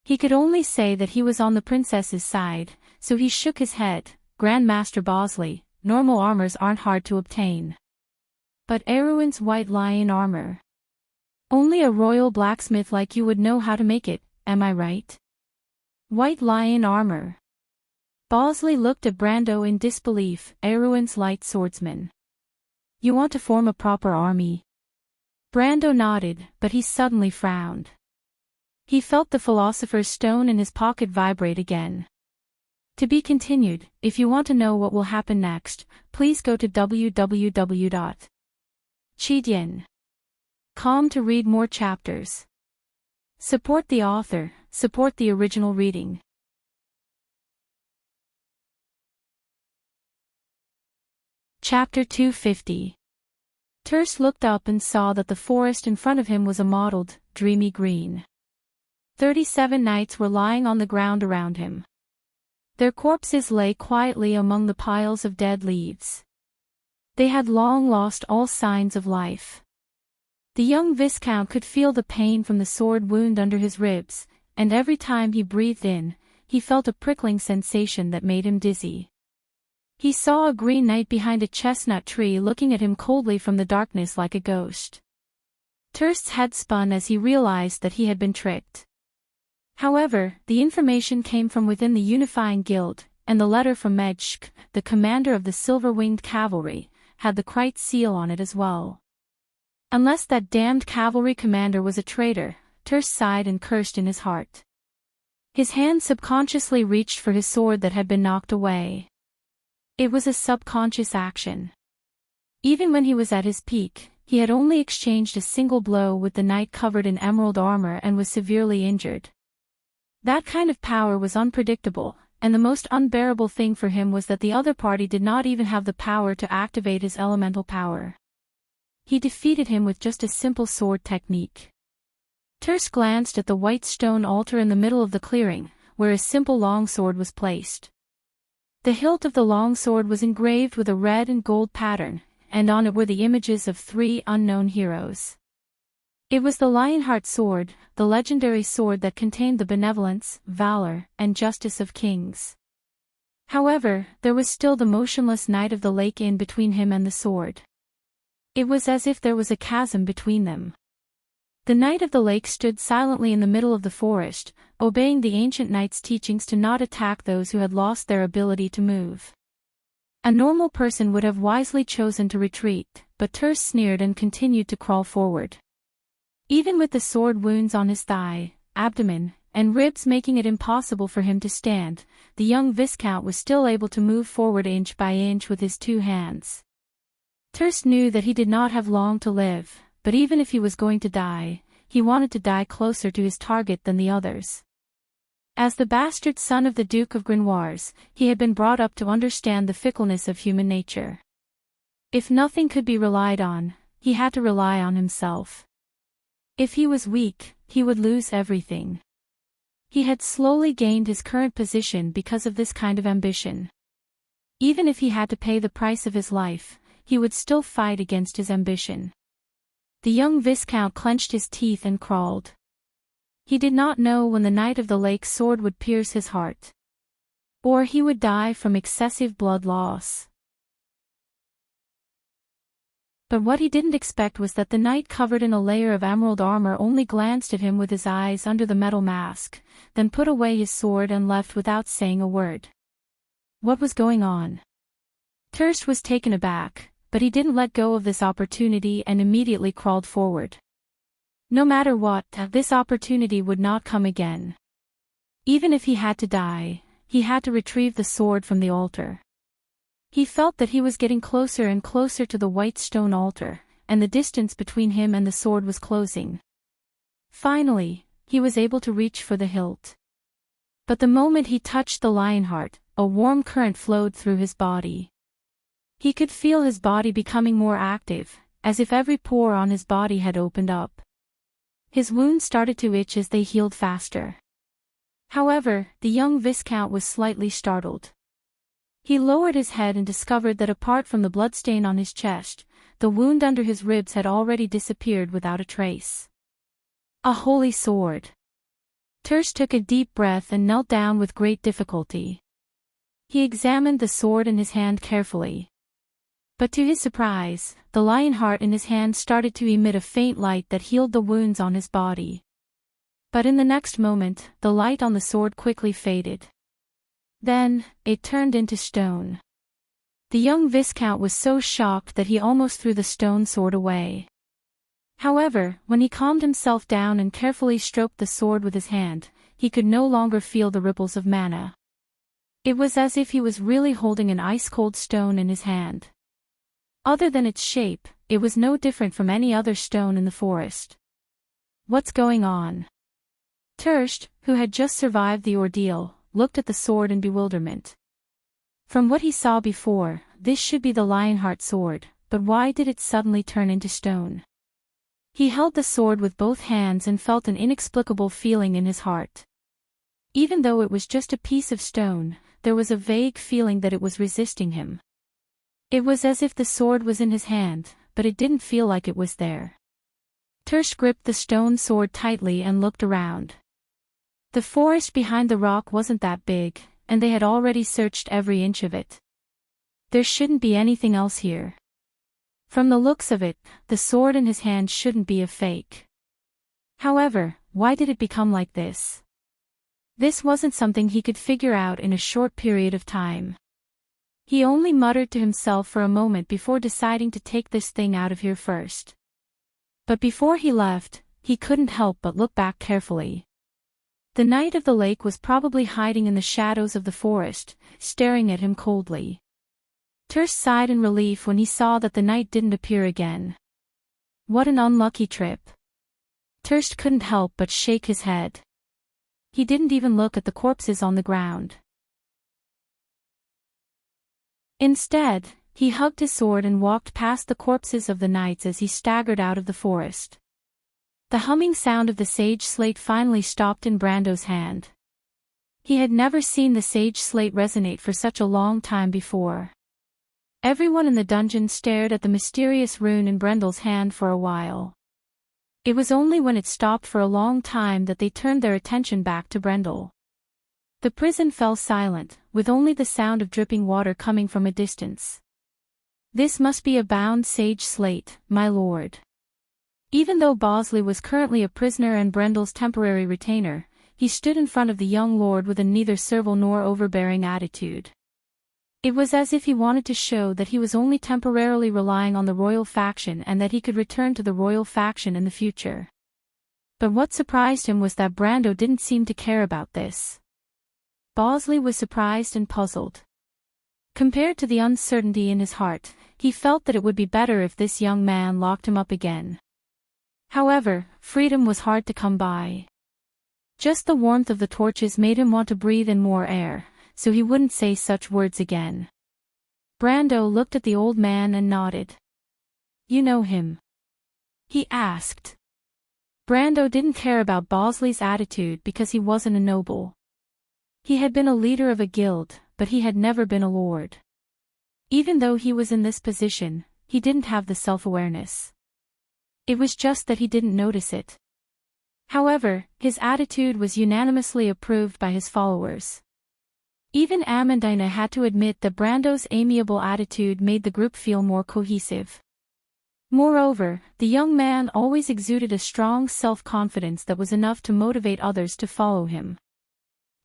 He could only say that he was on the princess's side, so he shook his head. Grand Master Bosley, normal armors aren't hard to obtain. But Erewhon's white lion armor. Only a royal blacksmith like you would know how to make it, am I right? White lion armor. Bosley looked at Brando in disbelief. Erewhon's light swordsman. You want to form a proper army? Brando nodded, but he suddenly frowned. He felt the philosopher's stone in his pocket vibrate again. To be continued. If you want to know what will happen next, please go to www.chidian.com to read more chapters. Support the author, support the original reading. Chapter 250. Terse looked up and saw that the forest in front of him was a mottled, dreamy green. 37 knights were lying on the ground around him. Their corpses lay quietly among the piles of dead leaves. They had long lost all signs of life. The young Viscount could feel the pain from the sword wound under his ribs, and every time he breathed in, he felt a prickling sensation that made him dizzy. He saw a green knight behind a chestnut tree looking at him coldly from the darkness like a ghost. Terst's head spun as he realized that he had been tricked. However, the information came from within the unifying guild, and the letter from Medshk, the commander of the silver-winged cavalry, had the Krite seal on it as well. Unless that damned cavalry commander was a traitor, Terst sighed and cursed in his heart. His hand subconsciously reached for his sword that had been knocked away. It was a subconscious action. Even when he was at his peak, he had only exchanged a single blow with the knight covered in emerald armor and was severely injured. That kind of power was unpredictable, and the most unbearable thing for him was that the other party did not even have the power to activate his elemental power. He defeated him with just a simple sword technique. Terst glanced at the white stone altar in the middle of the clearing, where a simple longsword was placed. The hilt of the longsword was engraved with a red and gold pattern, and on it were the images of 3 unknown heroes. It was the Lionheart sword, the legendary sword that contained the benevolence, valor, and justice of kings. However, there was still the motionless Knight of the Lake in between him and the sword. It was as if there was a chasm between them. The Knight of the Lake stood silently in the middle of the forest, obeying the ancient knight's teachings to not attack those who had lost their ability to move. A normal person would have wisely chosen to retreat, but Terst sneered and continued to crawl forward. Even with the sword wounds on his thigh, abdomen, and ribs making it impossible for him to stand, the young Viscount was still able to move forward inch by inch with his 2 hands. Thirst knew that he did not have long to live, but even if he was going to die, he wanted to die closer to his target than the others. As the bastard son of the Duke of Grenoires, he had been brought up to understand the fickleness of human nature. If nothing could be relied on, he had to rely on himself. If he was weak, he would lose everything. He had slowly gained his current position because of this kind of ambition. Even if he had to pay the price of his life, he would still fight against his ambition. The young Viscount clenched his teeth and crawled. He did not know when the Knight of the Lake's sword would pierce his heart. Or he would die from excessive blood loss. But what he didn't expect was that the knight covered in a layer of emerald armor only glanced at him with his eyes under the metal mask, then put away his sword and left without saying a word. What was going on? Thirst was taken aback, but he didn't let go of this opportunity and immediately crawled forward. No matter what, this opportunity would not come again. Even if he had to die, he had to retrieve the sword from the altar. He felt that he was getting closer and closer to the white stone altar, and the distance between him and the sword was closing. Finally, he was able to reach for the hilt. But the moment he touched the Lionheart, a warm current flowed through his body. He could feel his body becoming more active, as if every pore on his body had opened up. His wounds started to itch as they healed faster. However, the young Viscount was slightly startled. He lowered his head and discovered that apart from the bloodstain on his chest, the wound under his ribs had already disappeared without a trace. A holy sword. Thirst took a deep breath and knelt down with great difficulty. He examined the sword in his hand carefully. But to his surprise, the Lionheart in his hand started to emit a faint light that healed the wounds on his body. But in the next moment, the light on the sword quickly faded. Then, it turned into stone. The young Viscount was so shocked that he almost threw the stone sword away. However, when he calmed himself down and carefully stroked the sword with his hand, he could no longer feel the ripples of mana. It was as if he was really holding an ice-cold stone in his hand. Other than its shape, it was no different from any other stone in the forest. What's going on? Thirst, who had just survived the ordeal, looked at the sword in bewilderment. From what he saw before, this should be the Lionheart sword, but why did it suddenly turn into stone? He held the sword with both hands and felt an inexplicable feeling in his heart. Even though it was just a piece of stone, there was a vague feeling that it was resisting him. It was as if the sword was in his hand, but it didn't feel like it was there. Thirst gripped the stone sword tightly and looked around. The forest behind the rock wasn't that big, and they had already searched every inch of it. There shouldn't be anything else here. From the looks of it, the sword in his hand shouldn't be a fake. However, why did it become like this? This wasn't something he could figure out in a short period of time. He only muttered to himself for a moment before deciding to take this thing out of here first. But before he left, he couldn't help but look back carefully. The Knight of the Lake was probably hiding in the shadows of the forest, staring at him coldly. Thirst sighed in relief when he saw that the knight didn't appear again. What an unlucky trip. Thirst couldn't help but shake his head. He didn't even look at the corpses on the ground. Instead, he hugged his sword and walked past the corpses of the knights as he staggered out of the forest. The humming sound of the sage slate finally stopped in Brando's hand. He had never seen the sage slate resonate for such a long time before. Everyone in the dungeon stared at the mysterious rune in Brendel's hand for a while. It was only when it stopped for a long time that they turned their attention back to Brendel. The prison fell silent, with only the sound of dripping water coming from a distance. This must be a bound sage slate, my lord. Even though Bosley was currently a prisoner and Brendel's temporary retainer, he stood in front of the young lord with a neither servile nor overbearing attitude. It was as if he wanted to show that he was only temporarily relying on the royal faction and that he could return to the royal faction in the future. But what surprised him was that Brando didn't seem to care about this. Bosley was surprised and puzzled. Compared to the uncertainty in his heart, he felt that it would be better if this young man locked him up again. However, freedom was hard to come by. Just the warmth of the torches made him want to breathe in more air, so he wouldn't say such words again. Brando looked at the old man and nodded. "You know him?" he asked. Brando didn't care about Bosley's attitude because he wasn't a noble. He had been a leader of a guild, but he had never been a lord. Even though he was in this position, he didn't have the self-awareness. It was just that he didn't notice it. However, his attitude was unanimously approved by his followers. Even Amandina had to admit that Brando's amiable attitude made the group feel more cohesive. Moreover, the young man always exuded a strong self-confidence that was enough to motivate others to follow him.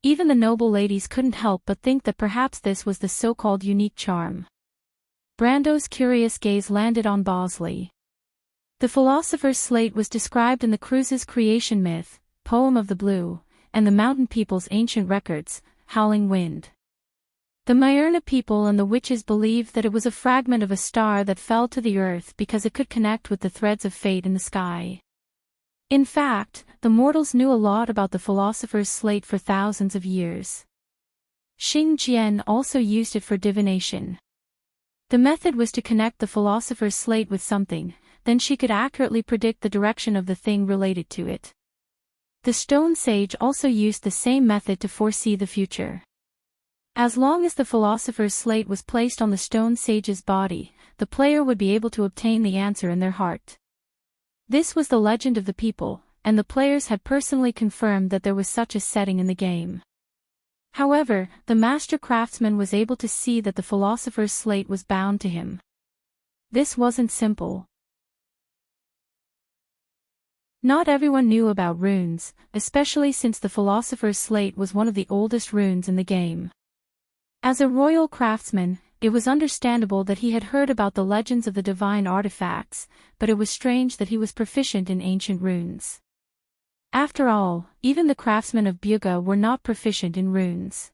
Even the noble ladies couldn't help but think that perhaps this was the so-called unique charm. Brando's curious gaze landed on Bosley. The philosopher's slate was described in the Cruise's creation myth, Poem of the Blue, and the mountain people's ancient records, Howling Wind. The Myrna people and the witches believed that it was a fragment of a star that fell to the earth because it could connect with the threads of fate in the sky. In fact, the mortals knew a lot about the philosopher's slate for thousands of years. Xing Jian also used it for divination. The method was to connect the philosopher's slate with something, then she could accurately predict the direction of the thing related to it. The stone sage also used the same method to foresee the future. As long as the philosopher's slate was placed on the stone sage's body, the player would be able to obtain the answer in their heart. This was the legend of the people, and the players had personally confirmed that there was such a setting in the game. However, the master craftsman was able to see that the philosopher's slate was bound to him. This wasn't simple. Not everyone knew about runes, especially since the philosopher's slate was one of the oldest runes in the game. As a royal craftsman, it was understandable that he had heard about the legends of the divine artifacts, but it was strange that he was proficient in ancient runes. After all, even the craftsmen of Buga were not proficient in runes.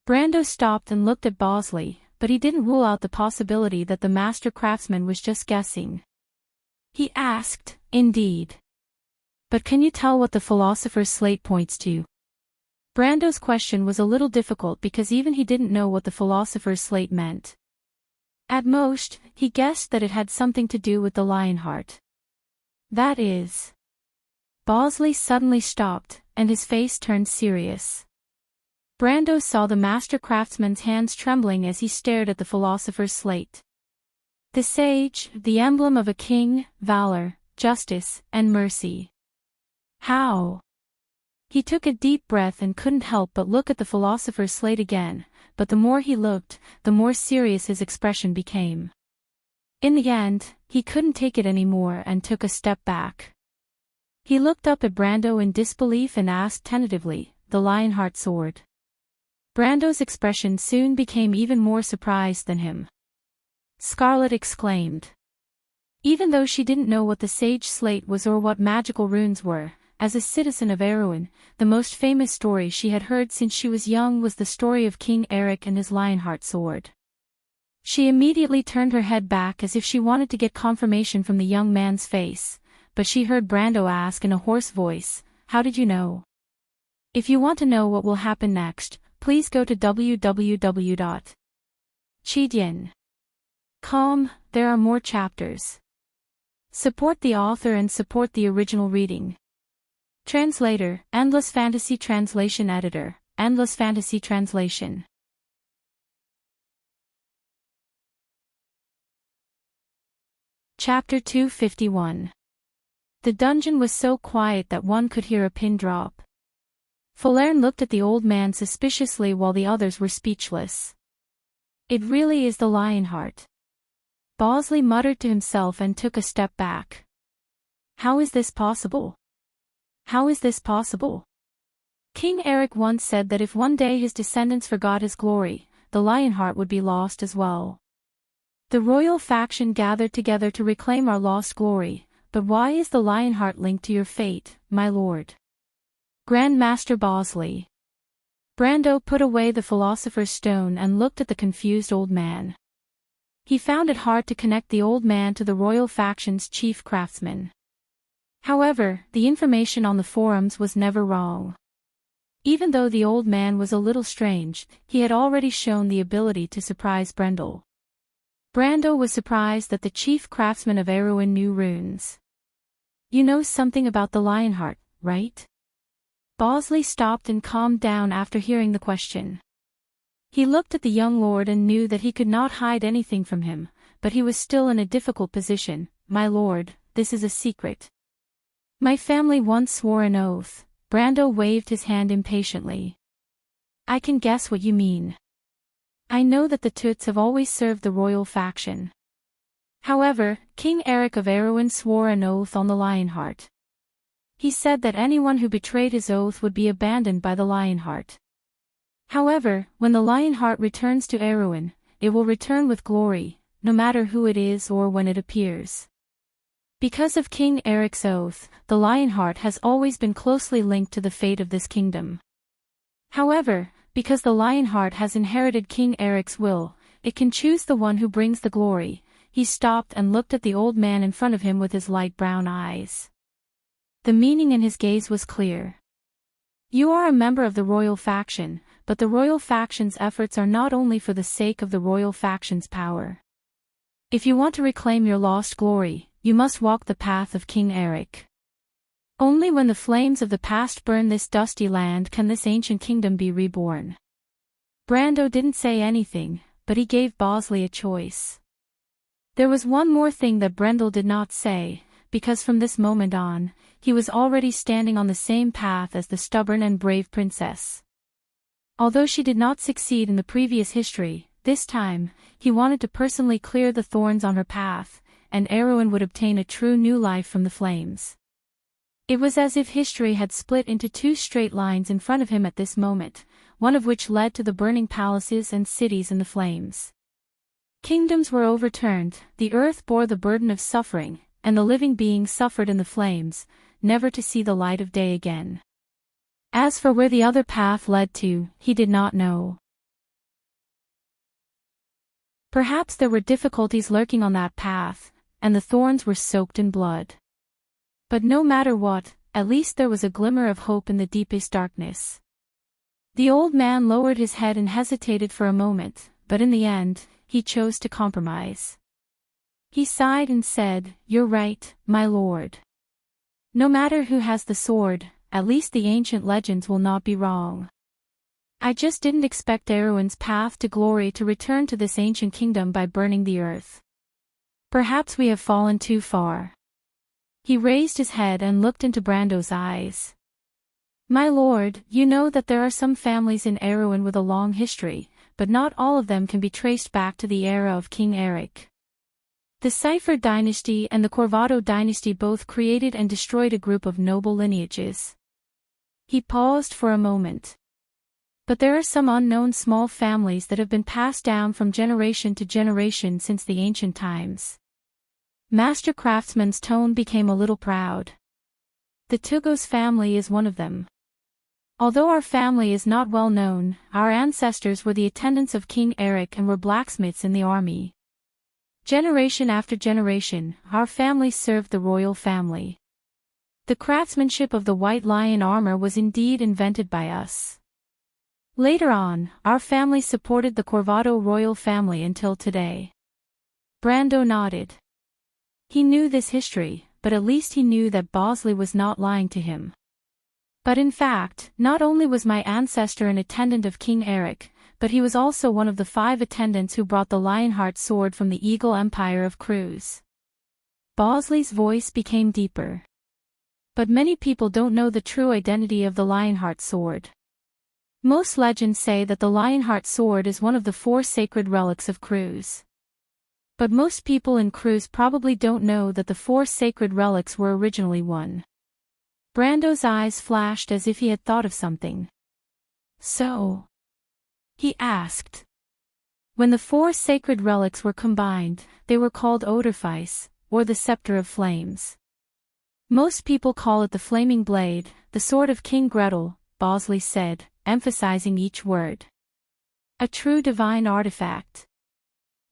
Brando stopped and looked at Bosley, but he didn't rule out the possibility that the master craftsman was just guessing. He asked, "Indeed. But can you tell what the philosopher's slate points to?" Brando's question was a little difficult because even he didn't know what the philosopher's slate meant. At most, he guessed that it had something to do with the Lionheart. That is. Bosley suddenly stopped, and his face turned serious. Brando saw the master craftsman's hands trembling as he stared at the philosopher's slate. The sage, the emblem of a king, valor, justice, and mercy. How? He took a deep breath and couldn't help but look at the philosopher's slate again, but the more he looked, the more serious his expression became. In the end, he couldn't take it anymore and took a step back. He looked up at Brando in disbelief and asked tentatively, "The Lionheart sword?" Brando's expression soon became even more surprised than him. Scarlet exclaimed. Even though she didn't know what the sage slate was or what magical runes were, as a citizen of Erewhon, the most famous story she had heard since she was young was the story of King Eric and his Lionheart sword. She immediately turned her head back as if she wanted to get confirmation from the young man's face, but she heard Brando ask in a hoarse voice, "How did you know?" If you want to know what will happen next, please go to www.chidian.com. There are more chapters. Support the author and support the original reading. Translator, Endless Fantasy Translation Editor, Endless Fantasy Translation. Chapter 251. The dungeon was so quiet that one could hear a pin drop. Falerne looked at the old man suspiciously while the others were speechless. "It really is the Lionheart." Bosley muttered to himself and took a step back. "How is this possible? How is this possible?" King Eric once said that if one day his descendants forgot his glory, the Lionheart would be lost as well. The royal faction gathered together to reclaim our lost glory, but why is the Lionheart linked to your fate, my lord? Grand Master Bosley. Brando put away the Philosopher's Stone and looked at the confused old man. He found it hard to connect the old man to the royal faction's chief craftsman. However, the information on the forums was never wrong. Even though the old man was a little strange, he had already shown the ability to surprise Brendel. Brando was surprised that the chief craftsman of Erewhon knew runes. You know something about the Lionheart, right? Bosley stopped and calmed down after hearing the question. He looked at the young lord and knew that he could not hide anything from him, but he was still in a difficult position. My lord, this is a secret. My family once swore an oath. Brando waved his hand impatiently. I can guess what you mean. I know that the Toots have always served the royal faction. However, King Eric of Erewhon swore an oath on the Lionheart. He said that anyone who betrayed his oath would be abandoned by the Lionheart. However, when the Lionheart returns to Erewhon, it will return with glory, no matter who it is or when it appears. Because of King Eric's oath, the Lionheart has always been closely linked to the fate of this kingdom. However, because the Lionheart has inherited King Eric's will, it can choose the one who brings the glory. He stopped and looked at the old man in front of him with his light brown eyes. The meaning in his gaze was clear. You are a member of the royal faction, but the royal faction's efforts are not only for the sake of the royal faction's power. If you want to reclaim your lost glory, you must walk the path of King Eric. Only when the flames of the past burn this dusty land can this ancient kingdom be reborn. Brando didn't say anything, but he gave Bosley a choice. There was one more thing that Brendel did not say, because from this moment on, he was already standing on the same path as the stubborn and brave princess. Although she did not succeed in the previous history, this time, he wanted to personally clear the thorns on her path, and Erewhon would obtain a true new life from the flames. It was as if history had split into two straight lines in front of him at this moment, one of which led to the burning palaces and cities in the flames. Kingdoms were overturned, the earth bore the burden of suffering, and the living beings suffered in the flames, never to see the light of day again. As for where the other path led to, he did not know. Perhaps there were difficulties lurking on that path, and the thorns were soaked in blood. But no matter what, at least there was a glimmer of hope in the deepest darkness. The old man lowered his head and hesitated for a moment, but in the end, he chose to compromise. He sighed and said, "You're right, my lord. No matter who has the sword, at least the ancient legends will not be wrong. I just didn't expect Erewhon's path to glory to return to this ancient kingdom by burning the earth. Perhaps we have fallen too far." He raised his head and looked into Brando's eyes. "My lord, you know that there are some families in Erewhon with a long history, but not all of them can be traced back to the era of King Eric. The Cipher dynasty and the Corvado dynasty both created and destroyed a group of noble lineages." He paused for a moment. "But there are some unknown small families that have been passed down from generation to generation since the ancient times." Master Craftsman's tone became a little proud. "The Tugos family is one of them. Although our family is not well known, our ancestors were the attendants of King Eric and were blacksmiths in the army. Generation after generation, our family served the royal family. The craftsmanship of the White Lion armor was indeed invented by us. Later on, our family supported the Corvado royal family until today." Brando nodded. He knew this history, but at least he knew that Bosley was not lying to him. "But in fact, not only was my ancestor an attendant of King Eric, but he was also one of the 5 attendants who brought the Lionheart sword from the Eagle Empire of Cruz." Bosley's voice became deeper. "But many people don't know the true identity of the Lionheart sword. Most legends say that the Lionheart sword is one of the 4 sacred relics of Cruz. But most people in Cruz probably don't know that the 4 sacred relics were originally one." Brando's eyes flashed as if he had thought of something. "So?" he asked. "When the 4 sacred relics were combined, they were called Odorfice, or the Scepter of Flames. Most people call it the flaming blade, the sword of King Gretel, Bosley said, emphasizing each word. A true divine artifact.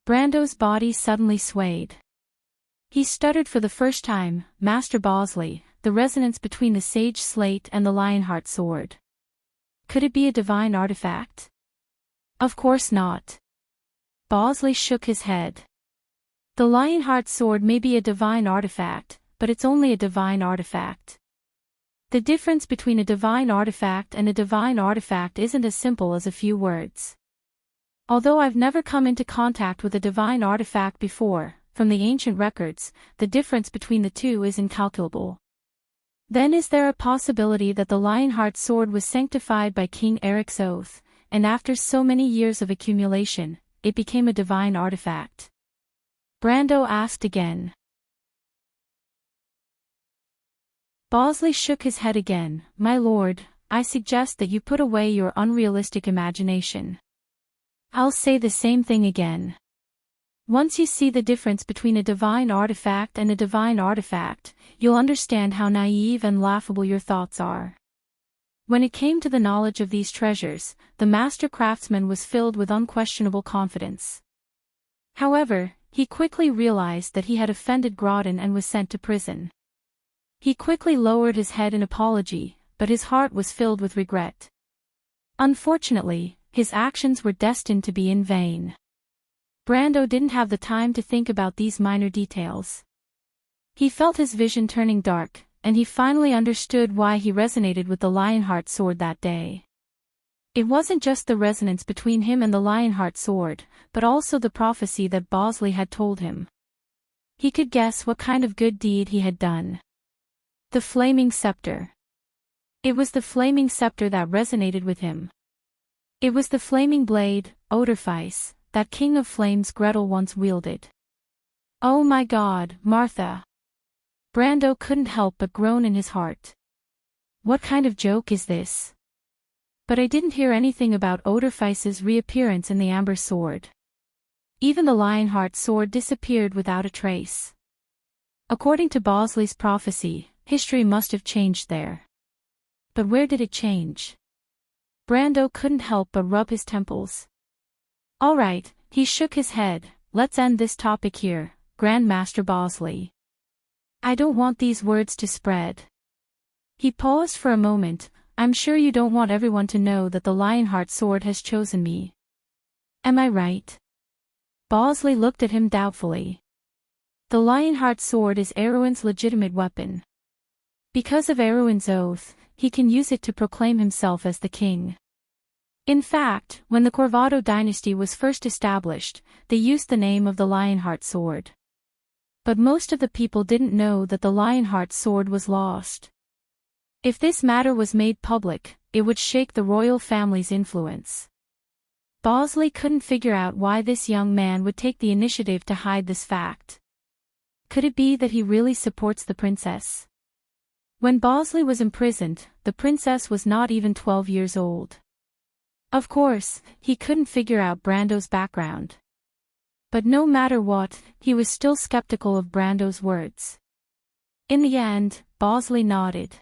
Brando's body suddenly swayed. He stuttered for the first time, Master Bosley, the resonance between the sage slate and the Lionheart sword. Could it be a divine artifact? Of course not. Bosley shook his head. The Lionheart sword may be a divine artifact, but it's only a divine artifact. The difference between a divine artifact and a divine artifact isn't as simple as a few words. Although I've never come into contact with a divine artifact before, from the ancient records, the difference between the two is incalculable. Then is there a possibility that the Lionheart sword was sanctified by King Eric's oath, and after so many years of accumulation, it became a divine artifact? Brando asked again. Bosley shook his head again. My lord, I suggest that you put away your unrealistic imagination. I'll say the same thing again. Once you see the difference between a divine artifact and a divine artifact, you'll understand how naive and laughable your thoughts are. When it came to the knowledge of these treasures, the master craftsman was filled with unquestionable confidence. However, he quickly realized that he had offended Grodin and was sent to prison. He quickly lowered his head in apology, but his heart was filled with regret. Unfortunately, his actions were destined to be in vain. Brando didn't have the time to think about these minor details. He felt his vision turning dark, and he finally understood why he resonated with the Lionheart sword that day. It wasn't just the resonance between him and the Lionheart sword, but also the prophecy that Bosley had told him. He could guess what kind of good deed he had done. The flaming scepter. It was the flaming scepter that resonated with him. It was the flaming blade, Odorfice, that King of Flames Gretel once wielded. Oh my God, Martha! Brando couldn't help but groan in his heart. What kind of joke is this? But I didn't hear anything about Odorfice's reappearance in the Amber Sword. Even the Lionheart sword disappeared without a trace. According to Bosley's prophecy, history must have changed there. But where did it change? Brando couldn't help but rub his temples. All right, he shook his head, let's end this topic here, Grand Master Bosley. I don't want these words to spread. He paused for a moment. I'm sure you don't want everyone to know that the Lionheart sword has chosen me. Am I right? Bosley looked at him doubtfully. The Lionheart sword is Erwin's legitimate weapon. Because of Erwin's oath, he can use it to proclaim himself as the king. In fact, when the Corvado dynasty was first established, they used the name of the Lionheart sword. But most of the people didn't know that the Lionheart sword was lost. If this matter was made public, it would shake the royal family's influence. Bosley couldn't figure out why this young man would take the initiative to hide this fact. Could it be that he really supports the princess? When Bosley was imprisoned, the princess was not even 12 years old. Of course, he couldn't figure out Brando's background. But no matter what, he was still skeptical of Brando's words. In the end, Bosley nodded.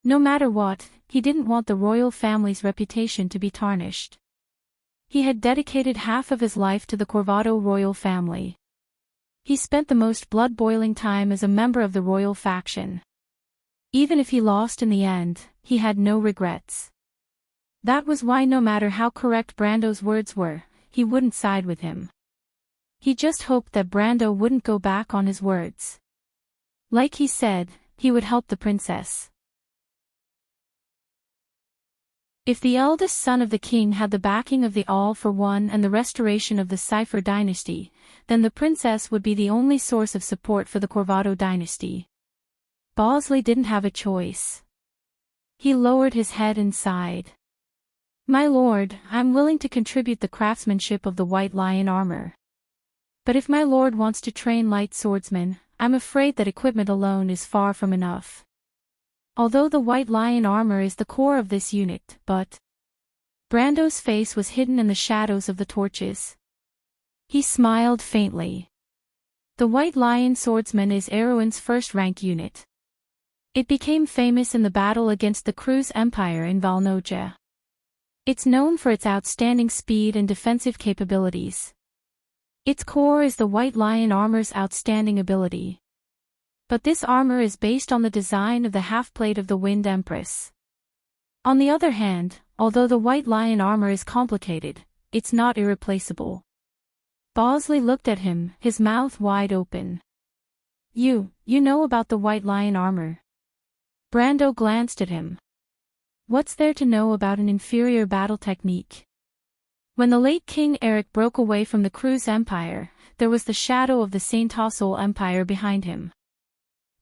No matter what, he didn't want the royal family's reputation to be tarnished. He had dedicated half of his life to the Corvado royal family. He spent the most blood-boiling time as a member of the royal faction. Even if he lost in the end, he had no regrets. That was why no matter how correct Brando's words were, he wouldn't side with him. He just hoped that Brando wouldn't go back on his words. Like he said, he would help the princess. If the eldest son of the king had the backing of the All-for-One and the restoration of the Cipher dynasty, then the princess would be the only source of support for the Corvado dynasty. Bosley didn't have a choice. He lowered his head and sighed. My lord, I'm willing to contribute the craftsmanship of the White Lion armor. But if my lord wants to train light swordsmen, I'm afraid that equipment alone is far from enough. Although the White Lion armor is the core of this unit, but... Brando's face was hidden in the shadows of the torches. He smiled faintly. The White Lion swordsman is Erwin's first-rank unit. It became famous in the battle against the Cruz Empire in Valnoja. It's known for its outstanding speed and defensive capabilities. Its core is the White Lion armor's outstanding ability. But this armor is based on the design of the half-plate of the Wind Empress. On the other hand, although the White Lion armor is complicated, it's not irreplaceable. Bosley looked at him, his mouth wide open. You know about the White Lion armor. Brando glanced at him. What's there to know about an inferior battle technique? When the late King Eric broke away from the Cruz Empire, there was the shadow of the Saint-Tossol Empire behind him.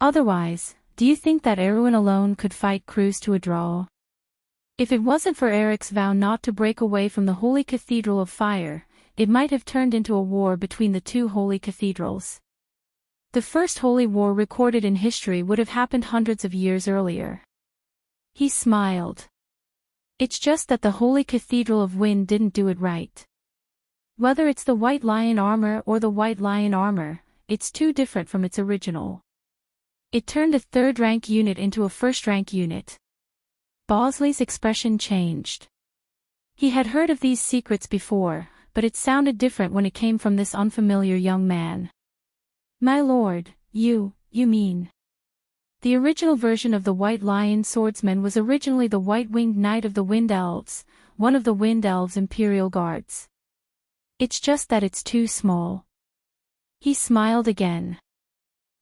Otherwise, do you think that Erwin alone could fight Cruz to a draw? If it wasn't for Eric's vow not to break away from the Holy Cathedral of Fire, it might have turned into a war between the two holy cathedrals. The first holy war recorded in history would have happened hundreds of years earlier. He smiled. It's just that the Holy Cathedral of Wind didn't do it right. Whether it's the White Lion armor or the White Lion armor, it's too different from its original. It turned a third-rank unit into a first-rank unit. Bosley's expression changed. He had heard of these secrets before, but it sounded different when it came from this unfamiliar young man. My lord, you mean? The original version of the White Lion swordsman was originally the White-Winged Knight of the Wind Elves, one of the Wind Elves' imperial guards. It's just that it's too small. He smiled again.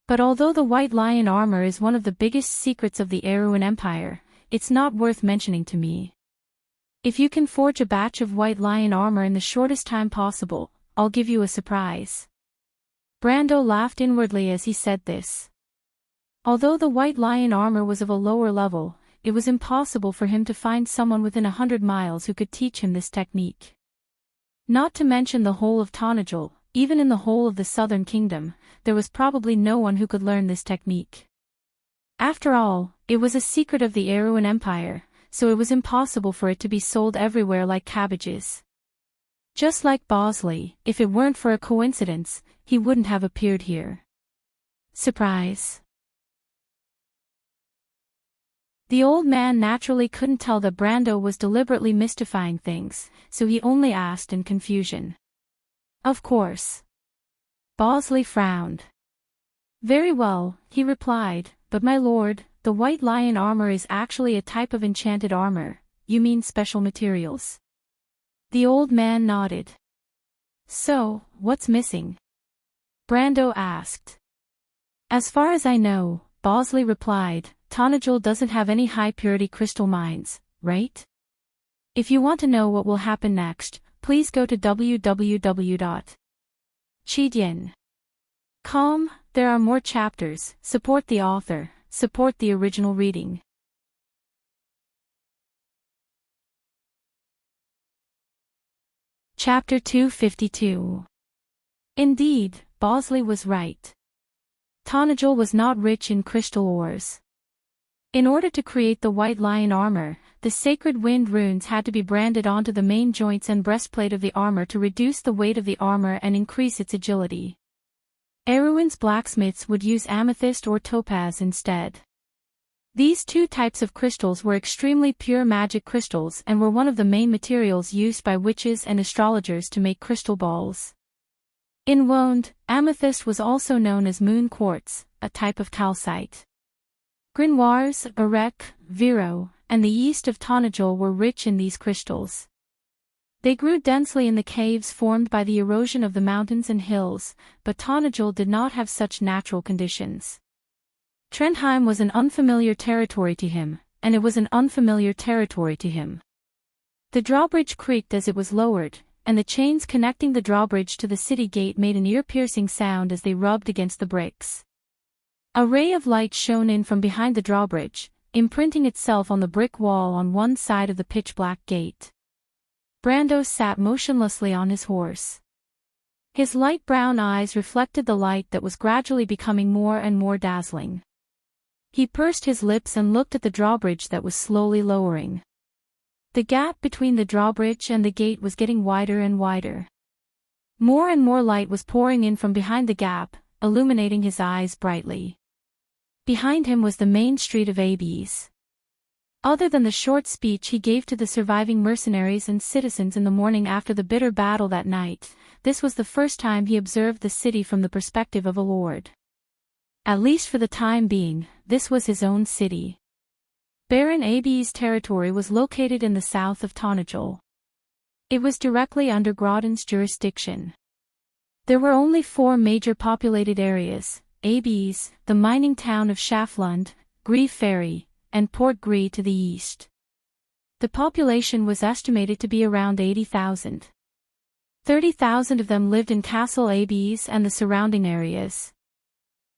But although the White Lion armor is one of the biggest secrets of the Erwin Empire, it's not worth mentioning to me. If you can forge a batch of White Lion armor in the shortest time possible, I'll give you a surprise. Brando laughed inwardly as he said this. Although the White Lion armor was of a lower level, it was impossible for him to find someone within 100 miles who could teach him this technique. Not to mention the whole of Tonajol, even in the whole of the Southern Kingdom, there was probably no one who could learn this technique. After all, it was a secret of the Erwin Empire, so it was impossible for it to be sold everywhere like cabbages. Just like Bosley, if it weren't for a coincidence, he wouldn't have appeared here. Surprise. The old man naturally couldn't tell that Brando was deliberately mystifying things, so he only asked in confusion. Of course. Bosley frowned. Very well, he replied, but my lord, the White Lion armor is actually a type of enchanted armor. You mean special materials? The old man nodded. So, what's missing? Brando asked. As far as I know, Bosley replied, Tonajol doesn't have any high-purity crystal mines, right? If you want to know what will happen next, please go to www.chidien.com. There are more chapters. Support the author, support the original reading. Chapter 252. Indeed, Bosley was right. Tonajol was not rich in crystal ores. In order to create the White Lion armor, the sacred wind runes had to be branded onto the main joints and breastplate of the armor to reduce the weight of the armor and increase its agility. Erwin's blacksmiths would use amethyst or topaz instead. These two types of crystals were extremely pure magic crystals and were one of the main materials used by witches and astrologers to make crystal balls. In Wonde, amethyst was also known as moon quartz, a type of calcite. Grimoires, Erech, Viro, and the east of Tonajol were rich in these crystals. They grew densely in the caves formed by the erosion of the mountains and hills, but Tonajol did not have such natural conditions. Trondheim was an unfamiliar territory to him, and it was an unfamiliar territory to him. The drawbridge creaked as it was lowered, and the chains connecting the drawbridge to the city gate made an ear-piercing sound as they rubbed against the bricks. A ray of light shone in from behind the drawbridge, imprinting itself on the brick wall on one side of the pitch-black gate. Brando sat motionlessly on his horse. His light brown eyes reflected the light that was gradually becoming more and more dazzling. He pursed his lips and looked at the drawbridge that was slowly lowering. The gap between the drawbridge and the gate was getting wider and wider. More and more light was pouring in from behind the gap, illuminating his eyes brightly. Behind him was the main street of Abes. Other than the short speech he gave to the surviving mercenaries and citizens in the morning after the bitter battle that night, this was the first time he observed the city from the perspective of a lord. At least for the time being, this was his own city. Baron Abes' territory was located in the south of Tonajol. It was directly under Grodin's jurisdiction. There were only 4 major populated areas: Abes, the mining town of Shaflund, Gree Ferry, and Port Gree to the east. The population was estimated to be around 80,000. 30,000 of them lived in Castle Abes and the surrounding areas.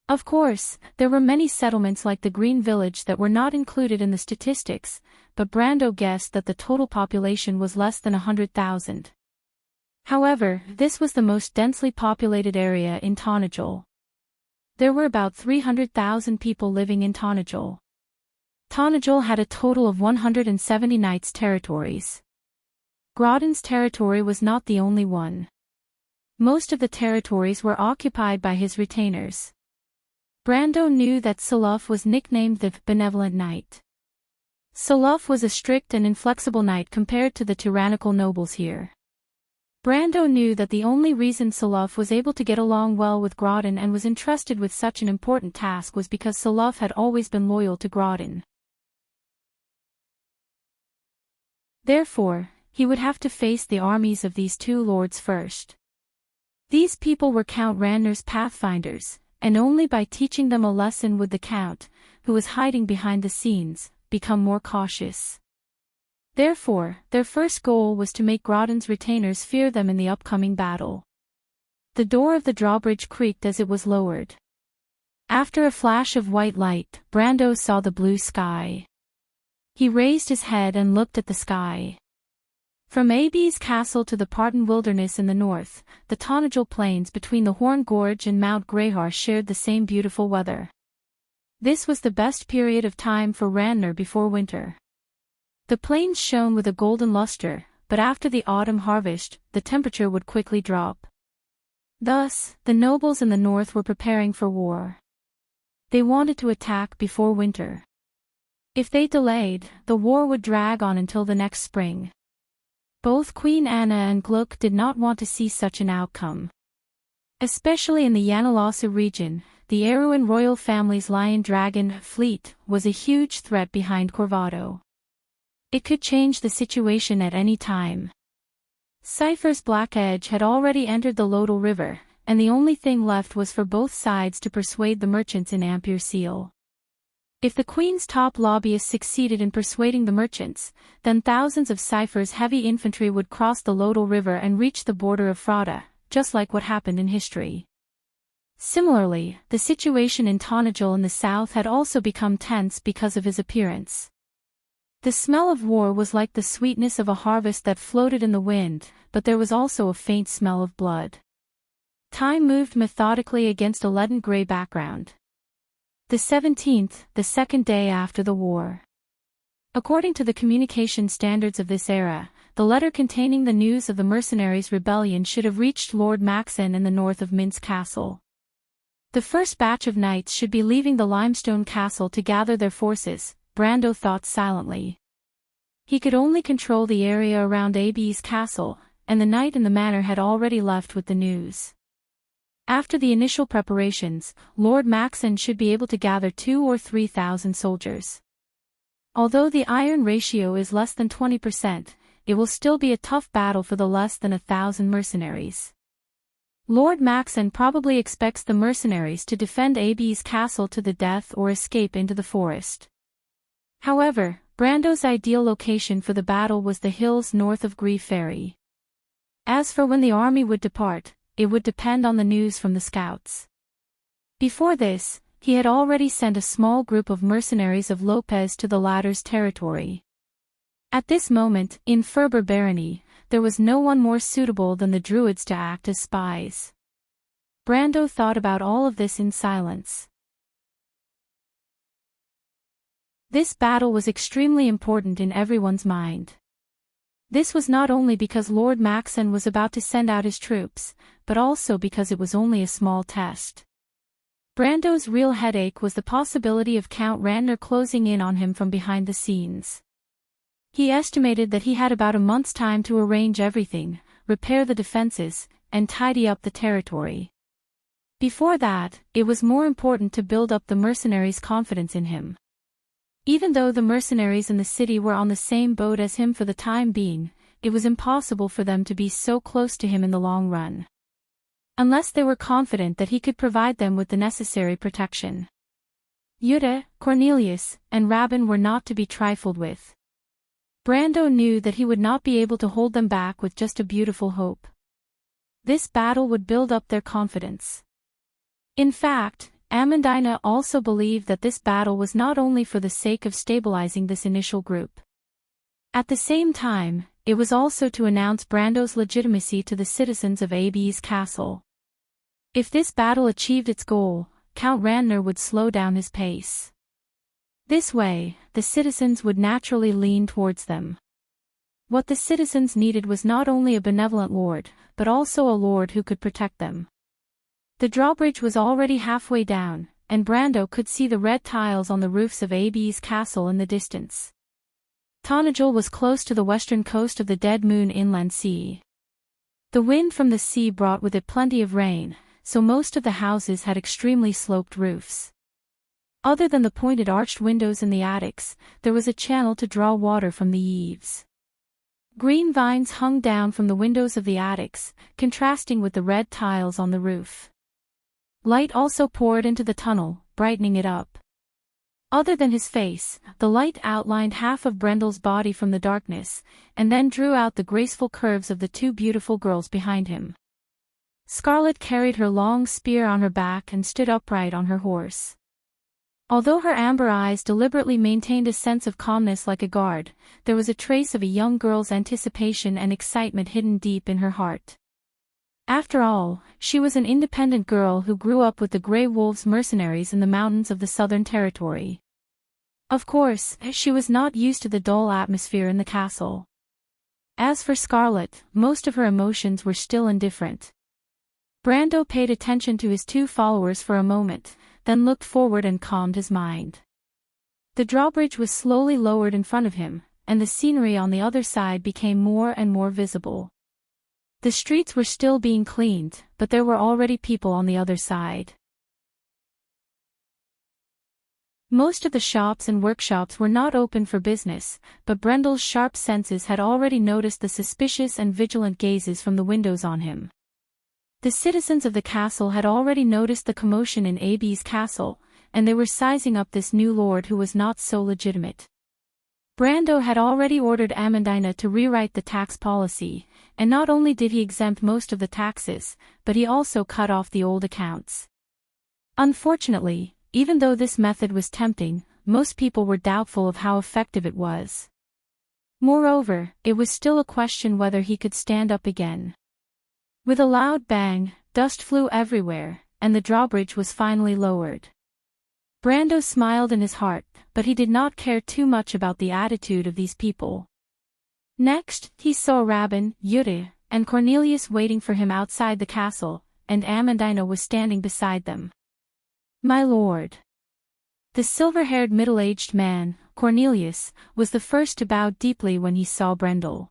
Of course, there were many settlements like the Green Village that were not included in the statistics, but Brando guessed that the total population was less than 100,000. However, this was the most densely populated area in Tonajol. There were about 300,000 people living in Tonajol. Tonajol had a total of 170 knights' territories. Grodin's territory was not the only one. Most of the territories were occupied by his retainers. Brando knew that Saluf was nicknamed the Benevolent Knight. Saluf was a strict and inflexible knight compared to the tyrannical nobles here. Brando knew that the only reason Saluf was able to get along well with Grodin and was entrusted with such an important task was because Saluf had always been loyal to Grodin. Therefore, he would have to face the armies of these 2 lords first. These people were Count Randner's pathfinders, and only by teaching them a lesson would the Count, who was hiding behind the scenes, become more cautious. Therefore, their first goal was to make Grodin's retainers fear them in the upcoming battle. The door of the drawbridge creaked as it was lowered. After a flash of white light, Brando saw the blue sky. He raised his head and looked at the sky. From Abes Castle to the Parton Wilderness in the north, the Tonajol Plains between the Horn Gorge and Mount Greyhar shared the same beautiful weather. This was the best period of time for Randner before winter. The plains shone with a golden luster, but after the autumn harvest, the temperature would quickly drop. Thus, the nobles in the north were preparing for war. They wanted to attack before winter. If they delayed, the war would drag on until the next spring. Both Queen Anna and Gluck did not want to see such an outcome. Especially in the Yanalasa region, the Erewhon royal family's lion-dragon fleet was a huge threat behind Corvado. It could change the situation at any time. Cypher's Black Edge had already entered the Lodel River, and the only thing left was for both sides to persuade the merchants in Ampere Seal. If the Queen's top lobbyists succeeded in persuading the merchants, then thousands of Cypher's heavy infantry would cross the Lodel River and reach the border of Frauda, just like what happened in history. Similarly, the situation in Tonajol in the south had also become tense because of his appearance. The smell of war was like the sweetness of a harvest that floated in the wind, but there was also a faint smell of blood. Time moved methodically against a leaden-gray background. The 17th, the second day after the war. According to the communication standards of this era, the letter containing the news of the mercenaries' rebellion should have reached Lord Maxen in the north of Mintz Castle. The first batch of knights should be leaving the limestone castle to gather their forces, Brando thought silently. He could only control the area around Abes Castle, and the knight in the manor had already left with the news. After the initial preparations, Lord Maxen should be able to gather 2,000 or 3,000 soldiers. Although the iron ratio is less than 20%, it will still be a tough battle for the less than 1,000 mercenaries. Lord Maxen probably expects the mercenaries to defend Abes Castle to the death or escape into the forest. However, Brando's ideal location for the battle was the hills north of Gree Ferry. As for when the army would depart, it would depend on the news from the scouts. Before this, he had already sent a small group of mercenaries of Lopez to the latter's territory. At this moment, in Ferber barony, there was no one more suitable than the Druids to act as spies. Brando thought about all of this in silence. This battle was extremely important in everyone's mind. This was not only because Lord Maxen was about to send out his troops, but also because it was only a small test. Brando's real headache was the possibility of Count Randner closing in on him from behind the scenes. He estimated that he had about a month's time to arrange everything, repair the defenses, and tidy up the territory. Before that, it was more important to build up the mercenaries' confidence in him. Even though the mercenaries in the city were on the same boat as him for the time being, it was impossible for them to be so close to him in the long run. Unless they were confident that he could provide them with the necessary protection. Jutta, Cornelius, and Rabin were not to be trifled with. Brando knew that he would not be able to hold them back with just a beautiful hope. This battle would build up their confidence. In fact, Amandina also believed that this battle was not only for the sake of stabilizing this initial group. At the same time, it was also to announce Brando's legitimacy to the citizens of Abbey's castle. If this battle achieved its goal, Count Randner would slow down his pace. This way, the citizens would naturally lean towards them. What the citizens needed was not only a benevolent lord, but also a lord who could protect them. The drawbridge was already halfway down, and Brando could see the red tiles on the roofs of Abbey's castle in the distance. Tonagel was close to the western coast of the Dead Moon Inland Sea. The wind from the sea brought with it plenty of rain, so most of the houses had extremely sloped roofs. Other than the pointed arched windows in the attics, there was a channel to draw water from the eaves. Green vines hung down from the windows of the attics, contrasting with the red tiles on the roof. Light also poured into the tunnel, brightening it up. Other than his face, the light outlined half of Brendel's body from the darkness, and then drew out the graceful curves of the two beautiful girls behind him. Scarlet carried her long spear on her back and stood upright on her horse. Although her amber eyes deliberately maintained a sense of calmness like a guard, there was a trace of a young girl's anticipation and excitement hidden deep in her heart. After all, she was an independent girl who grew up with the Grey Wolves mercenaries in the mountains of the Southern Territory. Of course, she was not used to the dull atmosphere in the castle. As for Scarlet, most of her emotions were still indifferent. Brando paid attention to his two followers for a moment, then looked forward and calmed his mind. The drawbridge was slowly lowered in front of him, and the scenery on the other side became more and more visible. The streets were still being cleaned, but there were already people on the other side. Most of the shops and workshops were not open for business, but Brendel's sharp senses had already noticed the suspicious and vigilant gazes from the windows on him. The citizens of the castle had already noticed the commotion in Abbey's castle, and they were sizing up this new lord who was not so legitimate. Brando had already ordered Amandina to rewrite the tax policy, and not only did he exempt most of the taxes, but he also cut off the old accounts. Unfortunately, even though this method was tempting, most people were doubtful of how effective it was. Moreover, it was still a question whether he could stand up again. With a loud bang, dust flew everywhere, and the drawbridge was finally lowered. Brando smiled in his heart, but he did not care too much about the attitude of these people. Next, he saw Rabin, Jutta, and Cornelius waiting for him outside the castle, and Amandina was standing beside them. "My lord." The silver-haired middle-aged man, Cornelius, was the first to bow deeply when he saw Brendel.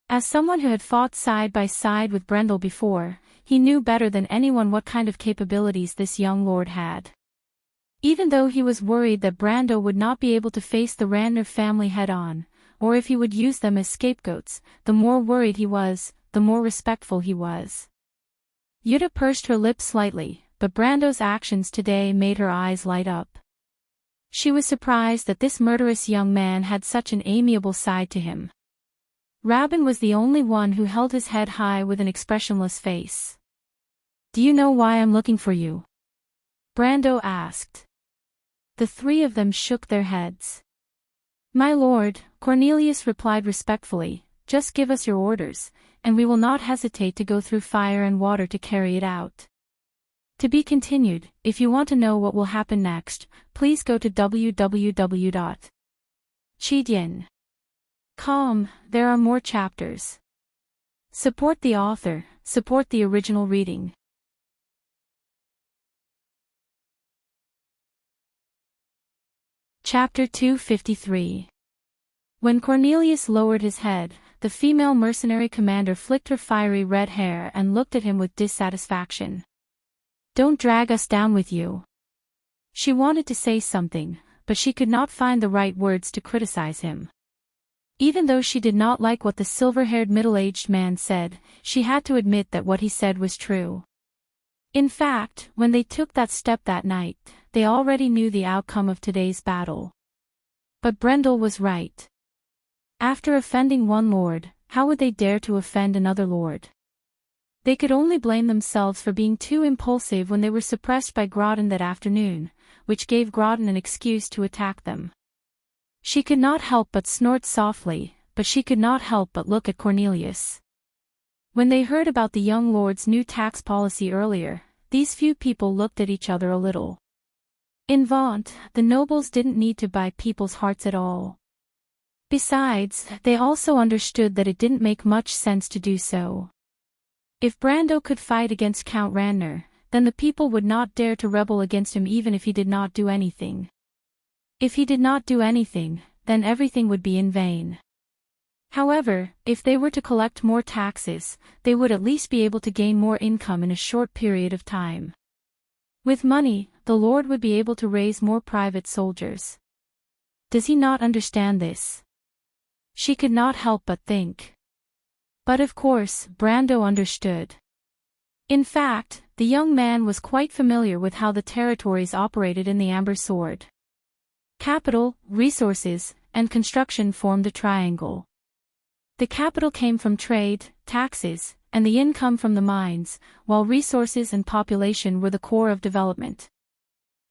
As someone who had fought side by side with Brendel before, he knew better than anyone what kind of capabilities this young lord had. Even though he was worried that Brando would not be able to face the Randner family head-on, or if he would use them as scapegoats, the more worried he was, the more respectful he was. Jutta pursed her lips slightly, but Brando's actions today made her eyes light up. She was surprised that this murderous young man had such an amiable side to him. Rabin was the only one who held his head high with an expressionless face. "Do you know why I'm looking for you?" Brando asked. The three of them shook their heads. "My lord," Cornelius replied respectfully, "just give us your orders, and we will not hesitate to go through fire and water to carry it out." To be continued. If you want to know what will happen next, please go to www.chidien.com. There are more chapters. Support the author, support the original reading. Chapter 253. When Cornelius lowered his head, the female mercenary commander flicked her fiery red hair and looked at him with dissatisfaction. "Don't drag us down with you." She wanted to say something, but she could not find the right words to criticize him. Even though she did not like what the silver-haired middle-aged man said, she had to admit that what he said was true. In fact, when they took that step that night, they already knew the outcome of today's battle. But Brendel was right. After offending one lord, how would they dare to offend another lord? They could only blame themselves for being too impulsive when they were suppressed by Grodin that afternoon, which gave Grodin an excuse to attack them. She could not help but snort softly, but she could not help but look at Cornelius. When they heard about the young lord's new tax policy earlier, these few people looked at each other a little. In Vaunt, the nobles didn't need to buy people's hearts at all. Besides, they also understood that it didn't make much sense to do so. If Brando could fight against Count Ranner, then the people would not dare to rebel against him even if he did not do anything. If he did not do anything, then everything would be in vain. However, if they were to collect more taxes, they would at least be able to gain more income in a short period of time. With money, the Lord would be able to raise more private soldiers. Does he not understand this? She could not help but think. But of course, Brando understood. In fact, the young man was quite familiar with how the territories operated in the Amber Sword. Capital, resources, and construction formed a triangle. The capital came from trade, taxes, and the income from the mines, while resources and population were the core of development.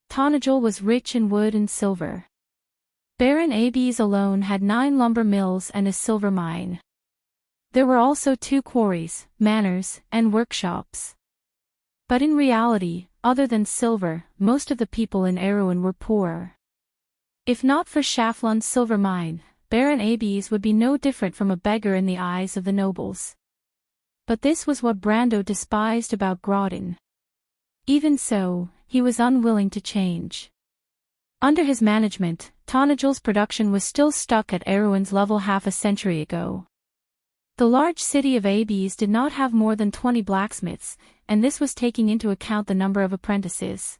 Tonagel was rich in wood and silver. Baron Abes alone had 9 lumber mills and a silver mine. There were also 2 quarries, manors, and workshops. But in reality, other than silver, most of the people in Erewhon were poor. If not for Schaflund's silver mine, Baron Abes would be no different from a beggar in the eyes of the nobles. But this was what Brando despised about Grodin. Even so, he was unwilling to change. Under his management, Tonagel's production was still stuck at Erewhon's level half a century ago. The large city of Abes did not have more than 20 blacksmiths, and this was taking into account the number of apprentices.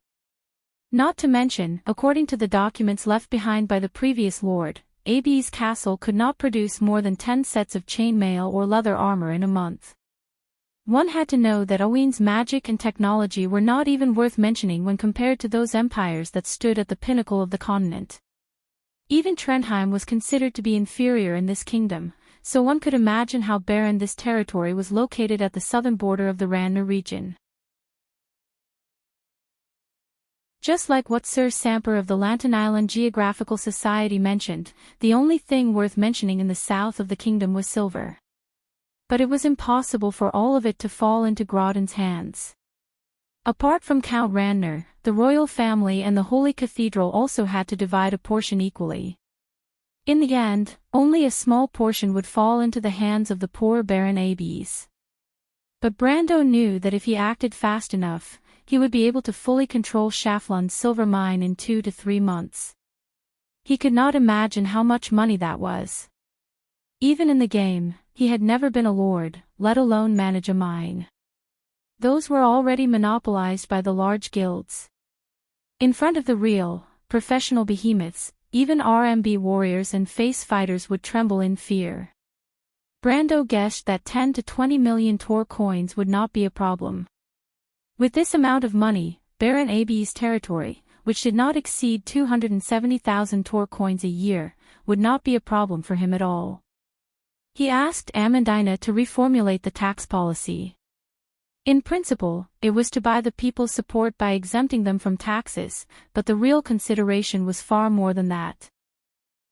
Not to mention, according to the documents left behind by the previous lord, Abes Castle could not produce more than 10 sets of chainmail or leather armor in a month. One had to know that Owain's magic and technology were not even worth mentioning when compared to those empires that stood at the pinnacle of the continent. Even Trondheim was considered to be inferior in this kingdom, so one could imagine how barren this territory was located at the southern border of the Ranner region. Just like what Sir Samper of the Lanton Island Geographical Society mentioned, the only thing worth mentioning in the south of the kingdom was silver. But it was impossible for all of it to fall into Grodin's hands. Apart from Count Ranner, the royal family and the Holy Cathedral also had to divide a portion equally. In the end, only a small portion would fall into the hands of the poor Baron Abes. But Brando knew that if he acted fast enough, he would be able to fully control Schaflund's silver mine in 2 to 3 months. He could not imagine how much money that was. Even in the game, he had never been a lord, let alone manage a mine. Those were already monopolized by the large guilds. In front of the real, professional behemoths, even RMB warriors and face fighters would tremble in fear. Brando guessed that 10 to 20 million Tor coins would not be a problem. With this amount of money, Baron Abes' territory, which did not exceed 270,000 Tor coins a year, would not be a problem for him at all. He asked Amandina to reformulate the tax policy. In principle, it was to buy the people's support by exempting them from taxes, but the real consideration was far more than that.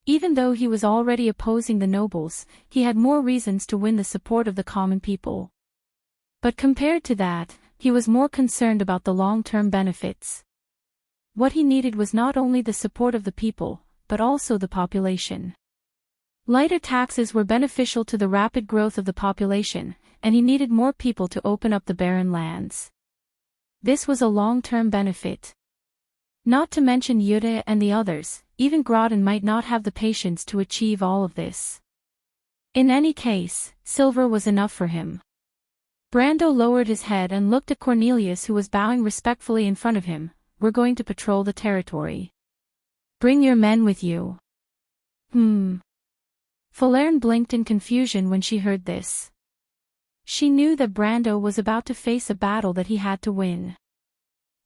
Even though he was already opposing the nobles, he had more reasons to win the support of the common people. But compared to that, he was more concerned about the long-term benefits. What he needed was not only the support of the people, but also the population. Lighter taxes were beneficial to the rapid growth of the population, and he needed more people to open up the barren lands. This was a long-term benefit. Not to mention Jutta and the others, even Groton might not have the patience to achieve all of this. In any case, silver was enough for him. Brando lowered his head and looked at Cornelius, who was bowing respectfully in front of him. We're going to patrol the territory. Bring your men with you. Falerne blinked in confusion when she heard this. She knew that Brando was about to face a battle that he had to win.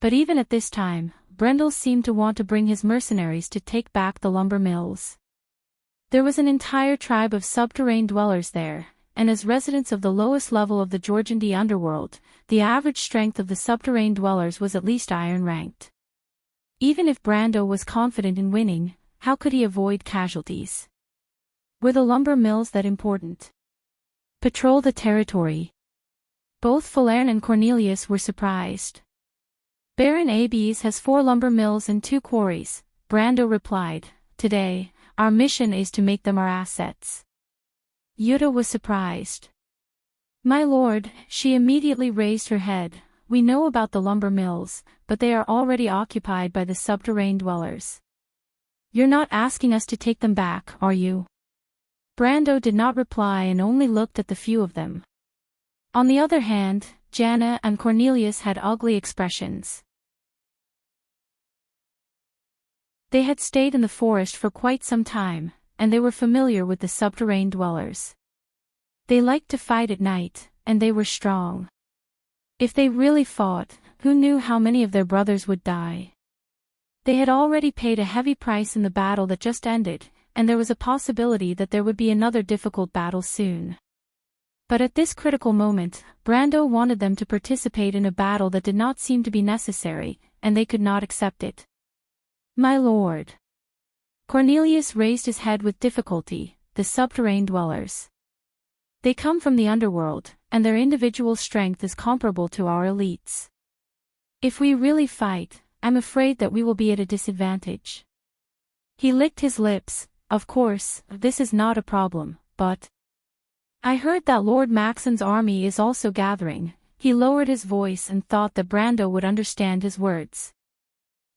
But even at this time, Brendel seemed to want to bring his mercenaries to take back the lumber mills. There was an entire tribe of subterranean dwellers there, and as residents of the lowest level of the Georgian underworld, the average strength of the subterranean dwellers was at least iron-ranked. Even if Brando was confident in winning, how could he avoid casualties? Were the lumber mills that important? Patrol the territory. Both Falerne and Cornelius were surprised. Baron Abes has 4 lumber mills and 2 quarries, Brando replied. Today, our mission is to make them our assets. Jutta was surprised. My lord, she immediately raised her head. We know about the lumber mills, but they are already occupied by the subterranean dwellers. You're not asking us to take them back, are you? Brando did not reply and only looked at the few of them. On the other hand, Jana and Cornelius had ugly expressions. They had stayed in the forest for quite some time, and they were familiar with the subterranean dwellers. They liked to fight at night, and they were strong. If they really fought, who knew how many of their brothers would die? They had already paid a heavy price in the battle that just ended, and there was a possibility that there would be another difficult battle soon. But at this critical moment, Brando wanted them to participate in a battle that did not seem to be necessary, and they could not accept it. My lord. Cornelius raised his head with difficulty. The subterranean dwellers. They come from the underworld, and their individual strength is comparable to our elites. If we really fight, I'm afraid that we will be at a disadvantage. He licked his lips. Of course, this is not a problem, but... I heard that Lord Maxon's army is also gathering. He lowered his voice and thought that Brando would understand his words.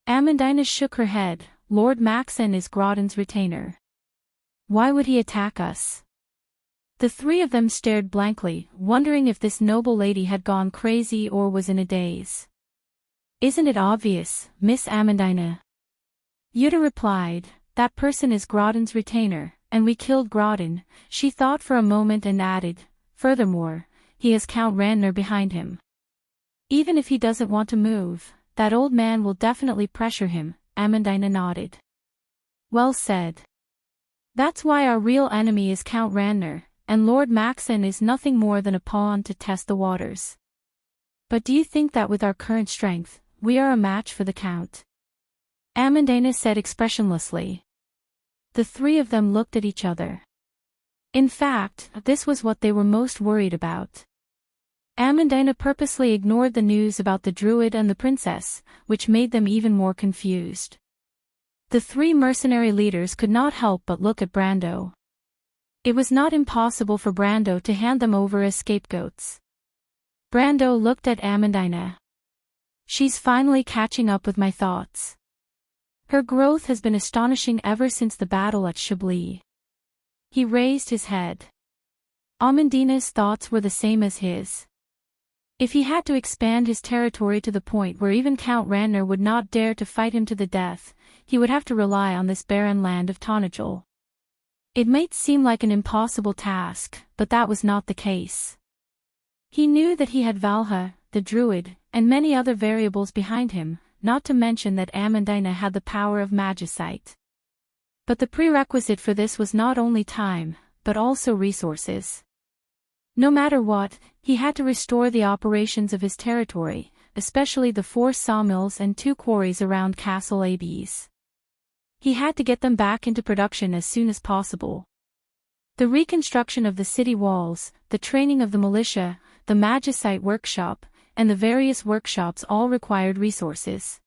Amandina shook her head. Lord Maxon is Groton's retainer. Why would he attack us? The 3 of them stared blankly, wondering if this noble lady had gone crazy or was in a daze. Isn't it obvious, Miss Amandina? Jutta replied, that person is Groton's retainer, and we killed Groton. She thought for a moment and added, furthermore, he has Count Randner behind him. Even if he doesn't want to move, that old man will definitely pressure him. Amandina nodded. Well said. That's why our real enemy is Count Randner, and Lord Maxon is nothing more than a pawn to test the waters. But do you think that with our current strength, we are a match for the Count? Amandina said expressionlessly. The 3 of them looked at each other. In fact, this was what they were most worried about. Amandina purposely ignored the news about the druid and the princess, which made them even more confused. The 3 mercenary leaders could not help but look at Brando. It was not impossible for Brando to hand them over as scapegoats. Brando looked at Amandina. She's finally catching up with my thoughts. Her growth has been astonishing ever since the battle at Chablis. He raised his head. Amandina's thoughts were the same as his. If he had to expand his territory to the point where even Count Randner would not dare to fight him to the death, he would have to rely on this barren land of Tonagel. It might seem like an impossible task, but that was not the case. He knew that he had Valha, the druid, and many other variables behind him, not to mention that Amandina had the power of magicite. But the prerequisite for this was not only time, but also resources. No matter what, he had to restore the operations of his territory, especially the 4 sawmills and 2 quarries around Castle Abes. He had to get them back into production as soon as possible. The reconstruction of the city walls, the training of the militia, the magicite workshop, and the various workshops all required resources.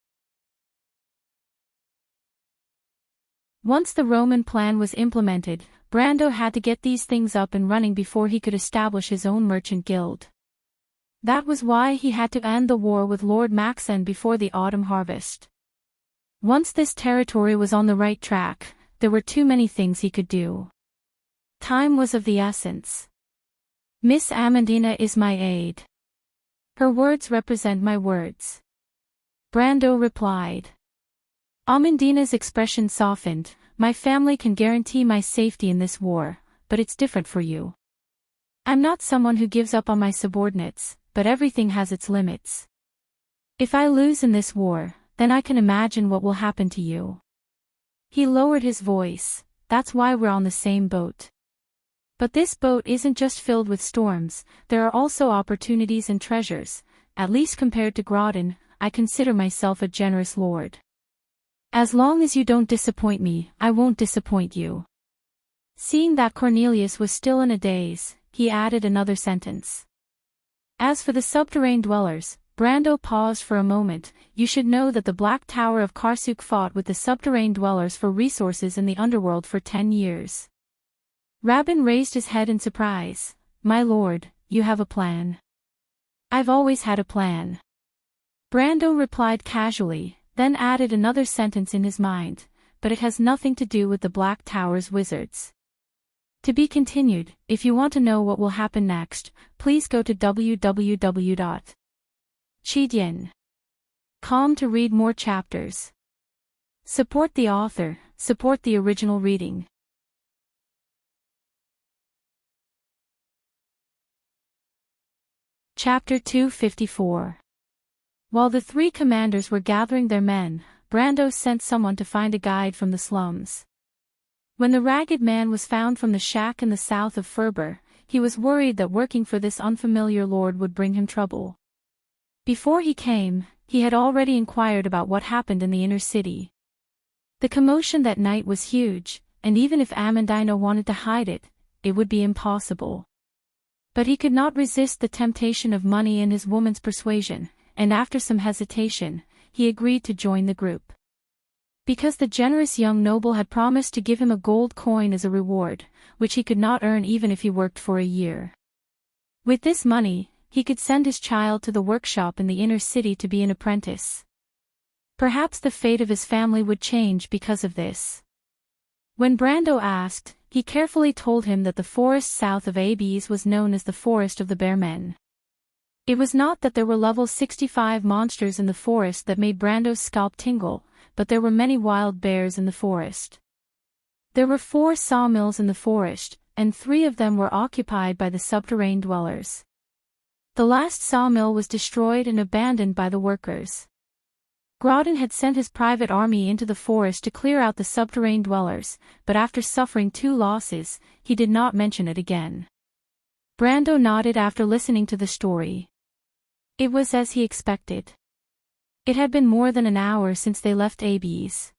Once the Roman plan was implemented, Brando had to get these things up and running before he could establish his own merchant guild. That was why he had to end the war with Lord Maxon before the autumn harvest. Once this territory was on the right track, there were too many things he could do. Time was of the essence. Miss Amandina is my aide. Her words represent my words. Brando replied. Amandina's expression softened. My family can guarantee my safety in this war, but it's different for you. I'm not someone who gives up on my subordinates, but everything has its limits. If I lose in this war, then I can imagine what will happen to you. He lowered his voice. That's why we're on the same boat. But this boat isn't just filled with storms, there are also opportunities and treasures. At least compared to Grodin, I consider myself a generous lord. As long as you don't disappoint me, I won't disappoint you. Seeing that Cornelius was still in a daze, he added another sentence. As for the subterranean dwellers, Brando paused for a moment. You should know that the Black Tower of Karsuk fought with the subterranean dwellers for resources in the underworld for 10 years. Rabin raised his head in surprise. My lord, you have a plan. I've always had a plan. Brando replied casually, then added another sentence in his mind, but it has nothing to do with the Black Tower's wizards. To be continued. If you want to know what will happen next, please go to www.chidien.com to read more chapters. Support the author, support the original reading. Chapter 254. While the three commanders were gathering their men, Brando sent someone to find a guide from the slums. When the ragged man was found from the shack in the south of Ferber, he was worried that working for this unfamiliar lord would bring him trouble. Before he came, he had already inquired about what happened in the inner city. The commotion that night was huge, and even if Amandina wanted to hide it, it would be impossible. But he could not resist the temptation of money and his woman's persuasion, and after some hesitation, he agreed to join the group. Because the generous young noble had promised to give him a gold coin as a reward, which he could not earn even if he worked for a year. With this money, he could send his child to the workshop in the inner city to be an apprentice. Perhaps the fate of his family would change because of this. When Brando asked, he carefully told him that the forest south of Abes was known as the Forest of the Bear Men. It was not that there were level 65 monsters in the forest that made Brando's scalp tingle, but there were many wild bears in the forest. There were 4 sawmills in the forest, and 3 of them were occupied by the subterranean dwellers. The last sawmill was destroyed and abandoned by the workers. Grodin had sent his private army into the forest to clear out the subterranean dwellers, but after suffering 2 losses, he did not mention it again. Brando nodded after listening to the story. It was as he expected. It had been more than an hour since they left Abes.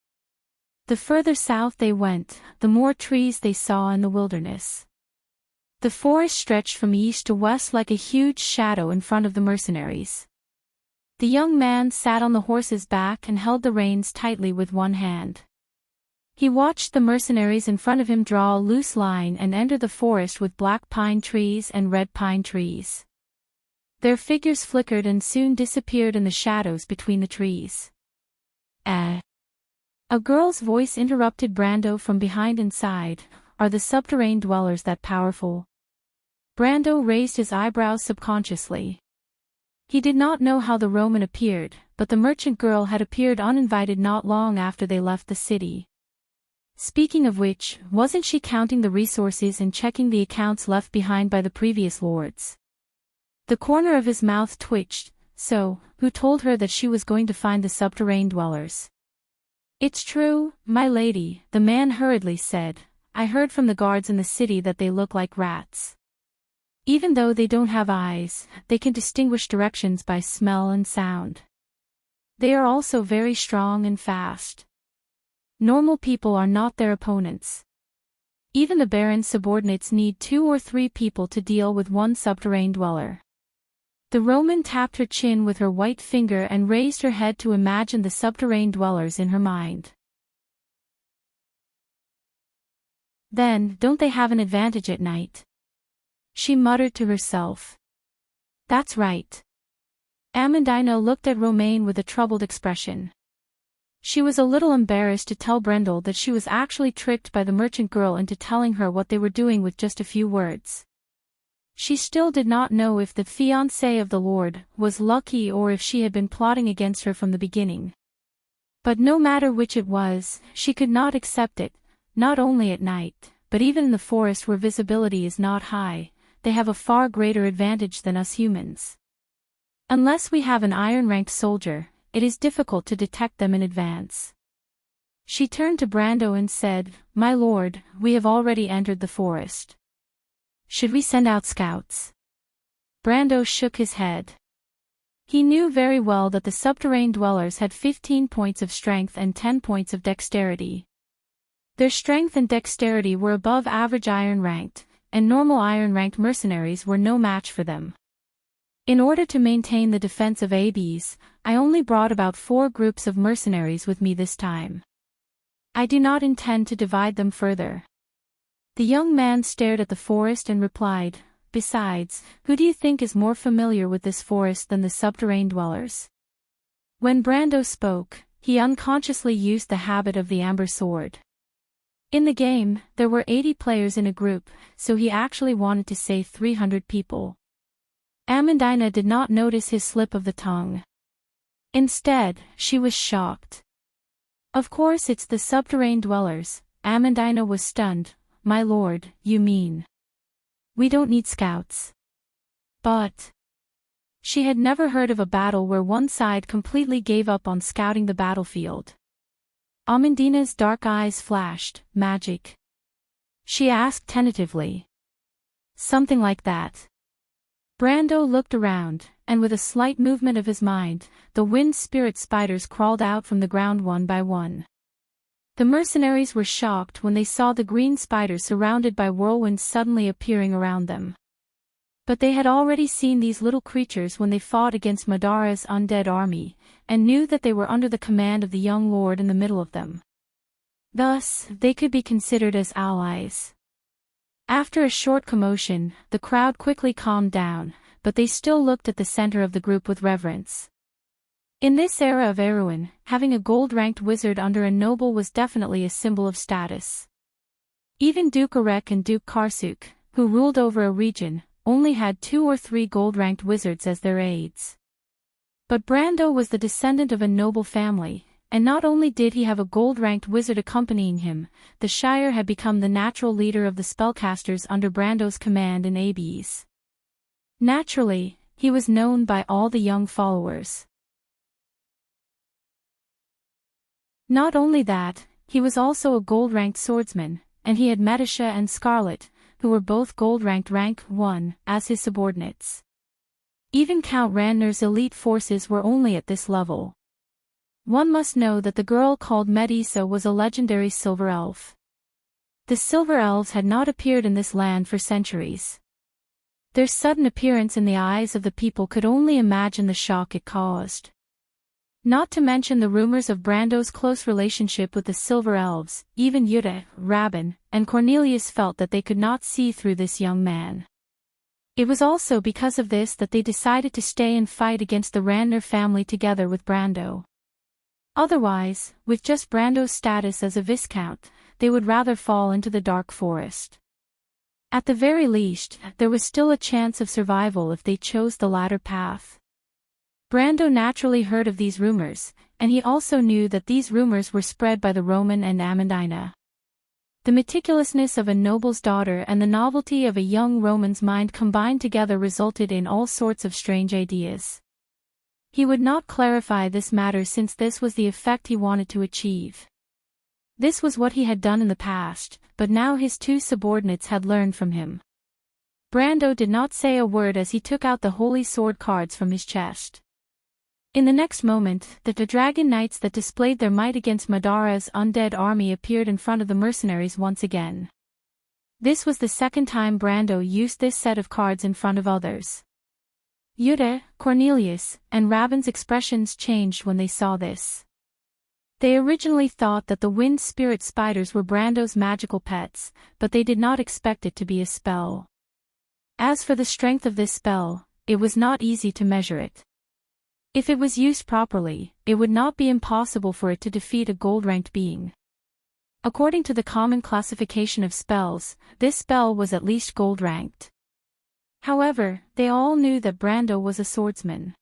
The further south they went, the more trees they saw in the wilderness. The forest stretched from east to west like a huge shadow in front of the mercenaries. The young man sat on the horse's back and held the reins tightly with one hand. He watched the mercenaries in front of him draw a loose line and enter the forest with black pine trees and red pine trees. Their figures flickered and soon disappeared in the shadows between the trees. A girl's voice interrupted Brando from behind inside. Are the subterranean dwellers that powerful? Brando raised his eyebrows subconsciously. He did not know how the Roman appeared, but the merchant girl had appeared uninvited not long after they left the city. Speaking of which, wasn't she counting the resources and checking the accounts left behind by the previous lords? The corner of his mouth twitched. So, who told her that she was going to find the subterranean dwellers? It's true, my lady, the man hurriedly said. I heard from the guards in the city that they look like rats. Even though they don't have eyes, they can distinguish directions by smell and sound. They are also very strong and fast. Normal people are not their opponents. Even the baron's subordinates need 2 or 3 people to deal with one subterranean dweller. The Roman tapped her chin with her white finger and raised her head to imagine the subterranean dwellers in her mind. Then, don't they have an advantage at night? She muttered to herself. That's right. Amandina looked at Romain with a troubled expression. She was a little embarrassed to tell Brendel that she was actually tricked by the merchant girl into telling her what they were doing with just a few words. She still did not know if the fiancé of the Lord was lucky or if she had been plotting against her from the beginning. But no matter which it was, she could not accept it, not only at night, but even in the forest where visibility is not high. They have a far greater advantage than us humans. Unless we have an iron-ranked soldier, it is difficult to detect them in advance. She turned to Brando and said, "My lord, we have already entered the forest. Should we send out scouts?" Brando shook his head. He knew very well that the subterranean dwellers had 15 points of strength and 10 points of dexterity. Their strength and dexterity were above average iron-ranked, and normal iron-ranked mercenaries were no match for them. In order to maintain the defense of Abes, I only brought about 4 groups of mercenaries with me this time. I do not intend to divide them further. The young man stared at the forest and replied, "Besides, who do you think is more familiar with this forest than the subterranean dwellers?" When Brando spoke, he unconsciously used the habit of the amber sword. In the game, there were 80 players in a group, so he actually wanted to say 300 people. Amandina did not notice his slip of the tongue. Instead, she was shocked. "Of course it's the subterranean dwellers." Amandina was stunned. "My lord, you mean we don't need scouts?" But she had never heard of a battle where one side completely gave up on scouting the battlefield. Amandina's dark eyes flashed. "Magic?" she asked tentatively. "Something like that." Brando looked around, and with a slight movement of his mind, the wind spirit spiders crawled out from the ground one by one. The mercenaries were shocked when they saw the green spiders surrounded by whirlwinds suddenly appearing around them. But they had already seen these little creatures when they fought against Madara's undead army, and knew that they were under the command of the young lord in the middle of them. Thus, they could be considered as allies. After a short commotion, the crowd quickly calmed down, but they still looked at the center of the group with reverence. In this era of Erewhon, having a gold-ranked wizard under a noble was definitely a symbol of status. Even Duke Arek and Duke Karsuk, who ruled over a region, only had 2 or 3 gold-ranked wizards as their aides. But Brando was the descendant of a noble family, and not only did he have a gold-ranked wizard accompanying him, the Shire had become the natural leader of the spellcasters under Brando's command in Abes. Naturally, he was known by all the young followers. Not only that, he was also a gold-ranked swordsman, and he had Metisha and Scarlet, who were both gold-ranked rank 1, as his subordinates. Even Count Randner's elite forces were only at this level. One must know that the girl called Metisa was a legendary silver elf. The silver elves had not appeared in this land for centuries. Their sudden appearance in the eyes of the people could only imagine the shock it caused. Not to mention the rumors of Brando's close relationship with the silver elves, even Jutta, Rabin, and Cornelius felt that they could not see through this young man. It was also because of this that they decided to stay and fight against the Randner family together with Brando. Otherwise, with just Brando's status as a viscount, they would rather fall into the dark forest. At the very least, there was still a chance of survival if they chose the latter path. Brando naturally heard of these rumors, and he also knew that these rumors were spread by the Roman and Amandina. The meticulousness of a noble's daughter and the novelty of a young Roman's mind combined together resulted in all sorts of strange ideas. He would not clarify this matter since this was the effect he wanted to achieve. This was what he had done in the past, but now his 2 subordinates had learned from him. Brando did not say a word as he took out the holy sword cards from his chest. In the next moment, the dragon knights that displayed their might against Madara's undead army appeared in front of the mercenaries once again. This was the second time Brando used this set of cards in front of others. Jutta, Cornelius, and Rabin's expressions changed when they saw this. They originally thought that the wind spirit spiders were Brando's magical pets, but they did not expect it to be a spell. As for the strength of this spell, it was not easy to measure it. If it was used properly, it would not be impossible for it to defeat a gold-ranked being. According to the common classification of spells, this spell was at least gold-ranked. However, they all knew that Brando was a swordsman.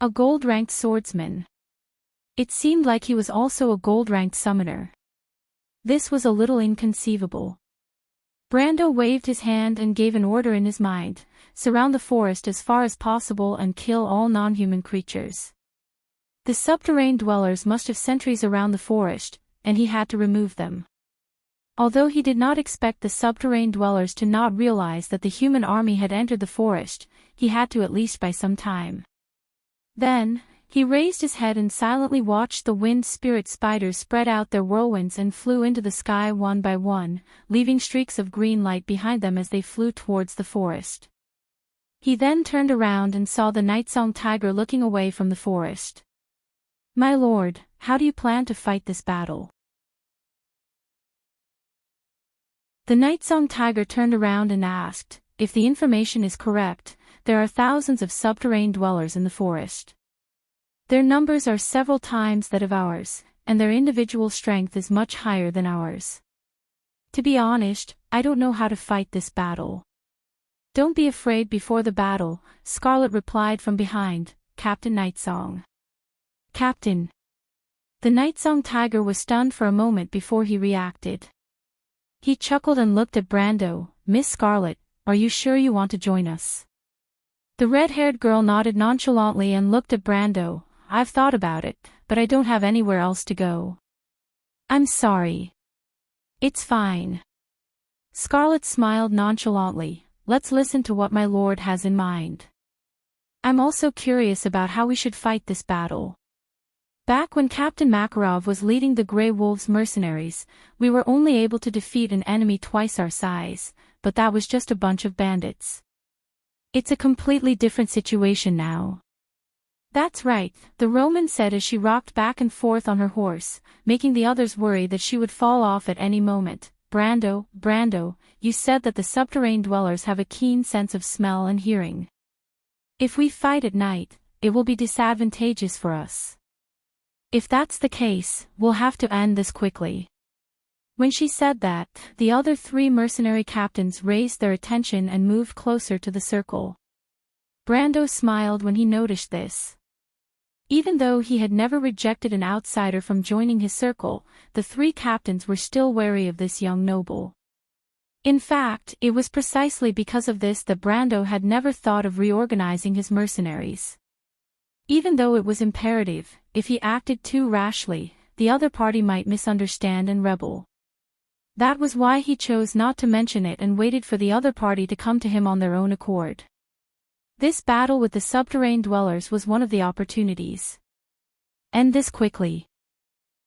A gold-ranked swordsman. It seemed like he was also a gold-ranked summoner. This was a little inconceivable. Brando waved his hand and gave an order in his mind: surround the forest as far as possible and kill all non-human creatures. The subterranean dwellers must have sentries around the forest, and he had to remove them. Although he did not expect the subterranean dwellers to not realize that the human army had entered the forest, he had to at least buy some time. Then, he raised his head and silently watched the wind spirit spiders spread out their whirlwinds and flew into the sky one by one, leaving streaks of green light behind them as they flew towards the forest. He then turned around and saw the Nightsong tiger looking away from the forest. "My lord, how do you plan to fight this battle?" The Nightsong tiger turned around and asked, "If the information is correct, there are thousands of subterranean dwellers in the forest. Their numbers are several times that of ours, and their individual strength is much higher than ours. To be honest, I don't know how to fight this battle." "Don't be afraid before the battle," Scarlet replied from behind, "Captain Nightsong." "Captain." The Nightsong tiger was stunned for a moment before he reacted. He chuckled and looked at Brando. "Miss Scarlet, are you sure you want to join us?" The red-haired girl nodded nonchalantly and looked at Brando. "I've thought about it, but I don't have anywhere else to go." "I'm sorry." "It's fine." Scarlet smiled nonchalantly. "Let's listen to what my lord has in mind. I'm also curious about how we should fight this battle. Back when Captain Makarov was leading the Grey Wolves mercenaries, we were only able to defeat an enemy twice our size, but that was just a bunch of bandits. It's a completely different situation now." "That's right," the Roman said as she rocked back and forth on her horse, making the others worry that she would fall off at any moment. Brando, you said that the subterranean dwellers have a keen sense of smell and hearing. If we fight at night, it will be disadvantageous for us. If that's the case, we'll have to end this quickly." When she said that, the other three mercenary captains raised their attention and moved closer to the circle. Brando smiled when he noticed this. Even though he had never rejected an outsider from joining his circle, the three captains were still wary of this young noble. In fact, it was precisely because of this that Brando had never thought of reorganizing his mercenaries. Even though it was imperative, if he acted too rashly, the other party might misunderstand and rebel. That was why he chose not to mention it and waited for the other party to come to him on their own accord. This battle with the subterranean dwellers was one of the opportunities. End this quickly.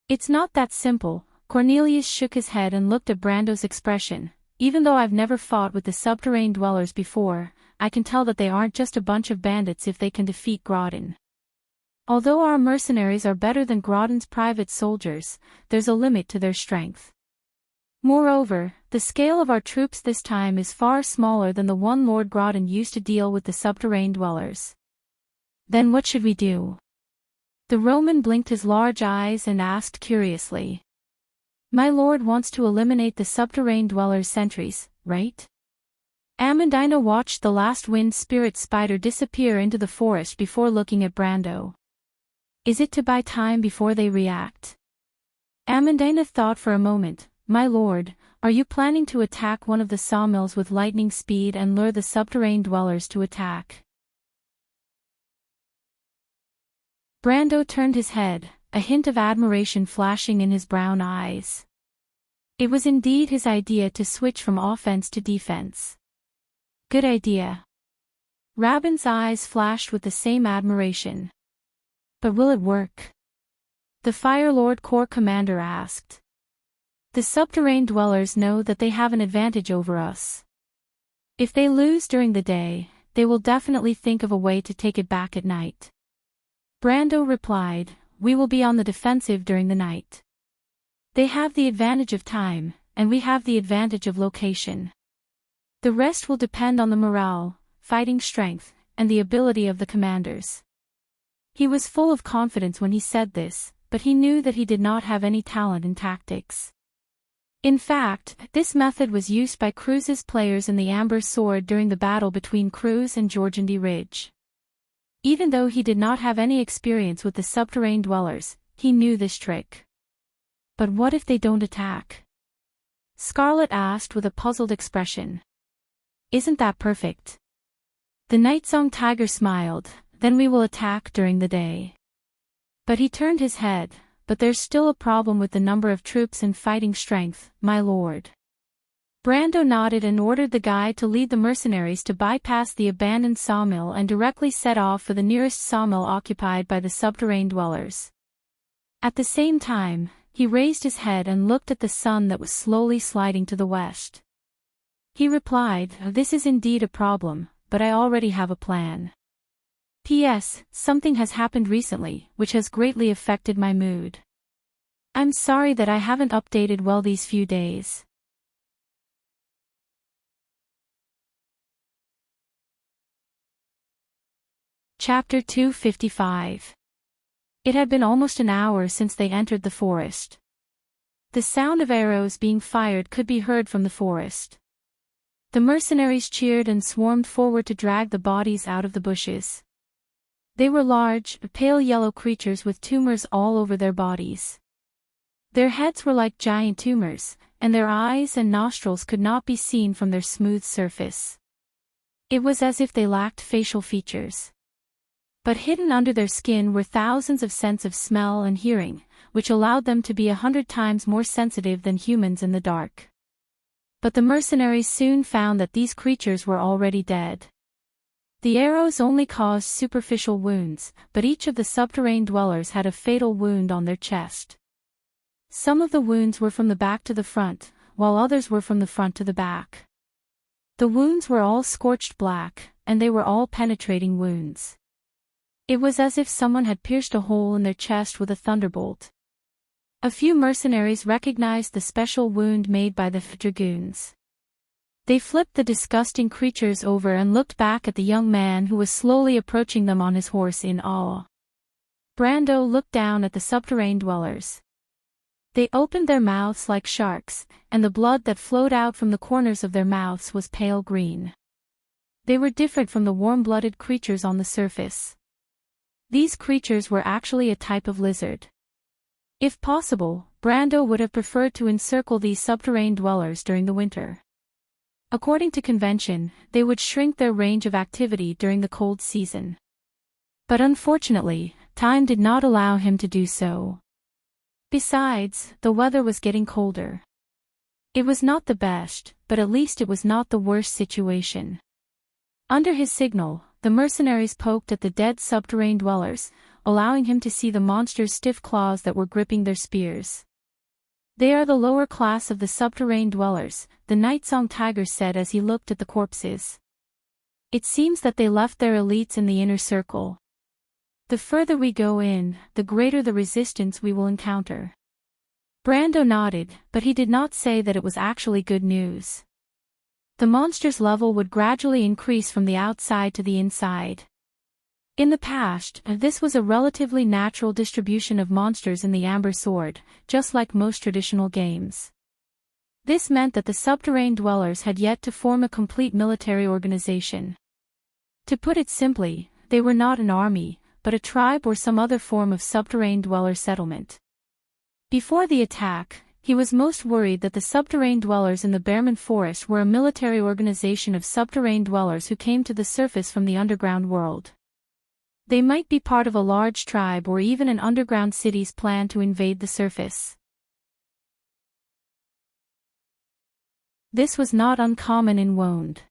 It's not that simple. Cornelius shook his head and looked at Brando's expression. "Even though I've never fought with the subterranean dwellers before, I can tell that they aren't just a bunch of bandits if they can defeat Grodin. Although our mercenaries are better than Grodin's private soldiers, there's a limit to their strength. Moreover, the scale of our troops this time is far smaller than the one Lord Grodin used to deal with the subterranean dwellers." "Then what should we do?" The Roman blinked his large eyes and asked curiously. "My lord wants to eliminate the subterranean dwellers' sentries, right?" Amandina watched the last wind spirit spider disappear into the forest before looking at Brando. "Is it to buy time before they react?" Amandina thought for a moment. "My lord, are you planning to attack one of the sawmills with lightning speed and lure the subterranean dwellers to attack?" Brando turned his head, a hint of admiration flashing in his brown eyes. It was indeed his idea to switch from offense to defense. "Good idea." Rabin's eyes flashed with the same admiration. "But will it work?" the Fire Lord Corps commander asked. "The subterranean dwellers know that they have an advantage over us. If they lose during the day, they will definitely think of a way to take it back at night." Brando replied, "We will be on the defensive during the night. They have the advantage of time, and we have the advantage of location. The rest will depend on the morale, fighting strength, and the ability of the commanders." He was full of confidence when he said this, but he knew that he did not have any talent in tactics. In fact, this method was used by Cruz's players in the Amber Sword during the battle between Cruz and Georgandy Ridge. Even though he did not have any experience with the subterranean dwellers, he knew this trick. But what if they don't attack? Scarlet asked with a puzzled expression. Isn't that perfect? The Nightsong Tiger smiled. Then we will attack during the day. But he turned his head. But there's still a problem with the number of troops and fighting strength, my lord. Brando nodded and ordered the guide to lead the mercenaries to bypass the abandoned sawmill and directly set off for the nearest sawmill occupied by the subterranean dwellers. At the same time, he raised his head and looked at the sun that was slowly sliding to the west. He replied, "This is indeed a problem, but I already have a plan. P.S. Something has happened recently, which has greatly affected my mood. I'm sorry that I haven't updated well these few days." Chapter 255. It had been almost an hour since they entered the forest. The sound of arrows being fired could be heard from the forest. The mercenaries cheered and swarmed forward to drag the bodies out of the bushes. They were large, pale yellow creatures with tumors all over their bodies. Their heads were like giant tumors, and their eyes and nostrils could not be seen from their smooth surface. It was as if they lacked facial features. But hidden under their skin were thousands of senses of smell and hearing, which allowed them to be 100 times more sensitive than humans in the dark. But the mercenaries soon found that these creatures were already dead. The arrows only caused superficial wounds, but each of the subterranean dwellers had a fatal wound on their chest. Some of the wounds were from the back to the front, while others were from the front to the back. The wounds were all scorched black, and they were all penetrating wounds. It was as if someone had pierced a hole in their chest with a thunderbolt. A few mercenaries recognized the special wound made by the dragoons. They flipped the disgusting creatures over and looked back at the young man who was slowly approaching them on his horse in awe. Brando looked down at the subterranean dwellers. They opened their mouths like sharks, and the blood that flowed out from the corners of their mouths was pale green. They were different from the warm-blooded creatures on the surface. These creatures were actually a type of lizard. If possible, Brando would have preferred to encircle these subterranean dwellers during the winter. According to convention, they would shrink their range of activity during the cold season. But unfortunately, time did not allow him to do so. Besides, the weather was getting colder. It was not the best, but at least it was not the worst situation. Under his signal, the mercenaries poked at the dead subterranean dwellers, allowing him to see the monsters' stiff claws that were gripping their spears. "They are the lower class of the subterranean dwellers," the Nightsong Tiger said as he looked at the corpses. "It seems that they left their elites in the inner circle. The further we go in, the greater the resistance we will encounter." Brando nodded, but he did not say that it was actually good news. The monster's level would gradually increase from the outside to the inside. In the past, this was a relatively natural distribution of monsters in the Amber Sword, just like most traditional games. This meant that the subterranean dwellers had yet to form a complete military organization. To put it simply, they were not an army, but a tribe or some other form of subterranean dweller settlement. Before the attack, he was most worried that the subterranean dwellers in the Bearman Forest were a military organization of subterranean dwellers who came to the surface from the underground world. They might be part of a large tribe or even an underground city's plan to invade the surface. This was not uncommon in Wonde.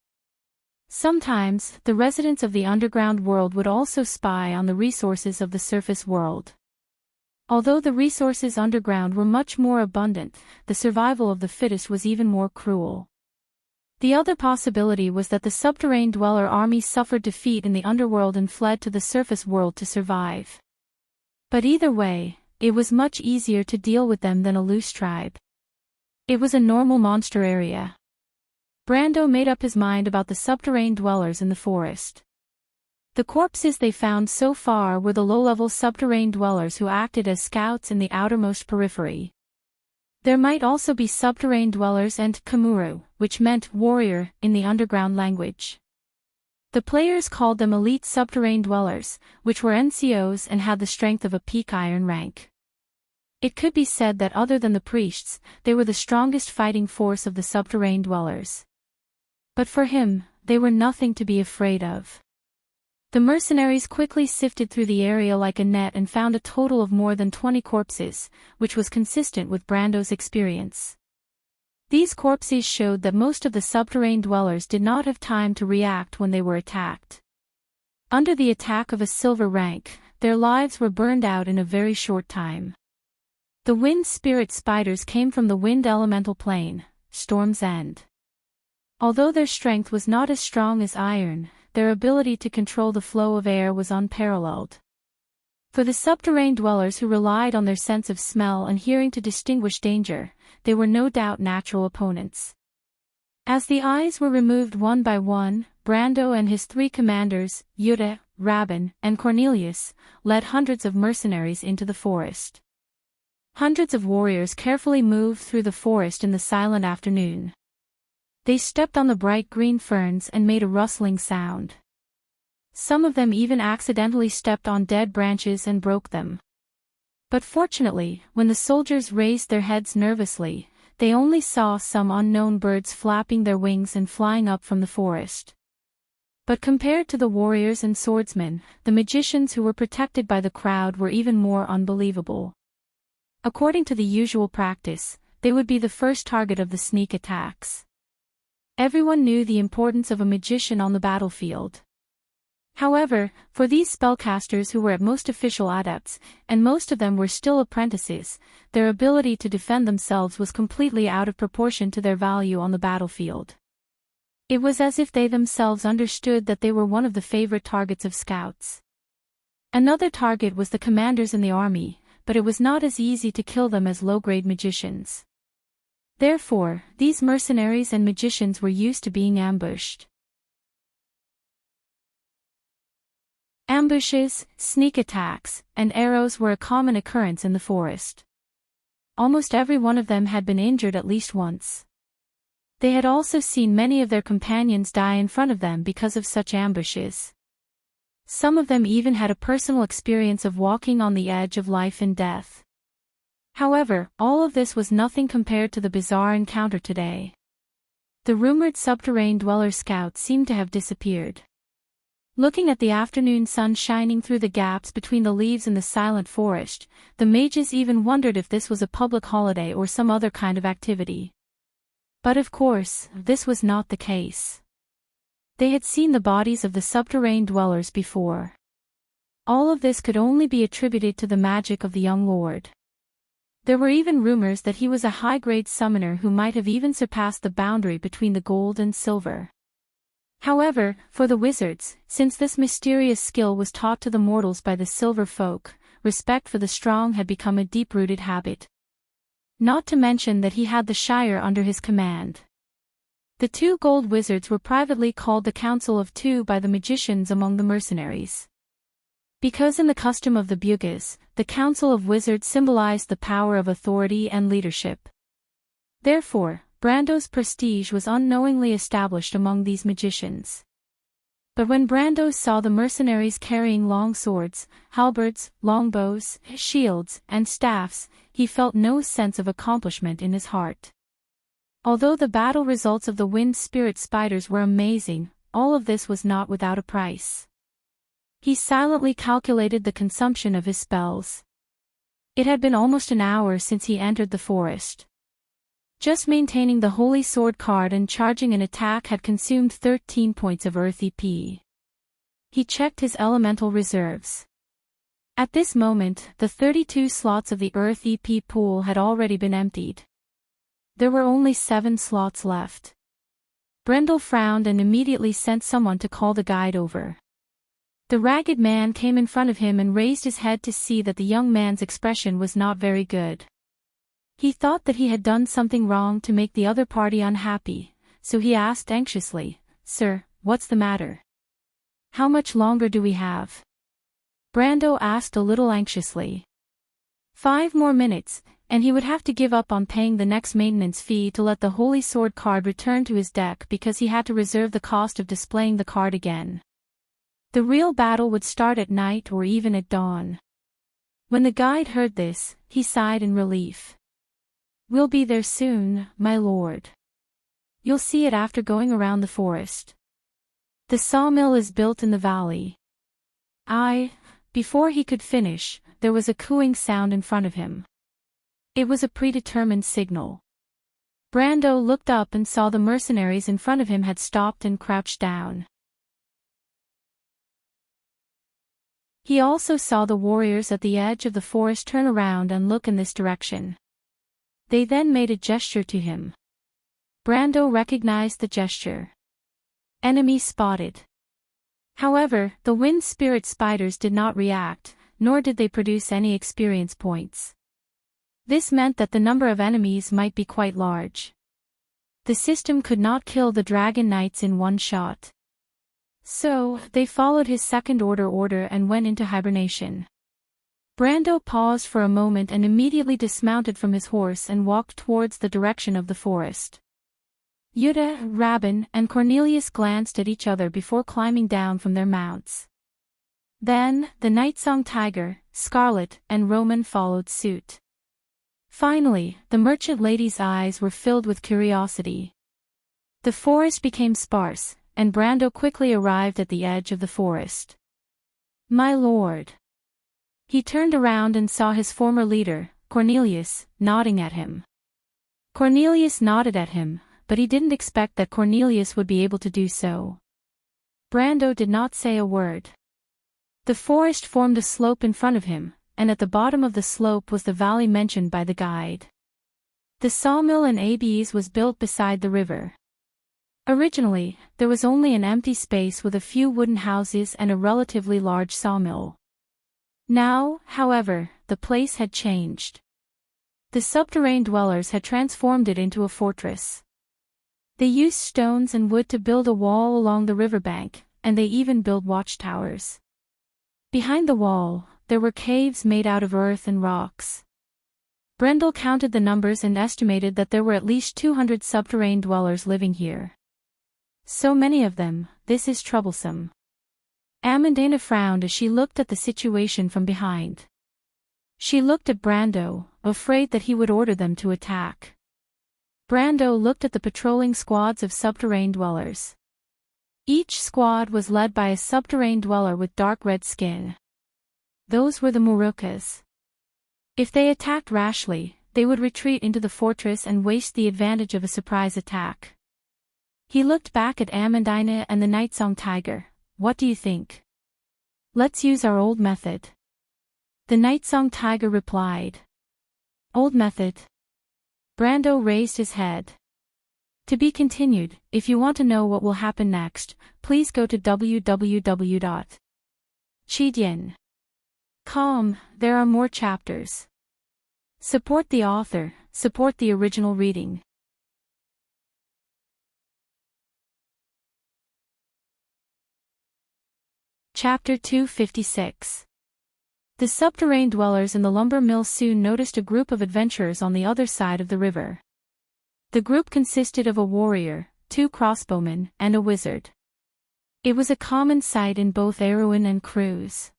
Sometimes, the residents of the underground world would also spy on the resources of the surface world. Although the resources underground were much more abundant, the survival of the fittest was even more cruel. The other possibility was that the subterranean dweller army suffered defeat in the underworld and fled to the surface world to survive. But either way, it was much easier to deal with them than a loose tribe. It was a normal monster area. Brando made up his mind about the subterranean dwellers in the forest. The corpses they found so far were the low-level subterranean dwellers who acted as scouts in the outermost periphery. There might also be subterranean dwellers and kamuru, which meant warrior in the underground language. The players called them elite subterranean dwellers, which were NCOs and had the strength of a peak iron rank. It could be said that other than the priests, they were the strongest fighting force of the subterranean dwellers. But for him, they were nothing to be afraid of. The mercenaries quickly sifted through the area like a net and found a total of more than 20 corpses, which was consistent with Brando's experience. These corpses showed that most of the subterranean dwellers did not have time to react when they were attacked. Under the attack of a silver rank, their lives were burned out in a very short time. The wind spirit spiders came from the wind elemental plane, Storm's End. Although their strength was not as strong as iron, their ability to control the flow of air was unparalleled. For the subterranean dwellers who relied on their sense of smell and hearing to distinguish danger, they were no doubt natural opponents. As the eyes were removed one by one, Brando and his 3 commanders, Yuta, Rabin, and Cornelius, led hundreds of mercenaries into the forest. Hundreds of warriors carefully moved through the forest in the silent afternoon. They stepped on the bright green ferns and made a rustling sound. Some of them even accidentally stepped on dead branches and broke them. But fortunately, when the soldiers raised their heads nervously, they only saw some unknown birds flapping their wings and flying up from the forest. But compared to the warriors and swordsmen, the magicians who were protected by the crowd were even more unbelievable. According to the usual practice, they would be the first target of the sneak attacks. Everyone knew the importance of a magician on the battlefield. However, for these spellcasters who were at most official adepts, and most of them were still apprentices, their ability to defend themselves was completely out of proportion to their value on the battlefield. It was as if they themselves understood that they were one of the favorite targets of scouts. Another target was the commanders in the army, but it was not as easy to kill them as low-grade magicians. Therefore, these mercenaries and magicians were used to being ambushed. Ambushes, sneak attacks, and arrows were a common occurrence in the forest. Almost every one of them had been injured at least once. They had also seen many of their companions die in front of them because of such ambushes. Some of them even had a personal experience of walking on the edge of life and death. However, all of this was nothing compared to the bizarre encounter today. The rumored subterranean dweller scouts seemed to have disappeared. Looking at the afternoon sun shining through the gaps between the leaves in the silent forest, the mages even wondered if this was a public holiday or some other kind of activity. But of course, this was not the case. They had seen the bodies of the subterranean dwellers before. All of this could only be attributed to the magic of the young lord. There were even rumors that he was a high-grade summoner who might have even surpassed the boundary between the gold and silver. However, for the wizards, since this mysterious skill was taught to the mortals by the silver folk, respect for the strong had become a deep-rooted habit. Not to mention that he had the Shire under his command. The 2 gold wizards were privately called the Council of Two by the magicians among the mercenaries. Because in the custom of the Bugas, the Council of Wizards symbolized the power of authority and leadership. Therefore, Brando's prestige was unknowingly established among these magicians. But when Brando saw the mercenaries carrying long swords, halberds, longbows, shields, and staffs, he felt no sense of accomplishment in his heart. Although the battle results of the wind spirit spiders were amazing, all of this was not without a price. He silently calculated the consumption of his spells. It had been almost an hour since he entered the forest. Just maintaining the Holy Sword card and charging an attack had consumed 13 points of Earth EP. He checked his elemental reserves. At this moment, the 32 slots of the Earth EP pool had already been emptied. There were only 7 slots left. Brendel frowned and immediately sent someone to call the guide over. The ragged man came in front of him and raised his head to see that the young man's expression was not very good. He thought that he had done something wrong to make the other party unhappy, so he asked anxiously, "Sir, what's the matter? How much longer do we have? Brando asked a little anxiously. 5 more minutes, and he would have to give up on paying the next maintenance fee to let the Holy Sword card return to his deck because he had to reserve the cost of displaying the card again. The real battle would start at night or even at dawn. When the guide heard this, he sighed in relief. We'll be there soon, my lord. You'll see it after going around the forest. The sawmill is built in the valley. Before he could finish, there was a cooing sound in front of him. It was a predetermined signal. Brando looked up and saw the mercenaries in front of him had stopped and crouched down. He also saw the warriors at the edge of the forest turn around and look in this direction. They then made a gesture to him. Brando recognized the gesture. Enemy spotted. However, the wind spirit spiders did not react, nor did they produce any experience points. This meant that the number of enemies might be quite large. The system could not kill the dragon knights in one shot. So, they followed his second-order order and went into hibernation. Brando paused for a moment and immediately dismounted from his horse and walked towards the direction of the forest. Yuta, Rabin, and Cornelius glanced at each other before climbing down from their mounts. Then, the Nightsong Tiger, Scarlet, and Roman followed suit. Finally, the merchant lady's eyes were filled with curiosity. The forest became sparse, and Brando quickly arrived at the edge of the forest. My lord. He turned around and saw his former leader, Cornelius, nodding at him. Cornelius nodded at him, but he didn't expect that Cornelius would be able to do so. Brando did not say a word. The forest formed a slope in front of him, and at the bottom of the slope was the valley mentioned by the guide. The sawmill in Abes was built beside the river. Originally, there was only an empty space with a few wooden houses and a relatively large sawmill. Now, however, the place had changed. The subterranean dwellers had transformed it into a fortress. They used stones and wood to build a wall along the riverbank, and they even built watchtowers. Behind the wall, there were caves made out of earth and rocks. Brendel counted the numbers and estimated that there were at least 200 subterranean dwellers living here. So many of them, this is troublesome. Amandina frowned as she looked at the situation from behind. She looked at Brando, afraid that he would order them to attack. Brando looked at the patrolling squads of subterranean dwellers. Each squad was led by a subterranean dweller with dark red skin. Those were the Murukas. If they attacked rashly, they would retreat into the fortress and waste the advantage of a surprise attack. He looked back at Amandina and the Nightsong Tiger. What do you think? Let's use our old method. The Nightsong Tiger replied. Old method? Brando raised his head. To be continued. If you want to know what will happen next, please go to www.chidian.com. There are more chapters. Support the author, support the original reading. Chapter 256. The subterranean dwellers in the lumber mill soon noticed a group of adventurers on the other side of the river. The group consisted of a warrior, 2 crossbowmen, and a wizard. It was a common sight in both Erewhon and Cruz.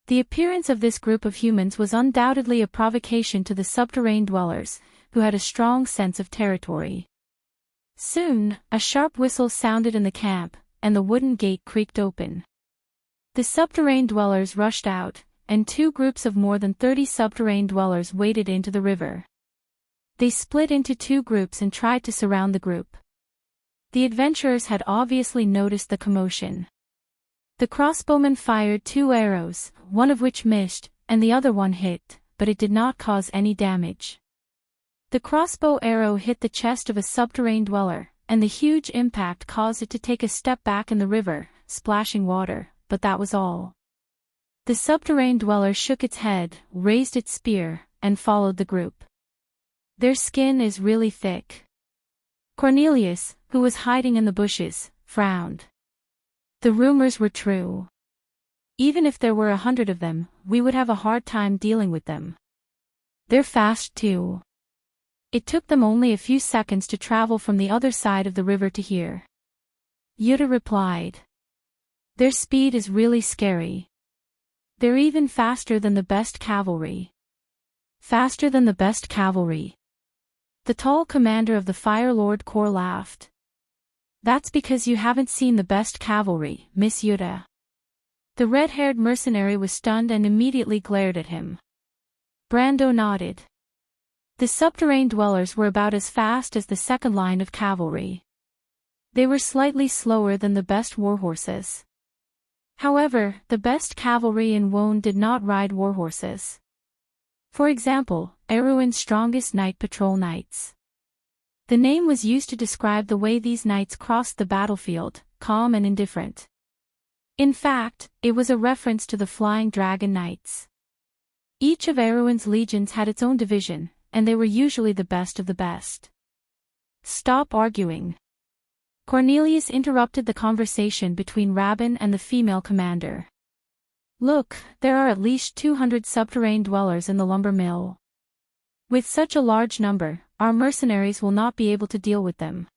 The appearance of this group of humans was undoubtedly a provocation to the subterranean dwellers, who had a strong sense of territory. Soon, a sharp whistle sounded in the camp, and the wooden gate creaked open. The subterranean dwellers rushed out, and 2 groups of more than 30 subterranean dwellers waded into the river. They split into 2 groups and tried to surround the group. The adventurers had obviously noticed the commotion. The crossbowman fired 2 arrows, one of which missed, and the other one hit, but it did not cause any damage. The crossbow arrow hit the chest of a subterranean dweller, and the huge impact caused it to take a step back in the river, splashing water, but that was all. The subterranean dweller shook its head, raised its spear, and followed the group. Their skin is really thick. Cornelius, who was hiding in the bushes, frowned. The rumors were true. Even if there were 100 of them, we would have a hard time dealing with them. They're fast too. It took them only a few seconds to travel from the other side of the river to here. Yuta replied. Their speed is really scary. They're even faster than the best cavalry. Faster than the best cavalry. The tall commander of the Fire Lord Corps laughed. That's because you haven't seen the best cavalry, Miss Yuta. The red-haired mercenary was stunned and immediately glared at him. Brando nodded. The subterranean dwellers were about as fast as the second line of cavalry. They were slightly slower than the best warhorses. However, the best cavalry in Wone did not ride warhorses. For example, Erewhon's strongest night patrol knights. The name was used to describe the way these knights crossed the battlefield, calm and indifferent. In fact, it was a reference to the Flying Dragon Knights. Each of Erewhon's legions had its own division, and they were usually the best of the best. Stop arguing. Cornelius interrupted the conversation between Rabin and the female commander. Look, there are at least 200 subterranean dwellers in the lumber mill. With such a large number, our mercenaries will not be able to deal with them.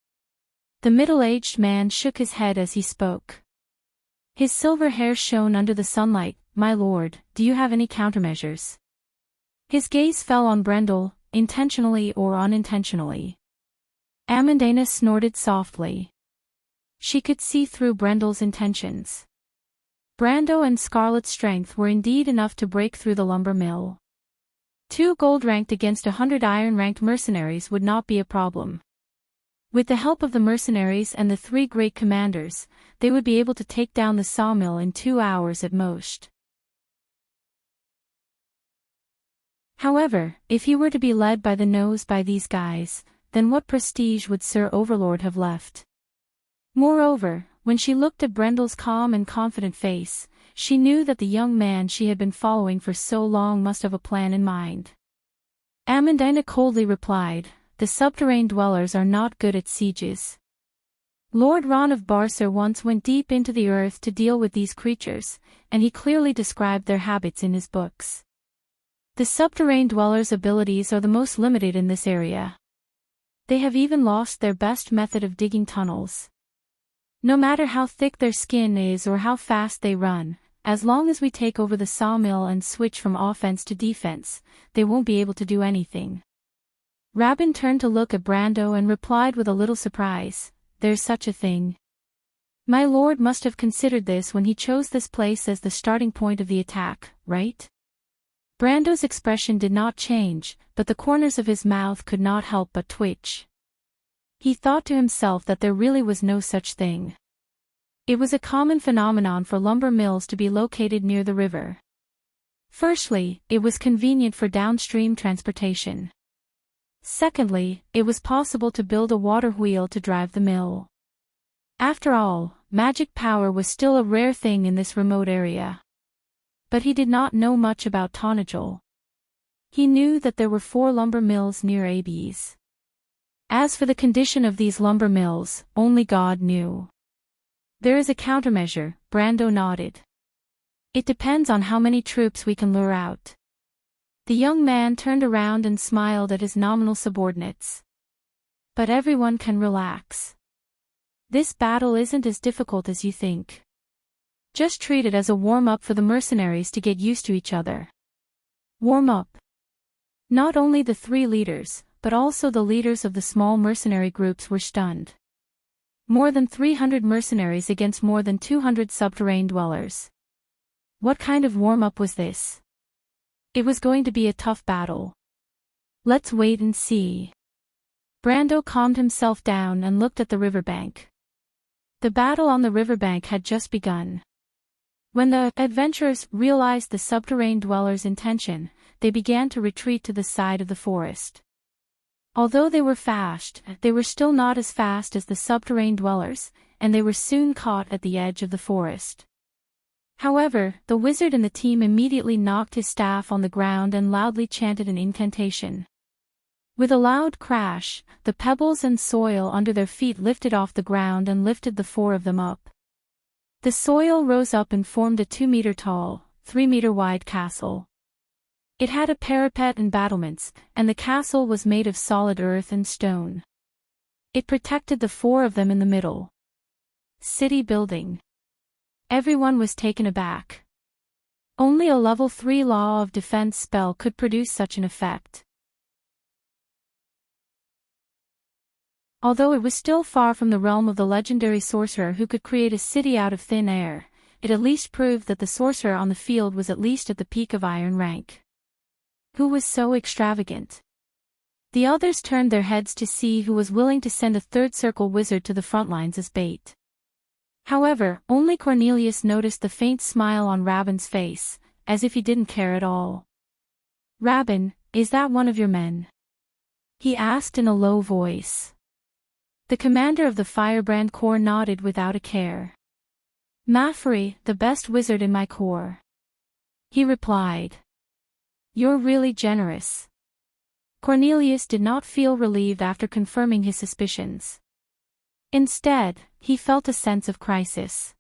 The middle-aged man shook his head as he spoke. His silver hair shone under the sunlight. My lord, do you have any countermeasures? His gaze fell on Brendel, intentionally or unintentionally. Amandina snorted softly. She could see through Brendel's intentions. Brando and Scarlet's strength were indeed enough to break through the lumber mill. 2 gold-ranked against 100 iron-ranked mercenaries would not be a problem. With the help of the mercenaries and the 3 great commanders, they would be able to take down the sawmill in 2 hours at most. However, if he were to be led by the nose by these guys, then what prestige would Sir Overlord have left? Moreover, when she looked at Brendel's calm and confident face, she knew that the young man she had been following for so long must have a plan in mind. Amandina coldly replied, the subterranean dwellers are not good at sieges. Lord Ron of Barcer once went deep into the earth to deal with these creatures, and he clearly described their habits in his books. The subterranean dwellers' abilities are the most limited in this area. They have even lost their best method of digging tunnels. No matter how thick their skin is or how fast they run, as long as we take over the sawmill and switch from offense to defense, they won't be able to do anything. Rabin turned to look at Brando and replied with a little surprise, there's such a thing. My lord must have considered this when he chose this place as the starting point of the attack, right? Brando's expression did not change, but the corners of his mouth could not help but twitch. He thought to himself that there really was no such thing. It was a common phenomenon for lumber mills to be located near the river. Firstly, it was convenient for downstream transportation. Secondly, it was possible to build a water wheel to drive the mill. After all, magic power was still a rare thing in this remote area. But he did not know much about Tonajol. He knew that there were 4 lumber mills near Abes. As for the condition of these lumber mills, only God knew. There is a countermeasure, Brando nodded. It depends on how many troops we can lure out. The young man turned around and smiled at his nominal subordinates. But everyone can relax. This battle isn't as difficult as you think. Just treat it as a warm-up for the mercenaries to get used to each other. Warm-up. Not only the 3 leaders, but also the leaders of the small mercenary groups were stunned. More than 300 mercenaries against more than 200 subterranean dwellers. What kind of warm-up was this? It was going to be a tough battle. Let's wait and see. Brando calmed himself down and looked at the riverbank. The battle on the riverbank had just begun. When the adventurers realized the subterranean dwellers' intention, they began to retreat to the side of the forest. Although they were fast, they were still not as fast as the subterranean dwellers, and they were soon caught at the edge of the forest. However, the wizard in the team immediately knocked his staff on the ground and loudly chanted an incantation. With a loud crash, the pebbles and soil under their feet lifted off the ground and lifted the 4 of them up. The soil rose up and formed a 2-meter-tall, 3-meter-wide castle. It had a parapet and battlements, and the castle was made of solid earth and stone. It protected the 4 of them in the middle. City building. Everyone was taken aback. Only a level 3 law of defense spell could produce such an effect. Although it was still far from the realm of the legendary sorcerer who could create a city out of thin air, it at least proved that the sorcerer on the field was at least at the peak of iron rank. Who was so extravagant? The others turned their heads to see who was willing to send a third circle wizard to the front lines as bait. However, only Cornelius noticed the faint smile on Rabin's face, as if he didn't care at all. "Rabin, is that one of your men?" he asked in a low voice. The commander of the Firebrand Corps nodded without a care. "Mafri, the best wizard in my corps," he replied. "You're really generous." Cornelius did not feel relieved after confirming his suspicions. Instead, he felt a sense of crisis.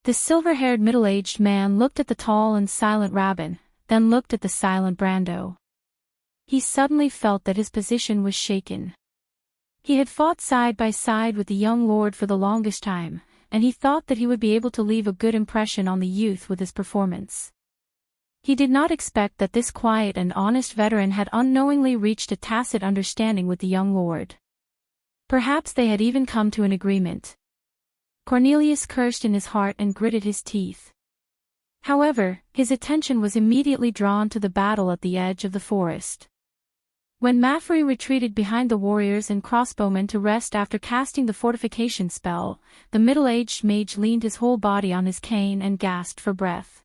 The silver-haired middle-aged man looked at the tall and silent Rabin, then looked at the silent Brando. He suddenly felt that his position was shaken. He had fought side by side with the young lord for the longest time, and he thought that he would be able to leave a good impression on the youth with his performance. He did not expect that this quiet and honest veteran had unknowingly reached a tacit understanding with the young lord. Perhaps they had even come to an agreement. Cornelius cursed in his heart and gritted his teeth. However, his attention was immediately drawn to the battle at the edge of the forest. When Mafri retreated behind the warriors and crossbowmen to rest after casting the fortification spell, the middle-aged mage leaned his whole body on his cane and gasped for breath.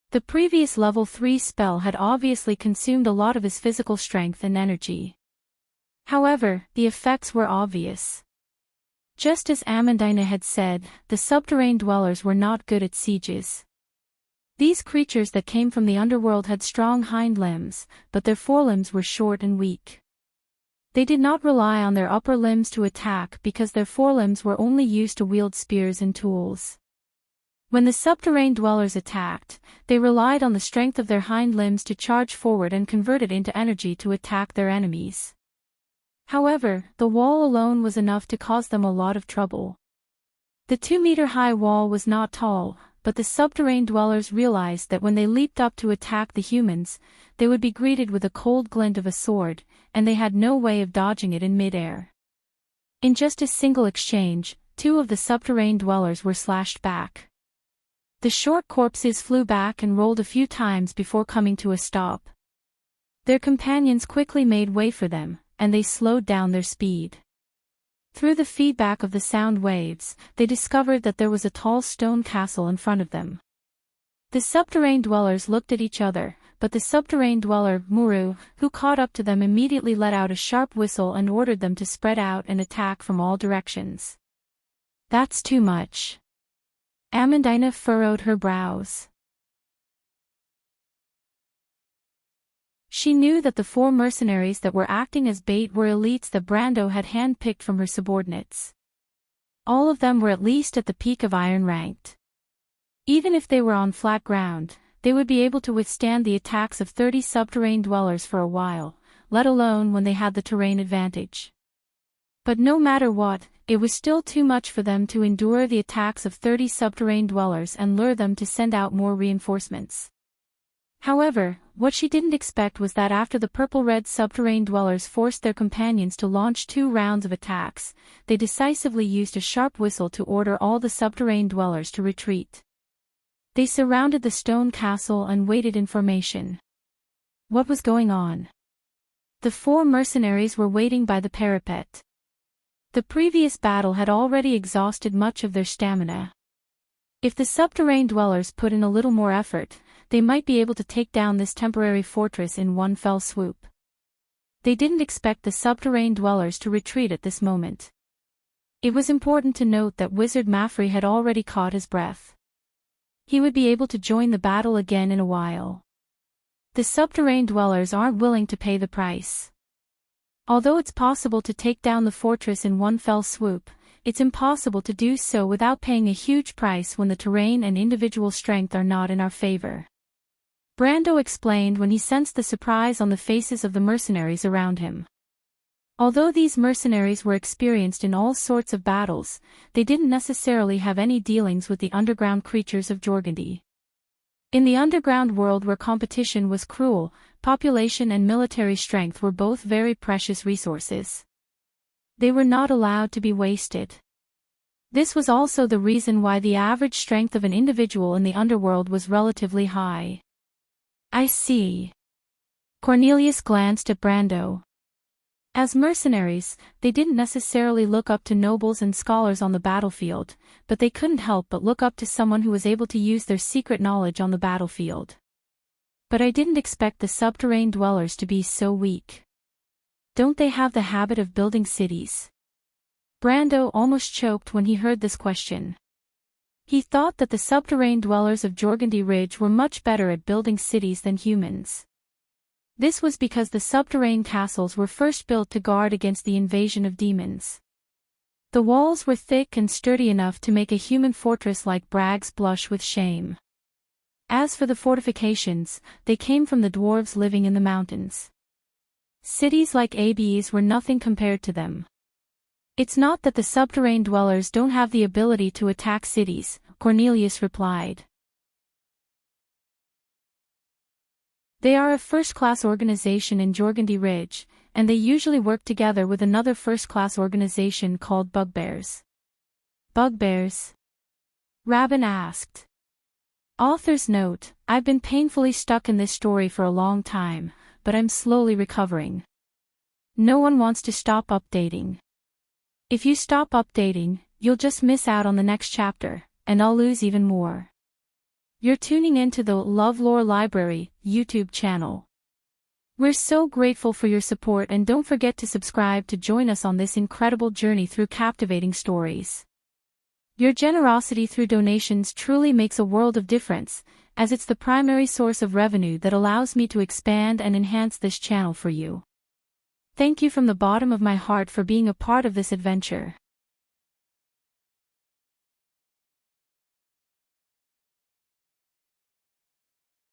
The previous level 3 spell had obviously consumed a lot of his physical strength and energy. However, the effects were obvious. Just as Amandina had said, the subterranean dwellers were not good at sieges. These creatures that came from the underworld had strong hind limbs, but their forelimbs were short and weak. They did not rely on their upper limbs to attack because their forelimbs were only used to wield spears and tools. When the subterranean dwellers attacked, they relied on the strength of their hind limbs to charge forward and convert it into energy to attack their enemies. However, the wall alone was enough to cause them a lot of trouble. The 2-meter-high wall was not tall, but the subterranean dwellers realized that when they leaped up to attack the humans, they would be greeted with a cold glint of a sword, and they had no way of dodging it in mid-air. In just a single exchange, 2 of the subterranean dwellers were slashed back. The short corpses flew back and rolled a few times before coming to a stop. Their companions quickly made way for them, and they slowed down their speed. Through the feedback of the sound waves, they discovered that there was a tall stone castle in front of them. The subterranean dwellers looked at each other, but the subterranean dweller, Muru, who caught up to them immediately let out a sharp whistle and ordered them to spread out and attack from all directions. "That's too much." Amandina furrowed her brows. She knew that the 4 mercenaries that were acting as bait were elites that Brando had hand-picked from her subordinates. All of them were at least at the peak of iron ranked. Even if they were on flat ground, they would be able to withstand the attacks of 30 subterranean dwellers for a while, let alone when they had the terrain advantage. But no matter what, it was still too much for them to endure the attacks of 30 subterranean dwellers and lure them to send out more reinforcements. However, what she didn't expect was that after the purple-red subterranean dwellers forced their companions to launch 2 rounds of attacks, they decisively used a sharp whistle to order all the subterranean dwellers to retreat. They surrounded the stone castle and waited in formation. What was going on? The 4 mercenaries were waiting by the parapet. The previous battle had already exhausted much of their stamina. If the subterranean dwellers put in a little more effort, they might be able to take down this temporary fortress in one fell swoop. They didn't expect the subterranean dwellers to retreat at this moment. It was important to note that Wizard Mafri had already caught his breath. He would be able to join the battle again in a while. The subterranean dwellers aren't willing to pay the price. Although it's possible to take down the fortress in one fell swoop, it's impossible to do so without paying a huge price when the terrain and individual strength are not in our favor. Brando explained when he sensed the surprise on the faces of the mercenaries around him. Although these mercenaries were experienced in all sorts of battles, they didn't necessarily have any dealings with the underground creatures of Jorgundy. In the underground world where competition was cruel, population and military strength were both very precious resources. They were not allowed to be wasted. This was also the reason why the average strength of an individual in the underworld was relatively high. I see. Cornelius glanced at Brando. As mercenaries, they didn't necessarily look up to nobles and scholars on the battlefield, but they couldn't help but look up to someone who was able to use their secret knowledge on the battlefield. But I didn't expect the subterranean dwellers to be so weak. Don't they have the habit of building cities? Brando almost choked when he heard this question. He thought that the subterranean dwellers of Jorgundy Ridge were much better at building cities than humans. This was because the subterranean castles were first built to guard against the invasion of demons. The walls were thick and sturdy enough to make a human fortress like Bragg's blush with shame. As for the fortifications, they came from the dwarves living in the mountains. Cities like Ab's were nothing compared to them. It's not that the subterranean dwellers don't have the ability to attack cities, Cornelius replied. They are a first-class organization in Jorgundy Ridge, and they usually work together with another first-class organization called Bugbears. Bugbears? Rabin asked. Author's note: I've been painfully stuck in this story for a long time, but I'm slowly recovering. No one wants to stop updating. If you stop updating, you'll just miss out on the next chapter, and I'll lose even more. You're tuning into the LoveLore Library YouTube channel. We're so grateful for your support, and don't forget to subscribe to join us on this incredible journey through captivating stories. Your generosity through donations truly makes a world of difference, as it's the primary source of revenue that allows me to expand and enhance this channel for you. Thank you from the bottom of my heart for being a part of this adventure.